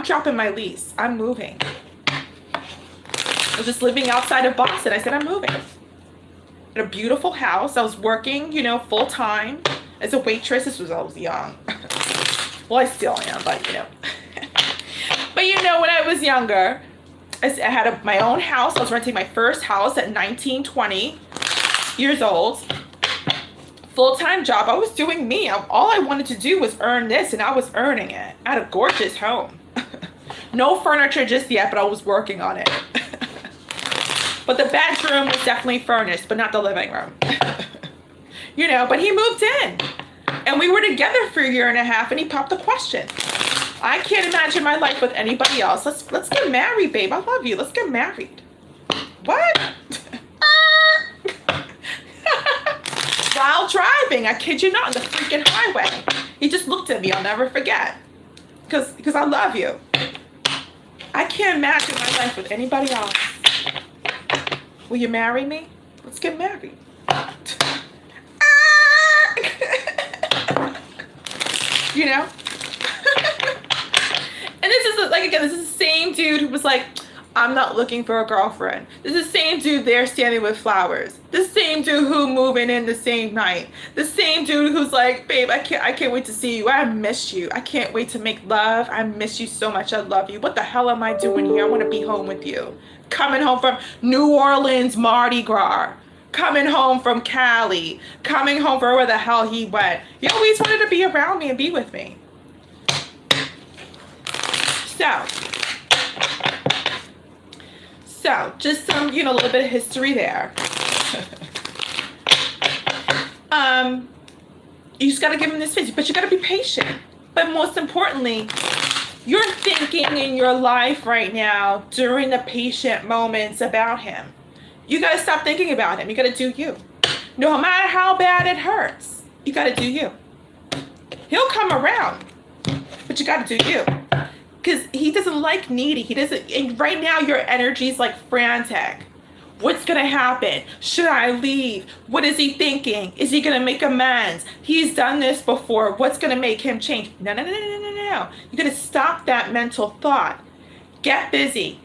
dropping my lease. I'm moving. I was just living outside of Boston. I said, I'm moving. In a beautiful house. I was working, you know, full time as a waitress. This was when I was young. Well, I still am, but you know. But you know, when I was younger, I had my own house. I was renting my first house at 19, 20 years old. Full-time job. I was doing me. All I wanted to do was earn this, and I was earning it. I had a gorgeous home. No furniture just yet, but I was working on it. But the bedroom was definitely furnished, but not the living room. You know, but he moved in. And we were together for a year and a half, and he popped the question. I can't imagine my life with anybody else. Let's get married, babe. I love you. Let's get married. What? While driving, I kid you not, on the freaking highway. He just looked at me. I'll never forget. Because I love you. I can't imagine my life with anybody else. Will you marry me? Let's get married. You know? And this is, like, again, this is the same dude who was like, I'm not looking for a girlfriend. This is the same dude there standing with flowers. The same dude who moving in the same night. The same dude who's like, babe, I can't wait to see you. I miss you. I can't wait to make love. I miss you so much. I love you. What the hell am I doing here? I want to be home with you. Coming home from New Orleans, Mardi Gras. Coming home from Cali. Coming home from where the hell he went. He always wanted to be around me and be with me. So, just some, you know, a little bit of history there. You just got to give him this space, but you got to be patient. But most importantly, you're thinking in your life right now during the patient moments about him. You got to stop thinking about him. You got to do you. No matter how bad it hurts, you got to do you. He'll come around, but you got to do you. Because he doesn't like needy. He doesn't. And right now, your energy is like frantic. What's going to happen? Should I leave? What is he thinking? Is he going to make amends? He's done this before. What's going to make him change? No. You got to stop that mental thought. Get busy.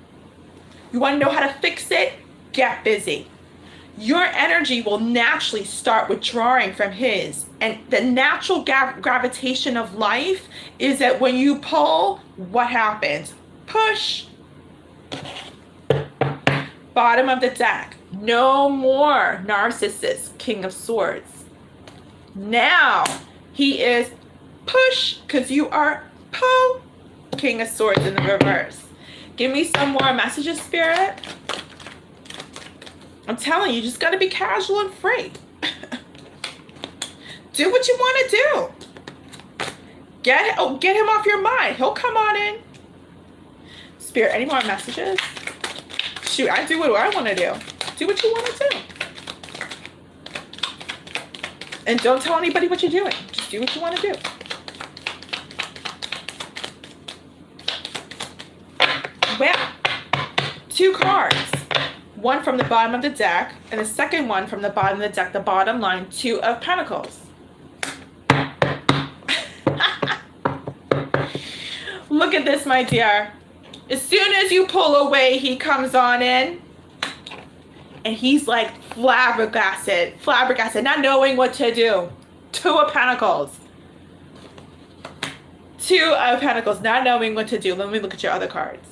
You want to know how to fix it? Get busy. Your energy will naturally start withdrawing from his. And the natural gravitation of life is that when you pull, what happens? Push. Bottom of the deck. No more narcissist, King of Swords. Now he is push because you are Pull. King of Swords in the reverse. Give me some more messages, Spirit. I'm telling you, just got to be casual and free. Do what you want to do. Get him off your mind. He'll come on in. Spirit, any more messages? Shoot, I do what I want to do. Do what you want to do. And don't tell anybody what you're doing. Just do what you want to do. Well, 2 cards. One from the bottom of the deck, and the second one from the bottom of the deck, the bottom line, 2 of Pentacles. Look at this, my dear. As soon as you pull away, he comes on in, and he's like flabbergasted, not knowing what to do. 2 of Pentacles. 2 of Pentacles, not knowing what to do. Let me look at your other cards.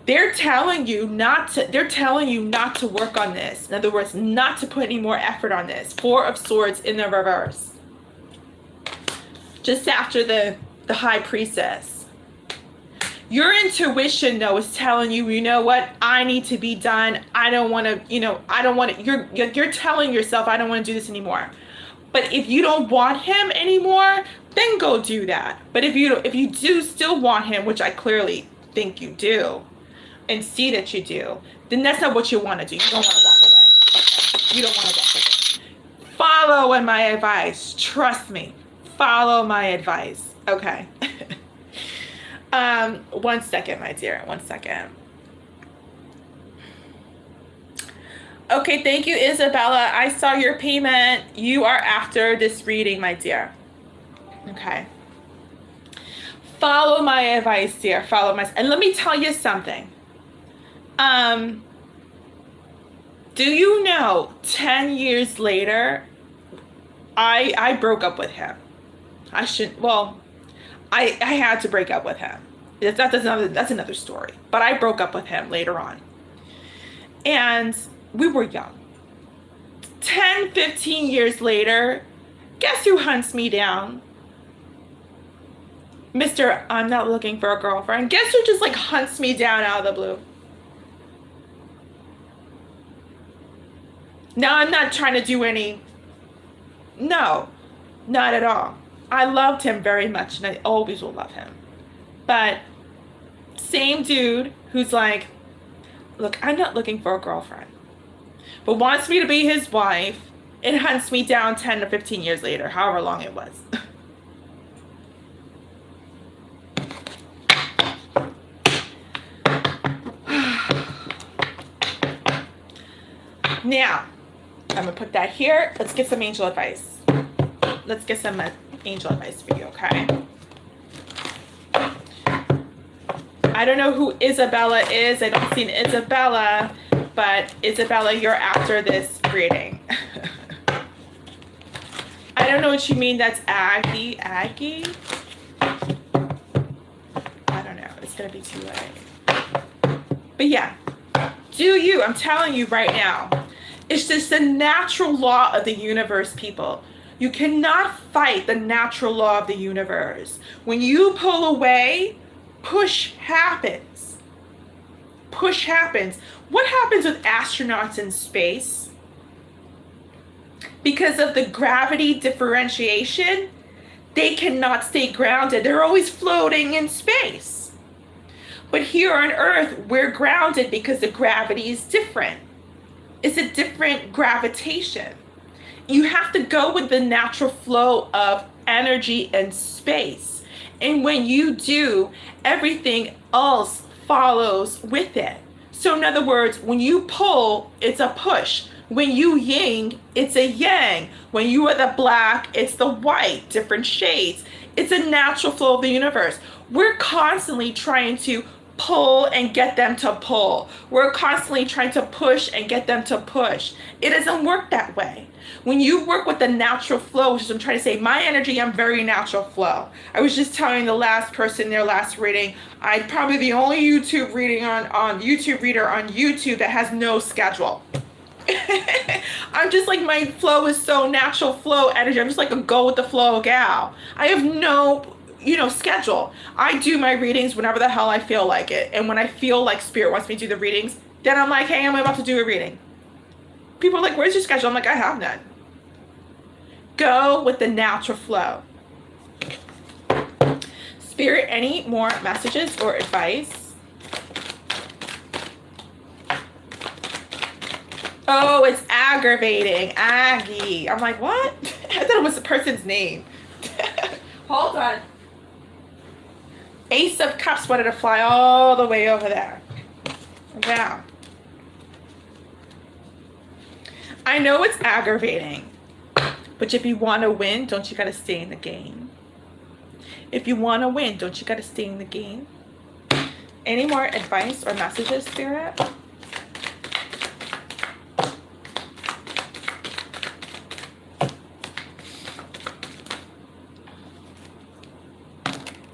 They're telling you not to work on this. In other words, not to put any more effort on this. 4 of Swords in the reverse. Just after the High Priestess. Your intuition, though, is telling you, you know what? I need to be done. I don't want to, I don't want to. You're telling yourself, I don't want to do this anymore. But if you don't want him anymore, then go do that. But if you do still want him, which I clearly think you do, and see that you do, then that's not what you want to do. You don't want to walk away. Okay. You don't want to walk away. Follow my advice. Trust me. Follow my advice. Okay. 1 second, my dear. 1 second. Okay, thank you, Isabella. I saw your payment. You are after this reading, my dear. Okay. Follow my advice, dear. Follow my... And let me tell you something. Do you know 10 years later, I broke up with him. I had to break up with him. That's another story. But I broke up with him later on. And we were young. 10, 15 years later, guess who hunts me down? Mr. I'm not looking for a girlfriend. Guess who just like hunts me down out of the blue? Now, I'm not trying to do any... No, not at all. I loved him very much, and I always will love him. But same dude who's like, look, I'm not looking for a girlfriend, but wants me to be his wife, and hunts me down 10 to 15 years later, however long it was. Now, I'm going to put that here. Let's get some angel advice. Let's get some angel advice for you, okay? I don't know who Isabella is. I don't see an Isabella, but Isabella, you're after this reading. I don't know what you mean. That's Aggie. Aggie? I don't know. It's going to be too late. But yeah, do you. I'm telling you right now. It's just the natural law of the universe, people. You cannot fight the natural law of the universe. When you pull away, push happens. Push happens. What happens with astronauts in space? Because of the gravity differentiation, they cannot stay grounded. They're always floating in space. But here on Earth, we're grounded because the gravity is different. It's a different gravitation. You have to go with the natural flow of energy and space. And when you do, everything else follows with it. So in other words, when you pull, it's a push. When you yin, it's a yang. When you are the black, it's the white, different shades. It's a natural flow of the universe. We're constantly trying to pull and get them to pull. We're constantly trying to push and get them to push. It doesn't work that way. When you work with the natural flow, which is I'm trying to say, my energy, I'm very natural flow. I was just telling the last person their last reading, I'm probably the only YouTube reader on YouTube that has no schedule. I'm just like, my flow is so natural flow energy. I'm just like a go with the flow gal. I have no, schedule. I do my readings whenever the hell I feel like it. And when I feel like spirit wants me to do the readings, then I'm like, hey, I'm about to do a reading. People are like, where's your schedule? I'm like, I have none. Go with the natural flow. Spirit, any more messages or advice? Oh, it's aggravating. Aggie. I'm like, what? I thought it was the person's name. Hold on. Ace of Cups wanted to fly all the way over there. Yeah. I know it's aggravating, but if you want to win, don't you got to stay in the game? If you want to win, don't you got to stay in the game? Any more advice or messages, Spirit?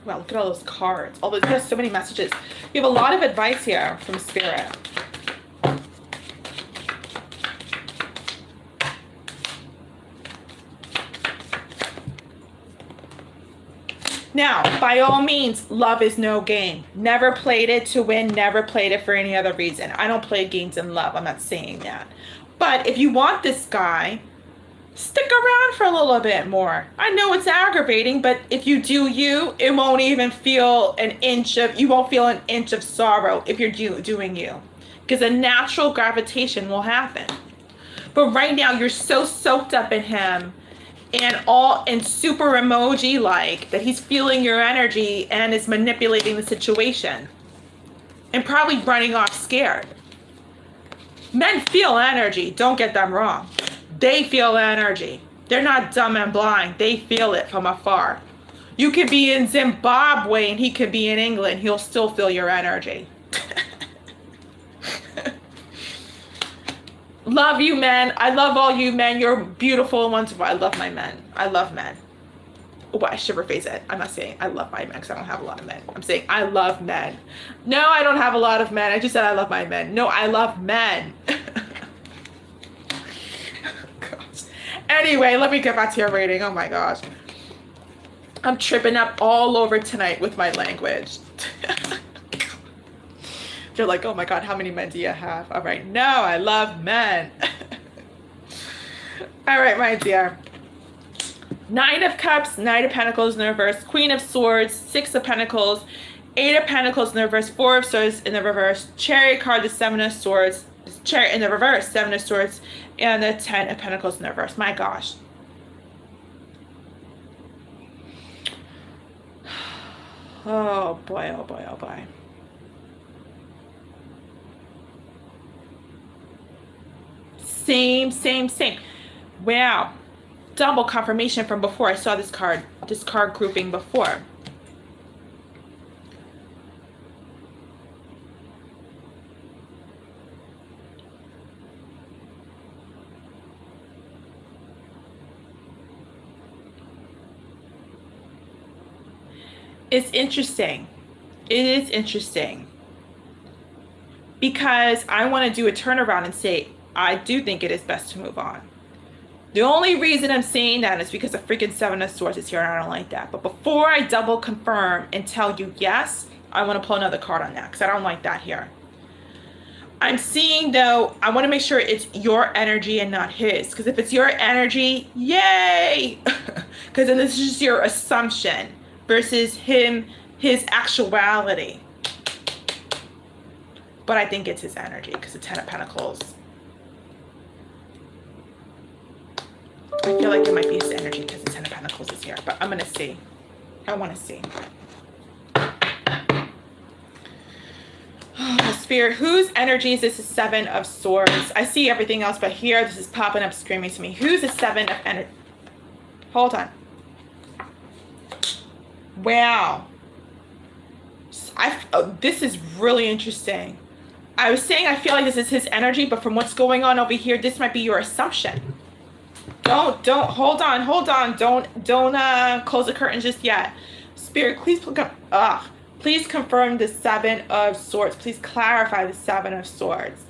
Wow, look at all those cards. There's so many messages. You have a lot of advice here from Spirit. Now, by all means, love is no game. Never played it to win, never played it for any other reason. I don't play games in love. I'm not saying that. But if you want this guy, stick around for a little bit more. I know it's aggravating, but if you do you, it won't even feel you won't feel an inch of sorrow if you're doing you. Because a natural gravitation will happen. But right now, you're so soaked up in him and super emoji like that he's feeling your energy and is manipulating the situation. And probably running off scared. Men feel energy, don't get them wrong. They feel energy. They're not dumb and blind. They feel it from afar. You could be in Zimbabwe and he could be in England. He'll still feel your energy. Love you, men. I love all you men. You're beautiful and wonderful. I love my men. I love men. Oh, I should rephrase it. I'm not saying I love my men because I don't have a lot of men. I'm saying I love men. No, I don't have a lot of men. I just said I love my men. No, I love men. Anyway, let me get back to your rating. Oh my gosh. I'm tripping up all over tonight with my language. You're like, oh my God, how many men do you have? All right, no, I love men. All right, my dear. Nine of Cups, Knight of Pentacles in the reverse, Queen of Swords, Six of Pentacles, Eight of Pentacles in the reverse, Four of Swords in the reverse, Chariot card, the Seven of Swords, Chariot in the reverse, Seven of Swords, and the Ten of Pentacles in the reverse. My gosh. Oh boy, oh boy, oh boy. Same. Wow. Double confirmation from before. I saw this card grouping before. It's interesting. It is interesting. Because I want to do a turnaround and say, I do think it is best to move on. The only reason I'm saying that is because the freaking Seven of Swords is here and I don't like that. But before I double confirm and tell you yes, I want to pull another card on that because I don't like that here. I'm seeing though, I want to make sure it's your energy and not his. Because if it's your energy, yay! Because then this is just your assumption versus his actuality. But I think it's his energy because the Ten of Pentacles. I feel like it might be his energy because the Ten of Pentacles is here. But I'm going to see. I want to see. Oh, Spirit, whose energy is this? The Seven of Swords. I see everything else, but here this is popping up screaming to me. Who's the Seven of energy? Hold on. Wow. This is really interesting. I was saying I feel like this is his energy, but from what's going on over here, this might be your assumption. Don't, hold on. Don't close the curtain just yet. Spirit, please confirm the Seven of Swords. Please clarify the Seven of Swords.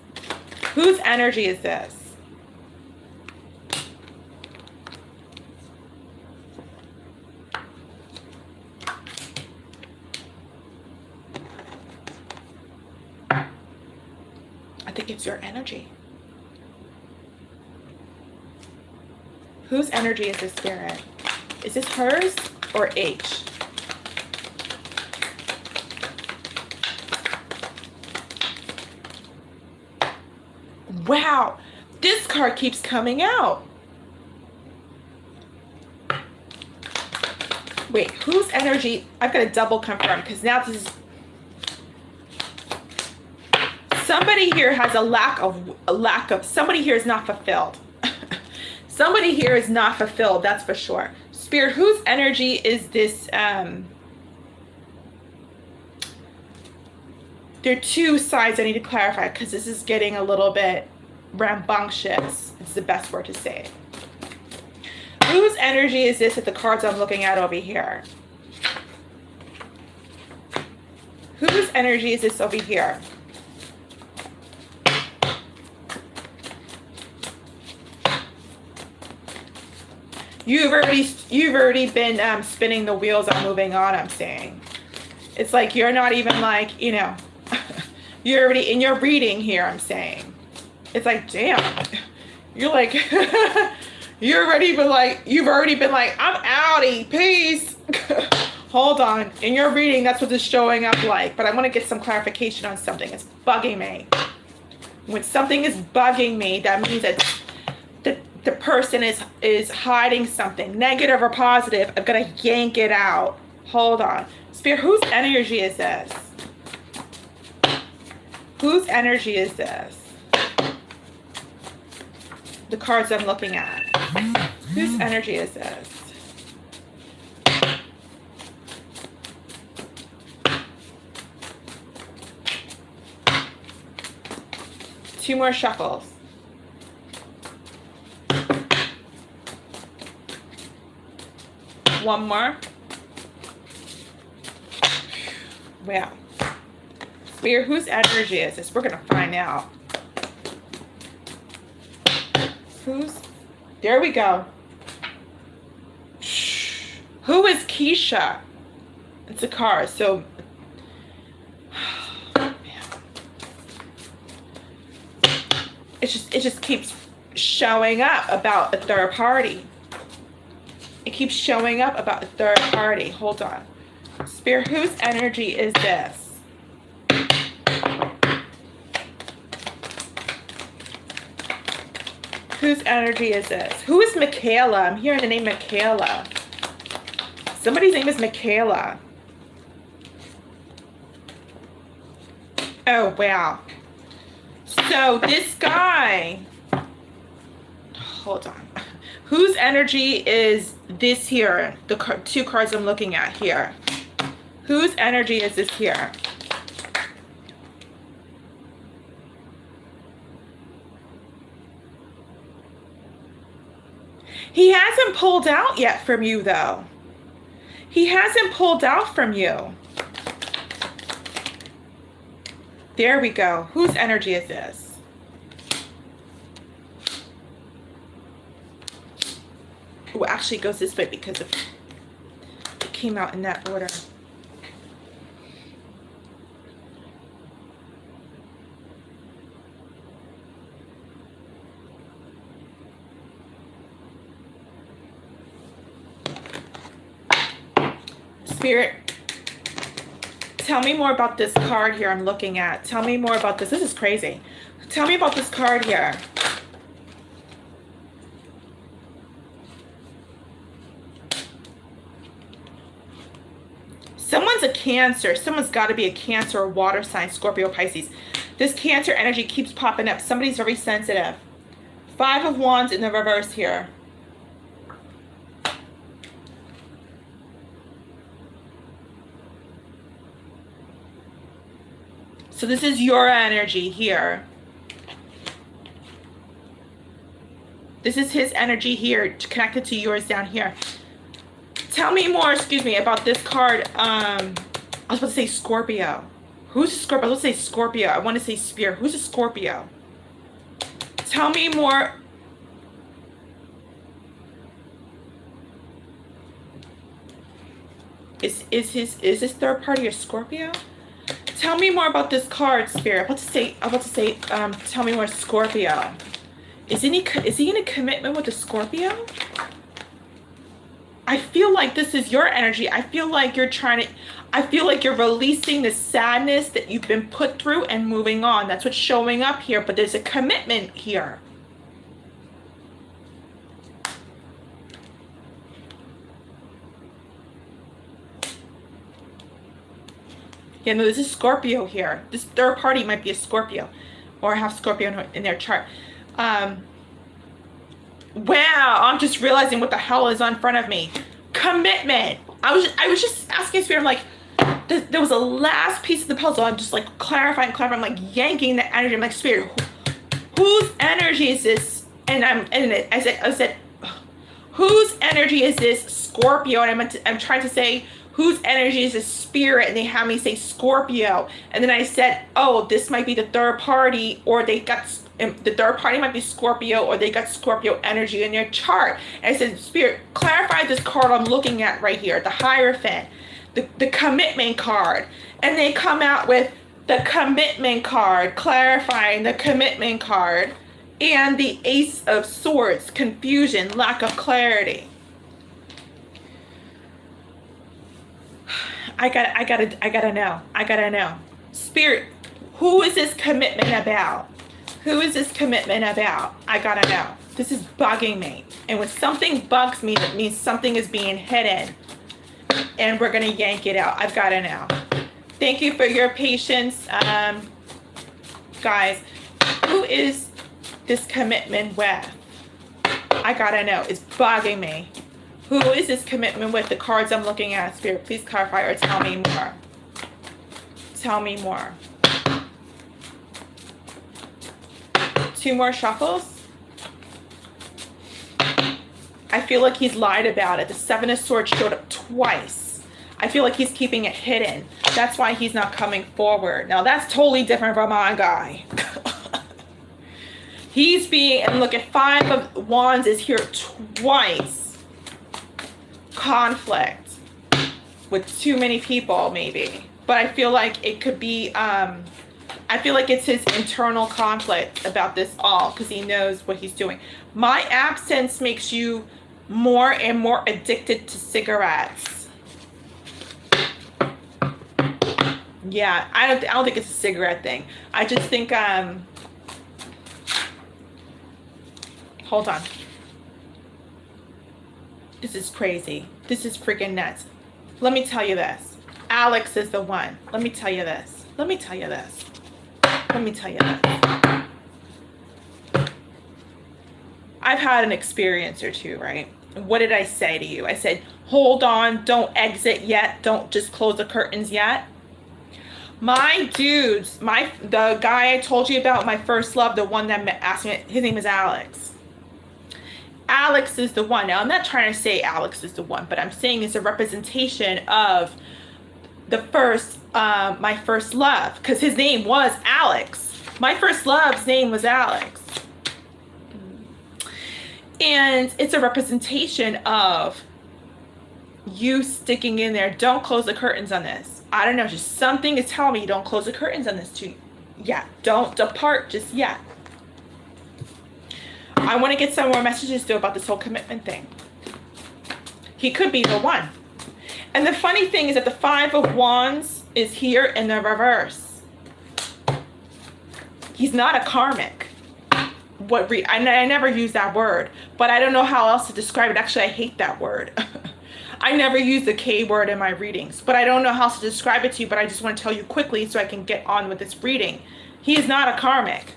Whose energy is this? like it's your energy. Whose energy is this, Spirit? Is this hers or H? Wow, this card keeps coming out. Wait, whose energy? I've got to double confirm because now this is... Somebody here has a lack of, somebody here is not fulfilled. Somebody here is not fulfilled, that's for sure. Spirit, whose energy is this? There are two sides I need to clarify because this is getting a little bit rambunctious. It's the best word to say it. Whose energy is this at the cards I'm looking at over here? Whose energy is this over here? You've already been spinning the wheels on moving on, I'm saying. It's like you're not even like, you know, you're already in your reading here, I'm saying. It's like, damn. You're like, you've already been like, I'm outie, peace. Hold on. In your reading, that's what it's showing up like. But I want to get some clarification on something. It's bugging me. When something is bugging me, that means that the person is hiding something, negative or positive. I've got to yank it out. Hold on. Spirit, whose energy is this? Whose energy is this? The cards I'm looking at. Whose energy is this? Two more shuffles. One more. Wow. Spirit, whose energy is this? We're going to find out. Who's? There we go. Who is Keisha? It's a card. So, it just keeps showing up about a third party. It keeps showing up about a third party. Hold on. Spirit, whose energy is this? Whose energy is this? Who is Michaela? I'm hearing the name Michaela. Somebody's name is Michaela. Oh, wow. So this guy, hold on. Whose energy is this here? The two cards I'm looking at here. Whose energy is this here? He hasn't pulled out yet from you, though. He hasn't pulled out from you. There we go. Whose energy is this? Oh, actually it goes this way because it came out in that order. Spirit, tell me more about this card here I'm looking at. Tell me more about this. This is crazy. Tell me about this card here. Someone's a Cancer. Someone's got to be a Cancer or water sign, Scorpio, Pisces. This Cancer energy keeps popping up. Somebody's very sensitive. 5 of Wands in the reverse here. So this is your energy here. This is his energy here, connected to yours down here. Tell me more, excuse me, about this card. I was about to say Scorpio. Who's a Scorpio? I was about to say Scorpio. I want to say Spirit. Who's a Scorpio? Tell me more. Is this third party a Scorpio? Tell me more about this card, Spirit. I'm about to say, tell me more, Scorpio. Is he in a commitment with a Scorpio? I feel like this is your energy. I feel like you're releasing the sadness that you've been put through and moving on. That's what's showing up here, but there's a commitment here. Yeah, no, this is Scorpio here. This third party might be a Scorpio or have Scorpio in their chart. Wow, I'm just realizing what the hell is in front of me. Commitment. I was just asking Spirit, I'm like, there was a last piece of the puzzle. I'm just like clarifying. I'm like yanking the energy. I'm like, Spirit, whose energy is this? And I said, whose energy is this? Scorpio. And I'm trying to say, whose energy is this? Spirit? And they have me say Scorpio. And then I said, oh, this might be the third party, or the third party might be Scorpio, or they got Scorpio energy in their chart. And I said, Spirit, clarify this card I'm looking at right here, the Hierophant, the commitment card. And they come out with the commitment card, clarifying the commitment card, and the Ace of Swords, confusion, lack of clarity. I gotta know. Spirit, who is this commitment about? Who is this commitment about? I gotta know. This is bugging me. And when something bugs me, that means something is being hidden. And we're gonna yank it out. I've gotta know. Thank you for your patience. Guys, who is this commitment with? I gotta know. It's bugging me. Who is this commitment with? The cards I'm looking at, Spirit, please clarify or tell me more. Tell me more. 2 more shuffles. I feel like he's lied about it. The 7 of Swords showed up twice. I feel like he's keeping it hidden. That's why he's not coming forward. Now that's totally different from my guy. He's being, and look at 5 of Wands is here twice. Conflict with too many people, maybe. But I feel like it could be, I feel like it's his internal conflict about this all, because he knows what he's doing. My absence makes you more and more addicted to cigarettes. Yeah, I don't think it's a cigarette thing. I just think, hold on. This is crazy. This is freaking nuts. Let me tell you this. Alex is the one. Let me tell you this. Let me tell you this. Let me tell you this. I've had an experience or two, right? What did I say to you? I said, hold on, don't exit yet. Don't just close the curtains yet. My dudes, the guy I told you about, my first love, the one that asked me, his name is Alex. Alex is the one. Now, I'm not trying to say Alex is the one, but I'm saying it's a representation of the first, my first love, because his name was Alex. My first love's name was Alex. And it's a representation of you sticking in there. Don't close the curtains on this. I don't know, just something is telling me don't close the curtains on this too. Yeah, don't depart just yet. I want to get some more messages though about this whole commitment thing. He could be the one. And the funny thing is that the 5 of Wands is here in the reverse. He's not a karmic. I never use that word, but I don't know how else to describe it. Actually, I hate that word. I never use the K word in my readings, but I don't know how else to describe it to you, but I just want to tell you quickly so I can get on with this reading. He is not a karmic.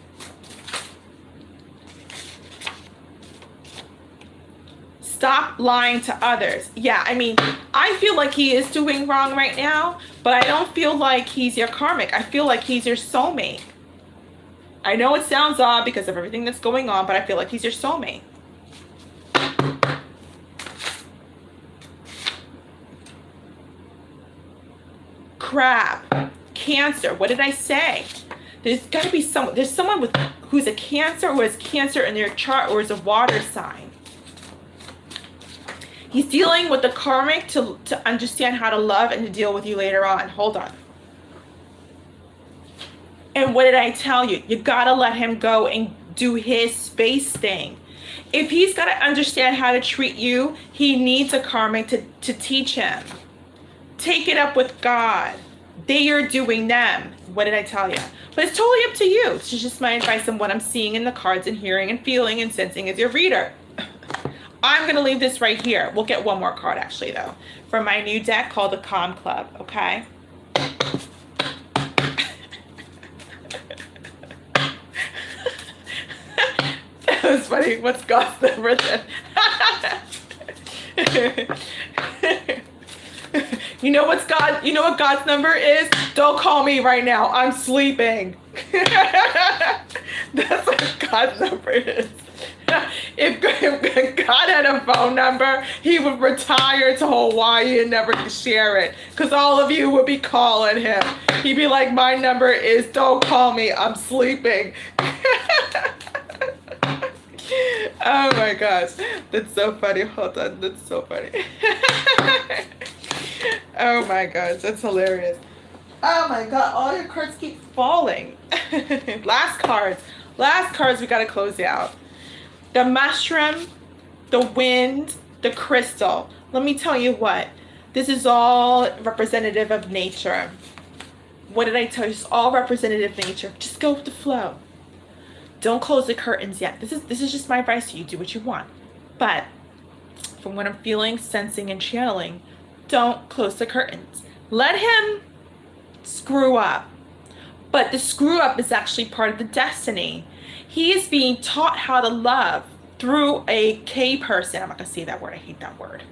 Stop lying to others. Yeah, I mean, I feel like he is doing wrong right now, but I don't feel like he's your karmic. I feel like he's your soulmate. I know it sounds odd because of everything that's going on, but I feel like he's your soulmate. Crap. Cancer. What did I say? There's got to be someone. There's someone with who's a Cancer, who has Cancer in their chart, or is a water sign. He's dealing with the karmic to understand how to love and to deal with you later on. Hold on. And what did I tell you? You gotta let him go and do his space thing. If he's got to understand how to treat you, he needs a karmic to teach him. Take it up with God. They are doing them. What did I tell you? But it's totally up to you. This is just my advice on what I'm seeing in the cards and hearing and feeling and sensing as your reader. I'm going to leave this right here. We'll get one more card actually though. From my new deck called the Calm Club. Okay? That was funny. What's God's number then? You know what God's number is? Don't call me right now. I'm sleeping. That's what God's number is. If God had a phone number, he would retire to Hawaii and never share it. Because all of you would be calling him. He'd be like, my number is, don't call me. I'm sleeping. Oh my gosh. That's so funny. Hold on. That's so funny. Oh my gosh. That's hilarious. Oh my God. All your cards keep falling. Last cards we got to close out. The mushroom, the wind, the crystal. Let me tell you what. This is all representative of nature. What did I tell you? It's all representative of nature. Just go with the flow. Don't close the curtains yet. This is just my advice to you. Do what you want. But from what I'm feeling, sensing, and channeling, don't close the curtains. Let him screw up. But the screw up is actually part of the destiny. He is being taught how to love through a K person. I'm not going to say that word. I hate that word.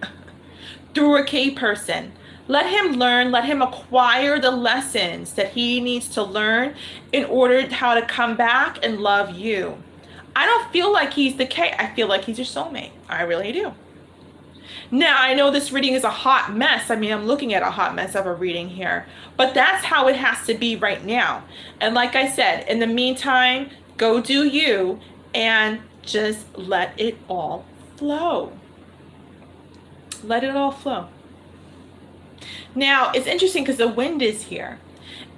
Through a K person. Let him learn, let him acquire the lessons that he needs to learn in order how to come back and love you. I don't feel like he's the K. I feel like he's your soulmate. I really do. Now, I know this reading is a hot mess. I mean, I'm looking at a hot mess of a reading here. But that's how it has to be right now. And like I said, in the meantime, go do you and just let it all flow. Let it all flow. Now, it's interesting because the wind is here.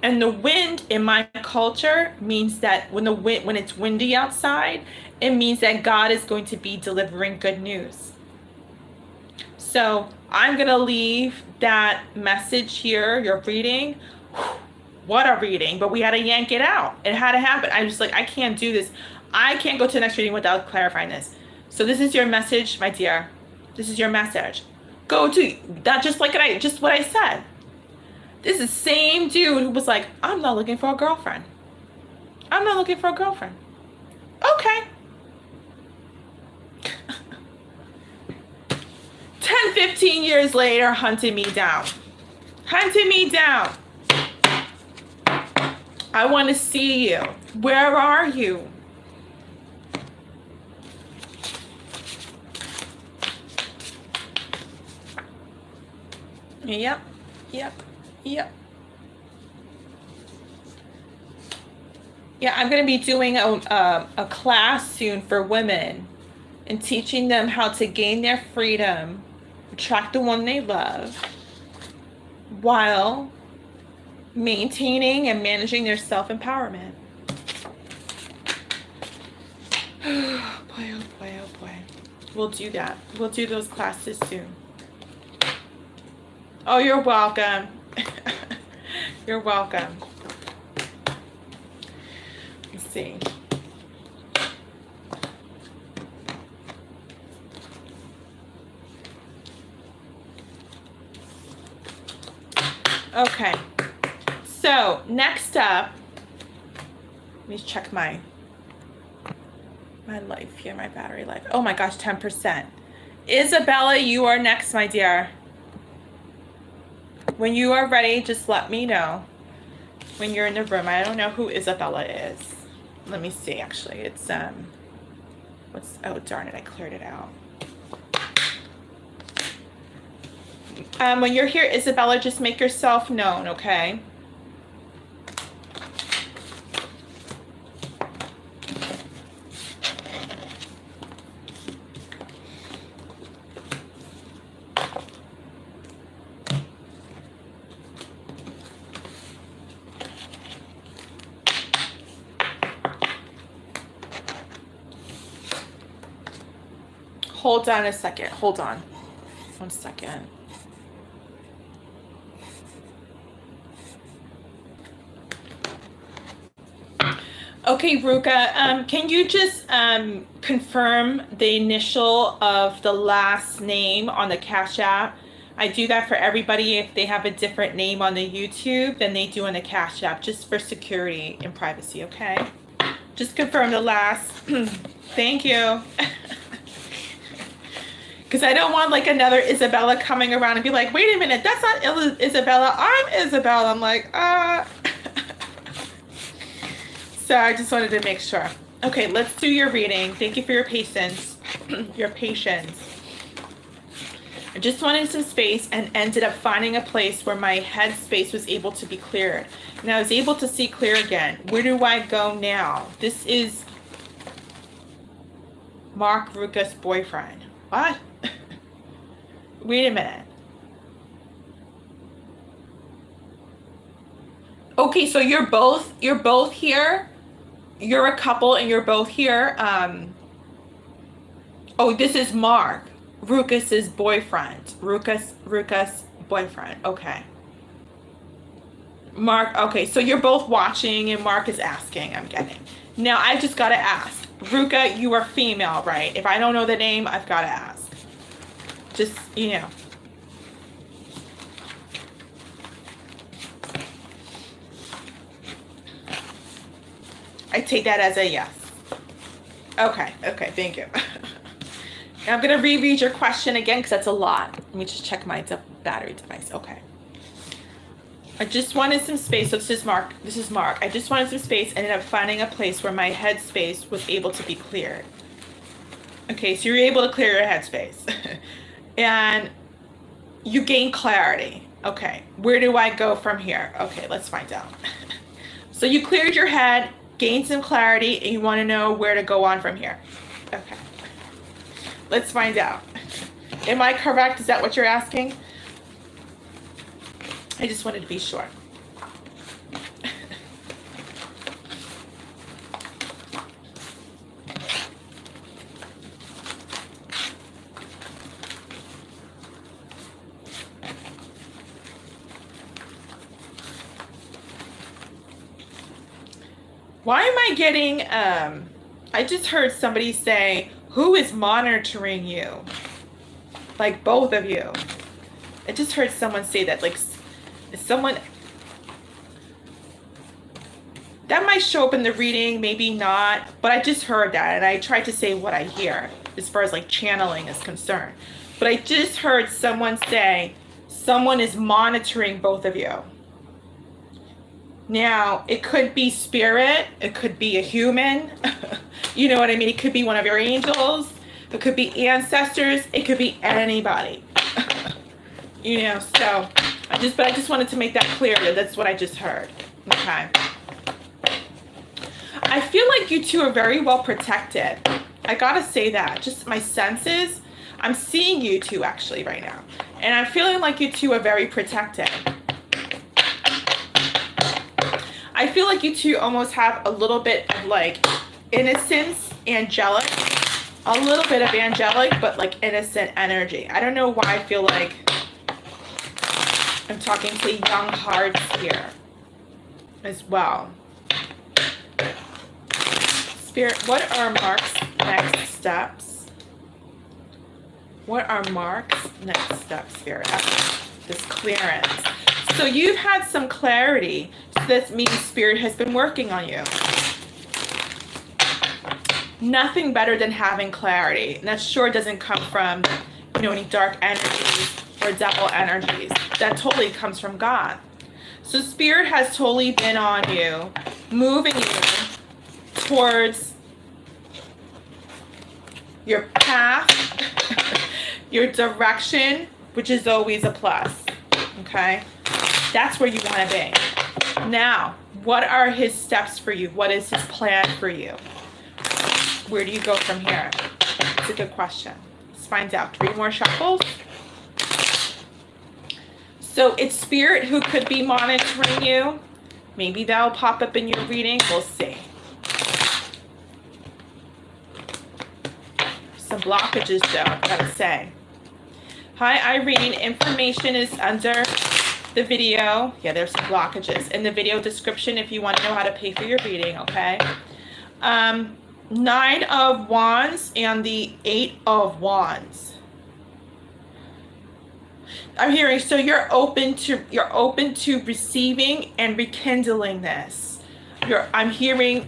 And the wind in my culture means that when it's windy outside, it means that God is going to be delivering good news. So I'm going to leave that message here, your reading. What a reading, but we had to yank it out. It had to happen. I'm just like, I can't do this. I can't go to the next reading without clarifying this. So this is your message, my dear. This is your message. Go to that, just what I said. This is the same dude who was like, I'm not looking for a girlfriend. I'm not looking for a girlfriend. Okay. 10, 15 years later, hunting me down. Hunting me down. I want to see you. Where are you? Yep. Yeah, I'm going to be doing a class soon for women and teaching them how to gain their freedom, attract the one they love, while maintaining and managing their self-empowerment. Oh boy, oh boy, oh boy. We'll do that. We'll do those classes soon. Oh, you're welcome. You're welcome. Let's see. Okay. So, next up, let me check my life here, my battery life. Oh my gosh, 10%. Isabella, you are next, my dear. When you are ready, just let me know when you're in the room. I don't know who Isabella is. Let me see, actually. It's, oh, darn it, I cleared it out. When you're here, Isabella, just make yourself known, okay? Hold on a second. Hold on. 1 second. Okay, Ruka, can you just confirm the initial of the last name on the Cash App? I do that for everybody. If they have a different name on the YouTube than they do on the Cash App, just for security and privacy, okay? Just confirm the last. Thank you. Because I don't want like another Isabella coming around and be like, wait a minute, that's not Isabella, I'm Isabella. I'm like, So I just wanted to make sure. Okay, let's do your reading. Thank you for your patience. Your patience. I just wanted some space and ended up finding a place where my head space was able to be cleared. And I was able to see clear again. Where do I go now? This is Mark Ruka's boyfriend. What? Wait a minute. Okay, so you're both here. You're a couple and you're both here. Oh, this is Mark, Ruka's boyfriend. Ruka's boyfriend. Okay. Mark, okay, so you're both watching and Mark is asking, I'm getting. Now, I just got to ask. Ruka, you are female, right? If I don't know the name, I've got to ask. Just, you know. I take that as a yes. Okay, thank you. I'm going to reread your question again because that's a lot. Let me just check my battery device. Okay. I just wanted some space. So this is Mark. I just wanted some space and ended up finding a place where my head space was able to be cleared. Okay, so you're able to clear your head space. And you gain clarity. Okay, where do I go from here? Okay, let's find out. So you cleared your head, gained some clarity, and you want to know where to go on from here. Okay, let's find out. Am I correct? Is that what you're asking? I just wanted to be sure. Why am I getting, I just heard somebody say, who is monitoring you? Like both of you. I just heard someone say that, like someone, that might show up in the reading, maybe not, but I just heard that and I tried to say what I hear as far as like channeling is concerned. But I just heard someone say, someone is monitoring both of you. Now, it could be spirit, it could be a human, you know what I mean? It could be one of your angels, it could be ancestors, it could be anybody. You know, so I just wanted to make that clear that that's what I just heard. Okay. I feel like you two are very well protected. I gotta say that. Just my senses, I'm seeing you two actually right now. And I'm feeling like you two are very protected. I feel like you two almost have a little bit of like innocence, angelic, a little bit of angelic, but like innocent energy. I don't know why I feel like I'm talking to young hearts here as well. Spirit, what are Mark's next steps? What are Mark's next steps, Spirit, after this clearance? So you've had some clarity. So this means Spirit has been working on you. Nothing better than having clarity. And that sure doesn't come from, you know, any dark energies or devil energies. That totally comes from God. So Spirit has totally been on you, moving you towards your path, your direction, which is always a plus. Okay? That's where you want to be. Now, what are his steps for you? What is his plan for you? Where do you go from here? It's a good question. Let's find out. 3 more shuffles. So it's Spirit who could be monitoring you. Maybe that'll pop up in your reading. We'll see. some blockages though, I've got to say. Hi, Irene. Information is under the video. Yeah, there's some blockages in the video description if you want to know how to pay for your reading, okay? 9 of Wands and the 8 of Wands. I'm hearing, so you're open to receiving and rekindling this. I'm hearing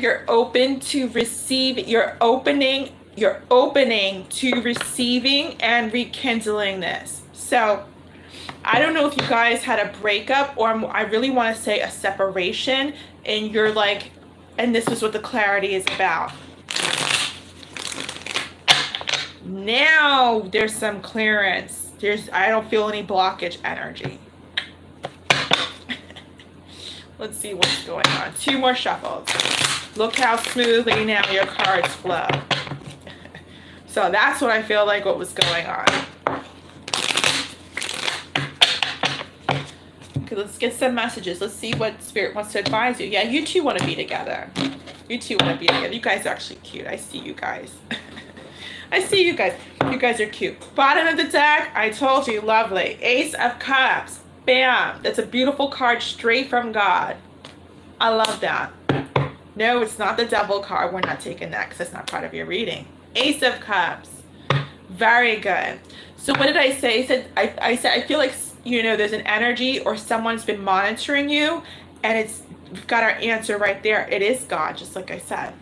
you're open to receive, you're opening to receiving and rekindling this. So I don't know if you guys had a breakup, or I really want to say a separation, and you're like, and this is what the clarity is about. Now there's some clearance. I don't feel any blockage energy. Let's see what's going on. 2 more shuffles. Look how smoothly now your cards flow. So that's what I feel like what was going on. Okay, let's get some messages. Let's see what Spirit wants to advise you. Yeah, you two want to be together. You two want to be together. You guys are actually cute. I see you guys. I see you guys. You guys are cute. Bottom of the deck, I told you, lovely. Ace of Cups. Bam. That's a beautiful card straight from God. I love that. No, it's not the Devil card. We're not taking that because that's not part of your reading. Ace of Cups. Very good. So what did I say? I said I feel like, you know, there's an energy or someone's been monitoring you, and we've got our answer right there. It is God, just like I said.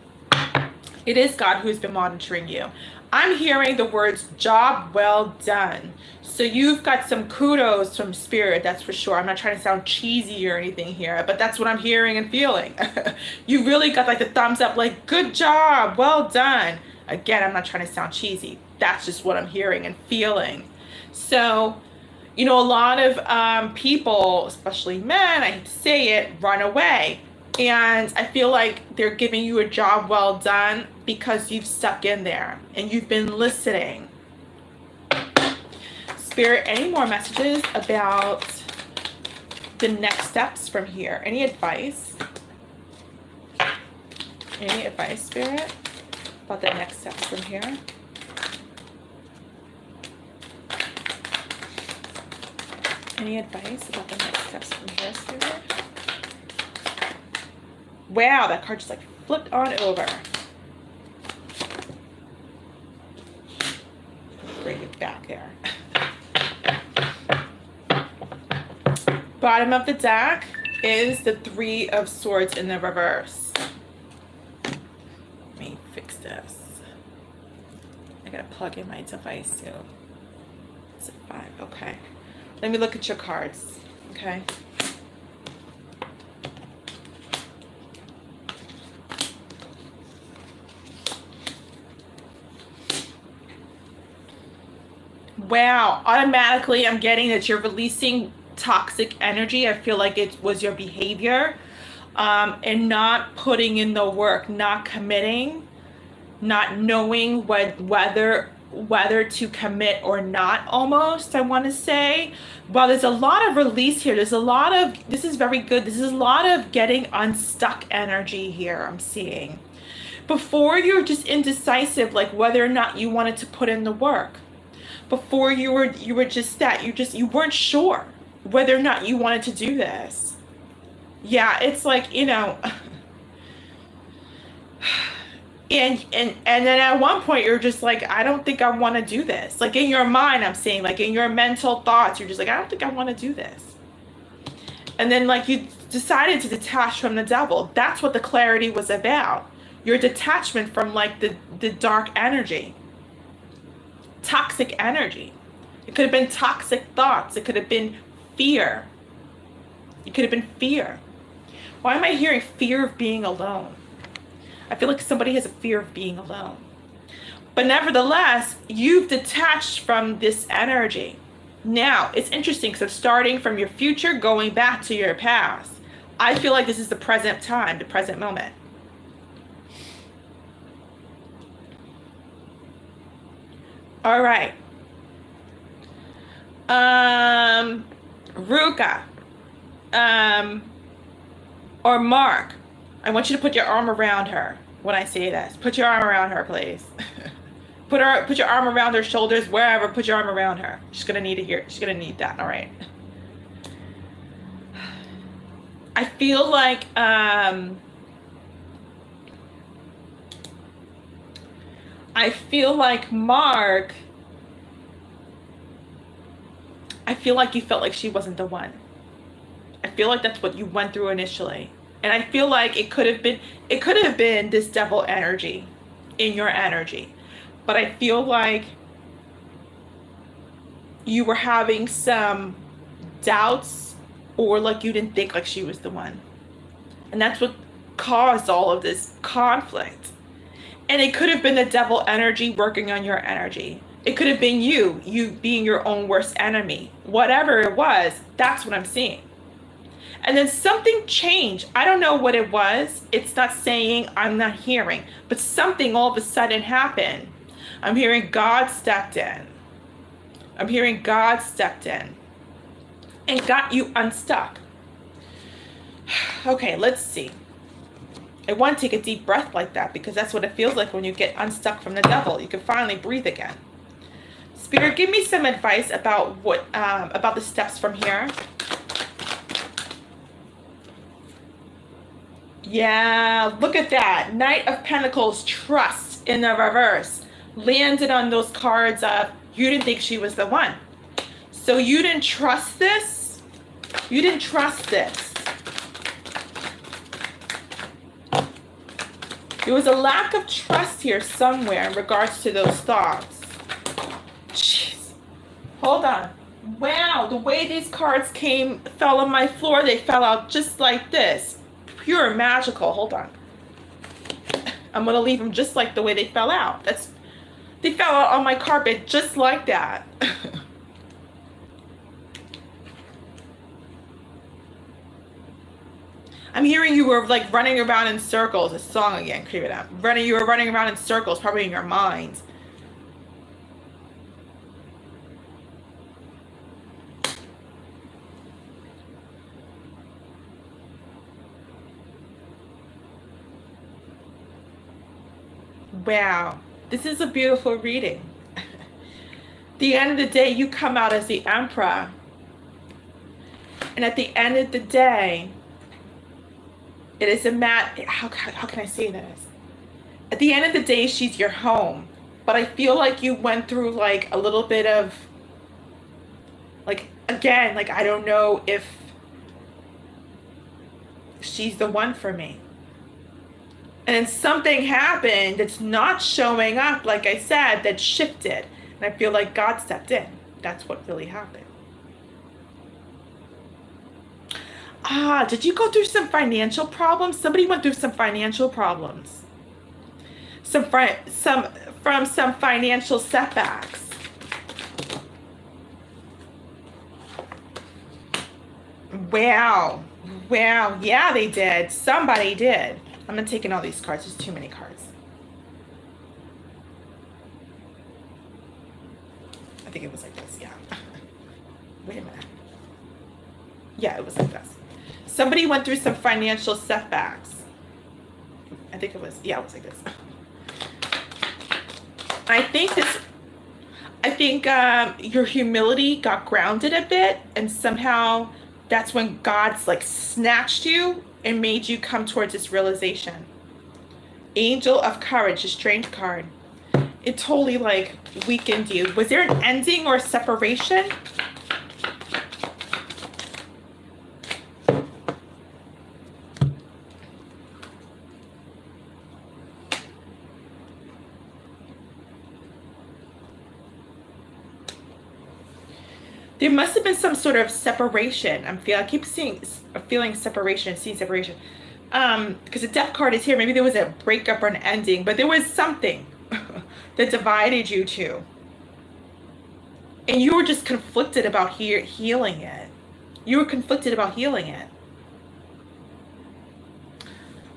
It is God who's been monitoring you. I'm hearing the words job well done. So you've got some kudos from Spirit, that's for sure. I'm not trying to sound cheesy or anything here, but that's what I'm hearing and feeling. You really got like the thumbs up, like good job, well done. Again, I'm not trying to sound cheesy. That's just what I'm hearing and feeling. So, you know, a lot of people, especially men, I hate to say it, run away. And I feel like they're giving you a job well done because you've stuck in there and you've been listening. Spirit, any more messages about the next steps from here? Any advice? Any advice, Spirit, about the next steps from here? Any advice about the next steps from here, Spirit? Wow, that card just like flipped on over. Bring it back there. Bottom of the deck is the 3 of Swords in the reverse. Let me fix this. I gotta plug in my device too. It's a 5, okay. Let me look at your cards, okay? Wow, automatically I'm getting that you're releasing toxic energy. I feel like it was your behavior and not putting in the work, not committing, not knowing whether to commit or not, almost, I want to say. Well, there's a lot of release here. There's a lot of, this is very good. This is a lot of getting unstuck energy here, I'm seeing. Before, you're just indecisive, like whether or not you wanted to put in the work. Before, you were just that, you weren't sure whether or not you wanted to do this. Yeah, it's like, you know, and then at one point you're just like, I don't think I want to do this. Like in your mind, I'm saying, like in your mental thoughts, you're just like, I don't think I want to do this. And then like you decided to detach from the Devil. That's what the clarity was about. Your detachment from like the dark energy. Toxic energy. It could have been toxic thoughts. It could have been fear. It could have been fear. Why am I hearing fear of being alone? I feel like somebody has a fear of being alone. But nevertheless, you've detached from this energy. Now, it's interesting because it's starting from your future, going back to your past. I feel like this is the present time, the present moment. All right. Ruka. Or Mark. I want you to put your arm around her. when I say this. Put your arm around her, please. Put your arm around her shoulders, wherever. Put your arm around her. She's gonna need to hear. She's gonna need that. All right. I feel like Mark. I feel like you felt like she wasn't the one. I feel like that's what you went through initially. And I feel like it could have been this devil energy in your energy. But I feel like you were having some doubts, or like you didn't think like she was the one. And that's what caused all of this conflict. And it could have been the devil energy working on your energy. It could have been you being your own worst enemy. Whatever it was, that's what I'm seeing. And then something changed. I don't know what it was. It's not saying, I'm not hearing. But something all of a sudden happened. I'm hearing God stepped in. I'm hearing God stepped in and got you unstuck. Okay, let's see. I want to take a deep breath like that, because that's what it feels like when you get unstuck from the devil. You can finally breathe again. Spirit, give me some advice about about the steps from here. Yeah, look at that. Knight of Pentacles, trust in the reverse. Landed on those cards of you didn't think she was the one. So you didn't trust this. You didn't trust this. There was a lack of trust here somewhere in regards to those thoughts. Jeez. Hold on. Wow, the way these cards fell on my floor, they fell out just like this. Pure magical. Hold on. I'm going to leave them just like the way they fell out. They fell out on my carpet just like that. I'm hearing you were like running around in circles. A song again, creep it up. You were running around in circles, probably in your mind. Wow, this is a beautiful reading. At the end of the day, you come out as the Emperor. And at the end of the day, it is how can I say this? At the end of the day, she's your home. But I feel like you went through like a little bit of, like, again, like, I don't know if she's the one for me. And then something happened that's not showing up, like I said, that shifted. And I feel like God stepped in. That's what really happened. Did you go through some financial problems? Somebody went through some financial problems. From some financial setbacks. Wow. Wow. Yeah, they did. Somebody did. I'm not taking all these cards. There's too many cards. I think it was like this. Yeah. Wait a minute. Yeah, it was like this. Somebody went through some financial setbacks. I think it was, yeah, it was like this. I think your humility got grounded a bit, and somehow that's when God's like snatched you and made you come towards this realization. Angel of Courage, a strange card. It totally like weakened you. Was there an ending or a separation? There must have been some sort of separation. I keep feeling separation, seeing separation. Because the Death card is here. Maybe there was a breakup or an ending, but there was something that divided you two. And you were just conflicted about healing it. You were conflicted about healing it.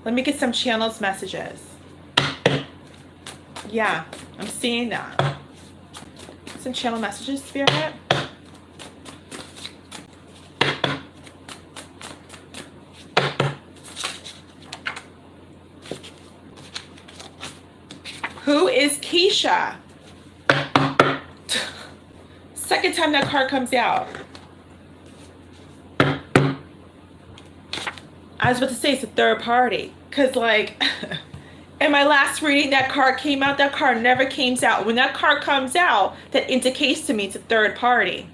Let me get some channels messages. Yeah, I'm seeing that. Some channel messages, Spirit. Who is Keisha? Second time that card comes out. I was about to say it's a third party. Because, like, in my last reading, that card came out. That card never came out. When that card comes out, that indicates to me it's a third party.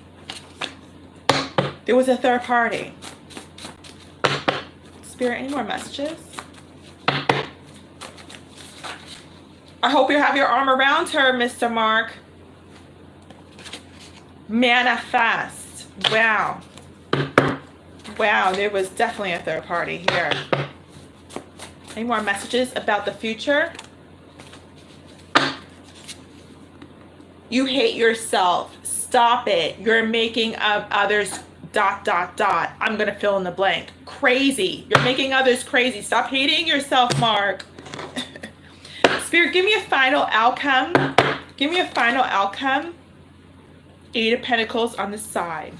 There was a third party. Spirit, any more messages? I hope you have your arm around her, Mr. Mark. Manifest. Wow. Wow, there was definitely a third party here. Any more messages about the future? You hate yourself. Stop it. You're making others ... I'm going to fill in the blank. Crazy. You're making others crazy. Stop hating yourself, Mark. Spirit, give me a final outcome. Give me a final outcome. 8 of Pentacles on the side.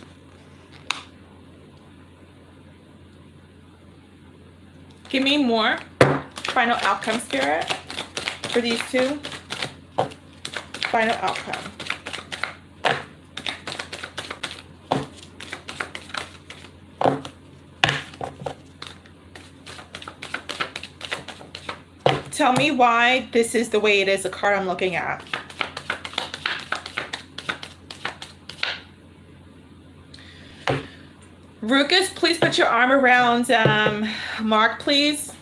Give me more final outcome, Spirit, for these two. Final outcome. Tell me why this is the way it is, the card I'm looking at. Ruckus, please put your arm around Mark, please.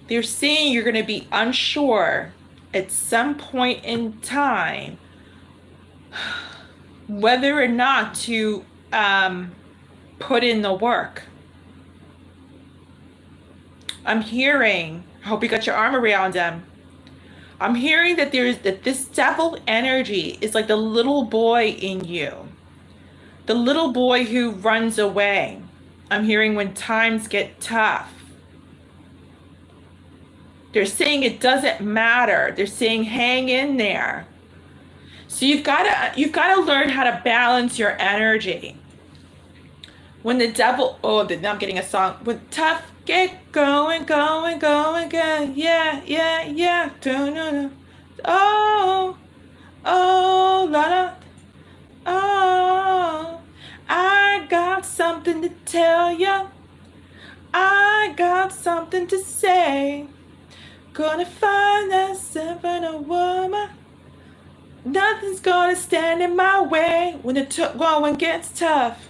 They're saying you're going to be unsure at some point in time whether or not to put in the work. I'm hearing, I hope you got your arm around him. I'm hearing that this devil energy is like the little boy in you. The little boy who runs away. I'm hearing when times get tough. They're saying it doesn't matter. They're saying hang in there. So you've got to learn how to balance your energy. When the devil, now I'm getting a song. When tough get going, going, going, going. Yeah, yeah, yeah. Oh, oh, la la. Oh, I got something to tell ya. I got something to say. Gonna find myself in a woman. Nothing's gonna stand in my way when the going gets tough.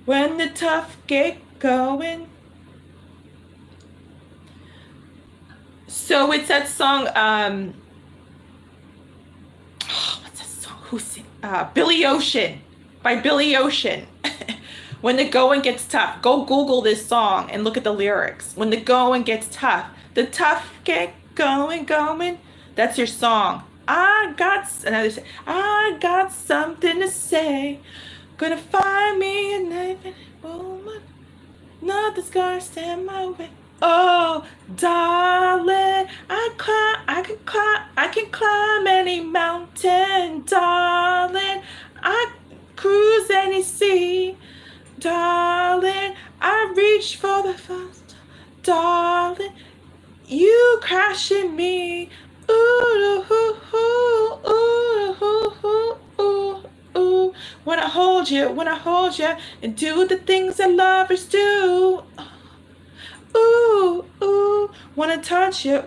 When the tough get going. So it's that song, what's that song? Who's singing? Billy Ocean, by Billy Ocean. When the going gets tough. Go Google this song and look at the lyrics. When the going gets tough. The tough get going, going. That's your song. I got something to say. Gonna find me a knife and a woman. Nothing's gonna stand my way. Oh, darling, I can climb any mountain, darling. I cruise any sea, darling. I reach for the first, darling. You crashing me. Ooh, ooh, ooh, ooh, ooh, ooh, ooh, ooh. When I hold you, and do the things that lovers do. Ooh, ooh, wanna touch you,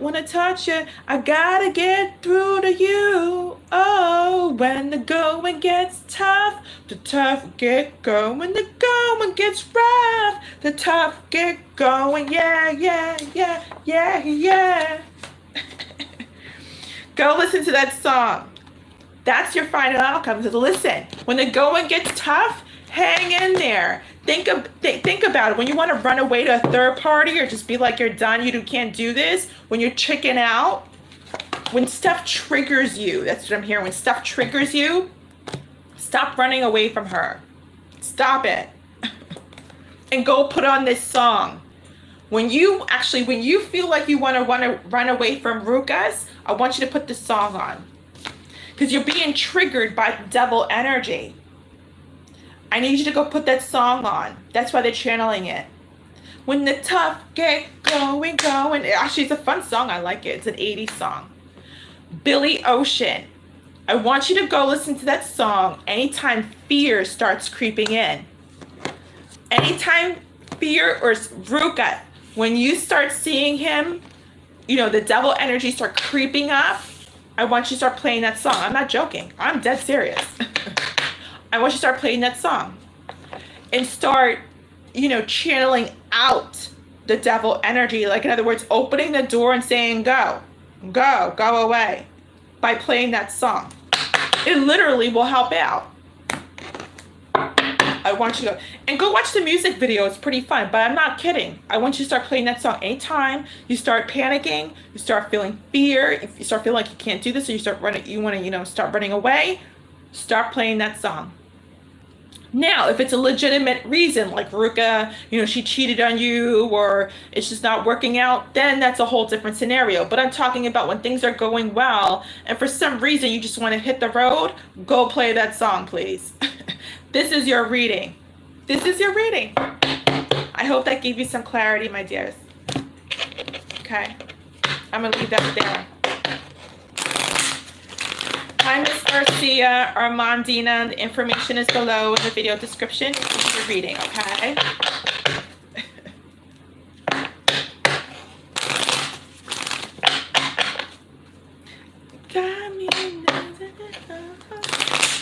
I gotta get through to you. Oh, when the going gets tough, the tough get going, the going gets rough, the tough get going, yeah, yeah, yeah, yeah, yeah. Go listen to that song. That's your final outcome. So listen, when the going gets tough, hang in there. Think about it. When you want to run away to a third party or just be like you're done, you can't do this, when you're chicken out, when stuff triggers you, that's what I'm hearing. When stuff triggers you, stop running away from her. Stop it. And go put on this song. When you feel like you want to run away from Rukas, I want you to put this song on. Because you're being triggered by devil energy. I need you to go put that song on. That's why they're channeling it. When the tough get going, going. Actually, it's a fun song. I like it. It's an 80s song. Billy Ocean. I want you to go listen to that song anytime fear starts creeping in. Anytime fear or Ruka, when you start seeing him, you know, the devil energy start creeping up, I want you to start playing that song. I'm not joking. I'm dead serious. I want you to start playing that song and start, you know, channeling out the devil energy. Like, in other words, opening the door and saying, go, go, go away, by playing that song. It literally will help out. I want you to go watch the music video. It's pretty fun, but I'm not kidding. I want you to start playing that song anytime you start panicking, you start feeling fear, if you start feeling like you can't do this, or you start running, you want to, you know, start running away, start playing that song. Now, if it's a legitimate reason, like Ruka, you know, she cheated on you, or it's just not working out, then that's a whole different scenario. But I'm talking about when things are going well, and for some reason you just want to hit the road, go play that song, please. This is your reading. This is your reading. I hope that gave you some clarity, my dears. Okay. I'm going to leave that there. Hi, Miss Garcia, Armandina. The information is below in the video description. This is your reading, okay?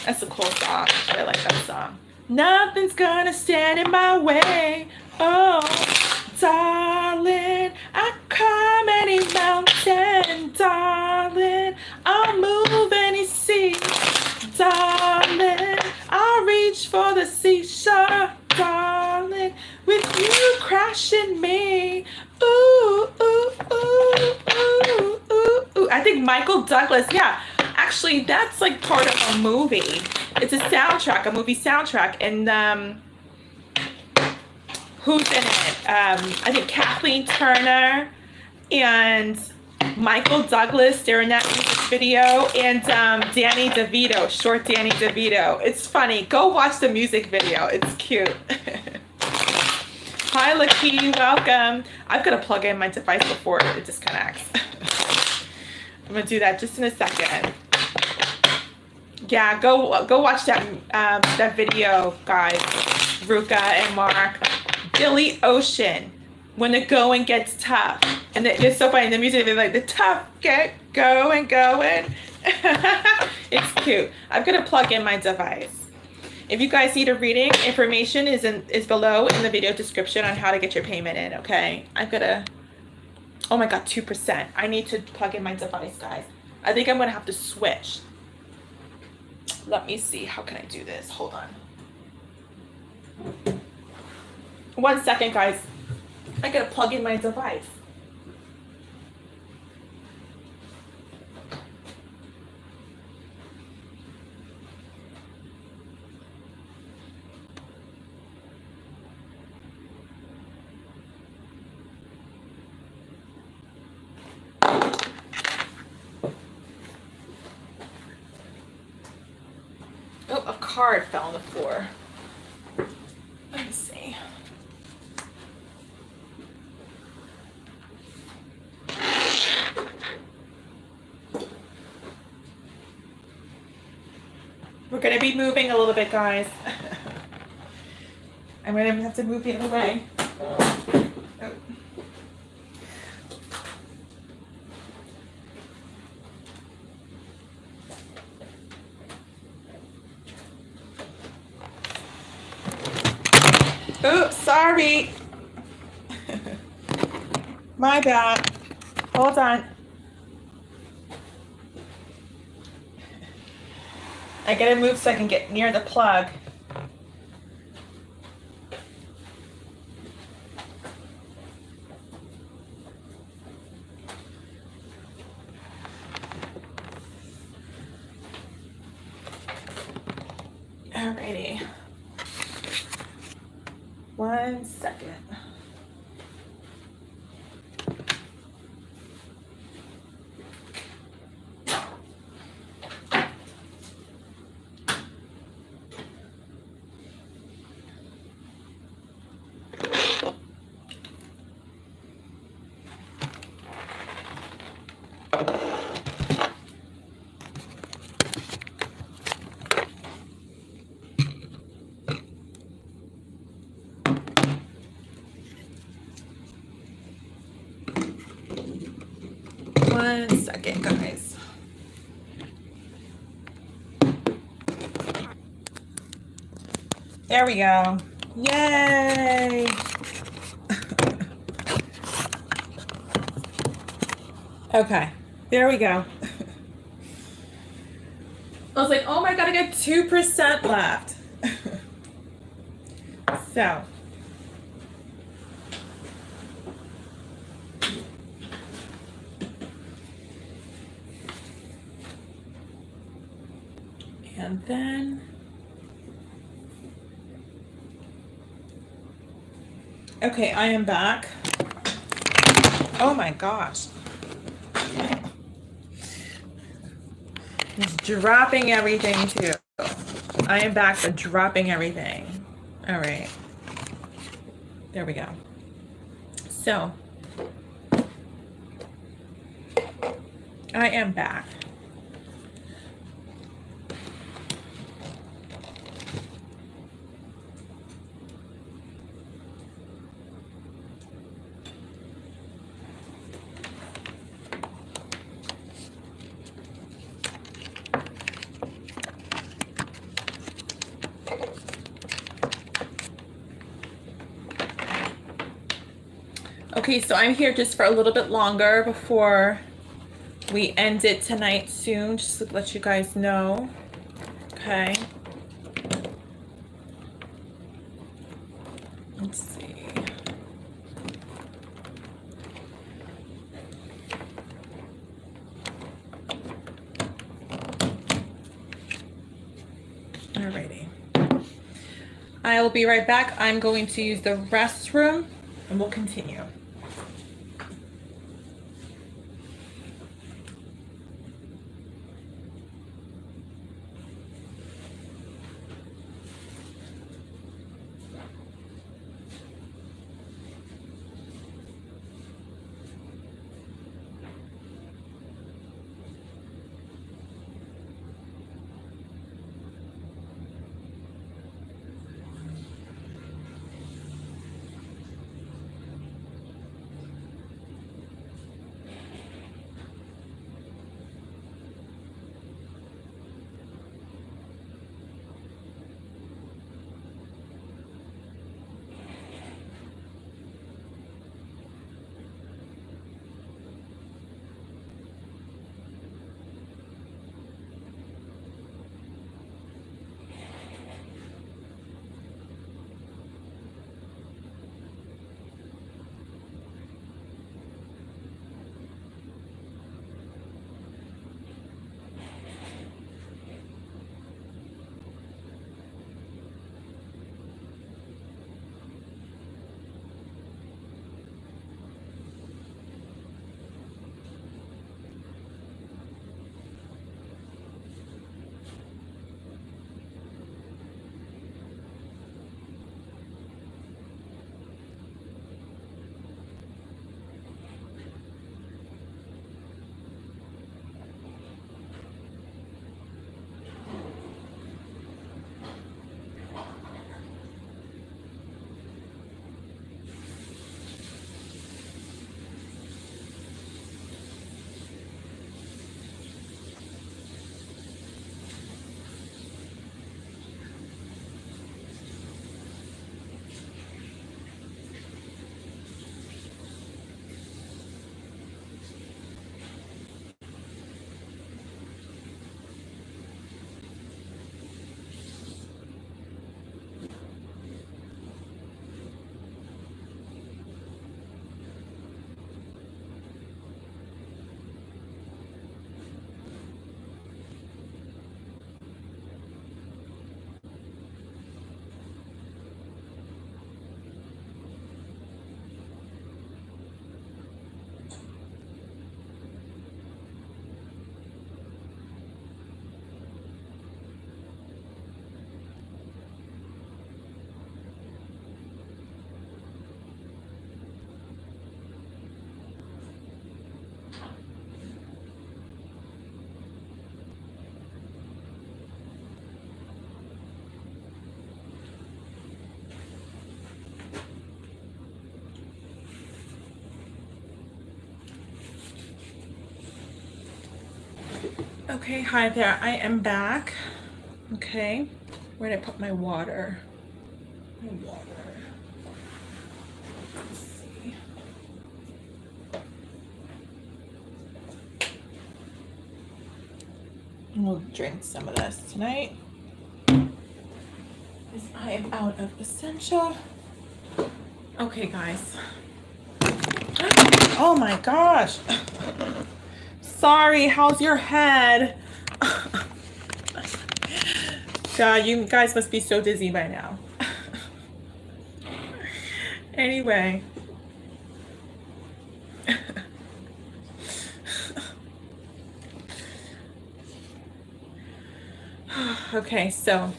That's a cool song. I like that song. Nothing's gonna stand in my way. Oh, darling, I climb any mountain, darling. I'll move any sea, darling. I'll reach for the seashore, darling. With you crashing me. Ooh, ooh, ooh, ooh, ooh, ooh. I think Michael Douglas, yeah. Actually, that's like part of a movie. It's a soundtrack, a movie soundtrack. And who's in it? I think Kathleen Turner and Michael Douglas. They're in that music video. And Danny DeVito, short Danny DeVito. It's funny. Go watch the music video. It's cute. Hi, Lucky. Welcome. I've got to plug in my device before it disconnects. I'm going to do that just in a second. Yeah, go watch that that video, guys. Ruka and Mark. Billy Ocean. When the going gets tough. And it's so funny. The music, they're like, the tough get going, going. It's cute. I'm going to plug in my device. If you guys need a reading, information is below in the video description on how to get your payment in, okay? I've got to... Oh my God, 2%. I need to plug in my device, guys. I think I'm going to have to switch. Let me see. How can I do this? Hold on. 1 second, guys. I got to plug in my device. Oh, a card fell on the floor. Let me see. We're going to be moving a little bit, guys. I'm going to have to move the other way. Oh. Oops, sorry. My bad. Hold on. I gotta move so I can get near the plug. Alrighty. 1 second. One second, guys. There we go. Yay! Okay, there we go. I was like, oh my god, I got 2% left. So. And then. Okay, I am back. Oh my gosh. Just dropping everything too. I am back for dropping everything. All right. There we go. So, I am back. Okay, so I'm here just for a little bit longer before we end it tonight soon, just to let you guys know. Okay. Let's see. Alrighty. I will be right back. I'm going to use the restroom and we'll continue. Okay, hi there. I am back. Okay, where did I put my water? My water. Let's see. We'll drink some of this tonight. Because I am out of essential. Okay, guys. Oh my gosh. Sorry, how's your head? God, you guys must be so dizzy by now. Anyway. Okay, so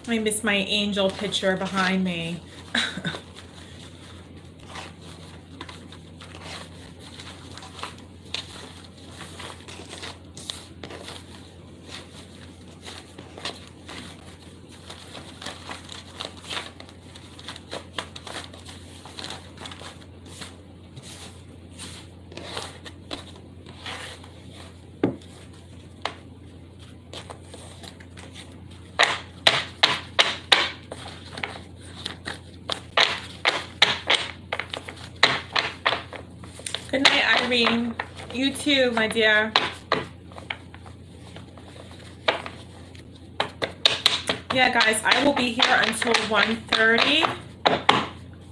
I miss my angel picture behind me. Good night, Irene. You too, my dear. Yeah, guys, I will be here until 1:30.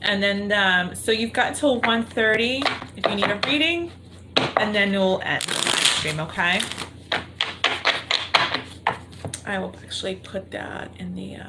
And then, so you've got until 1:30 if you need a reading. And then we'll end the live stream, okay? I will actually put that in the...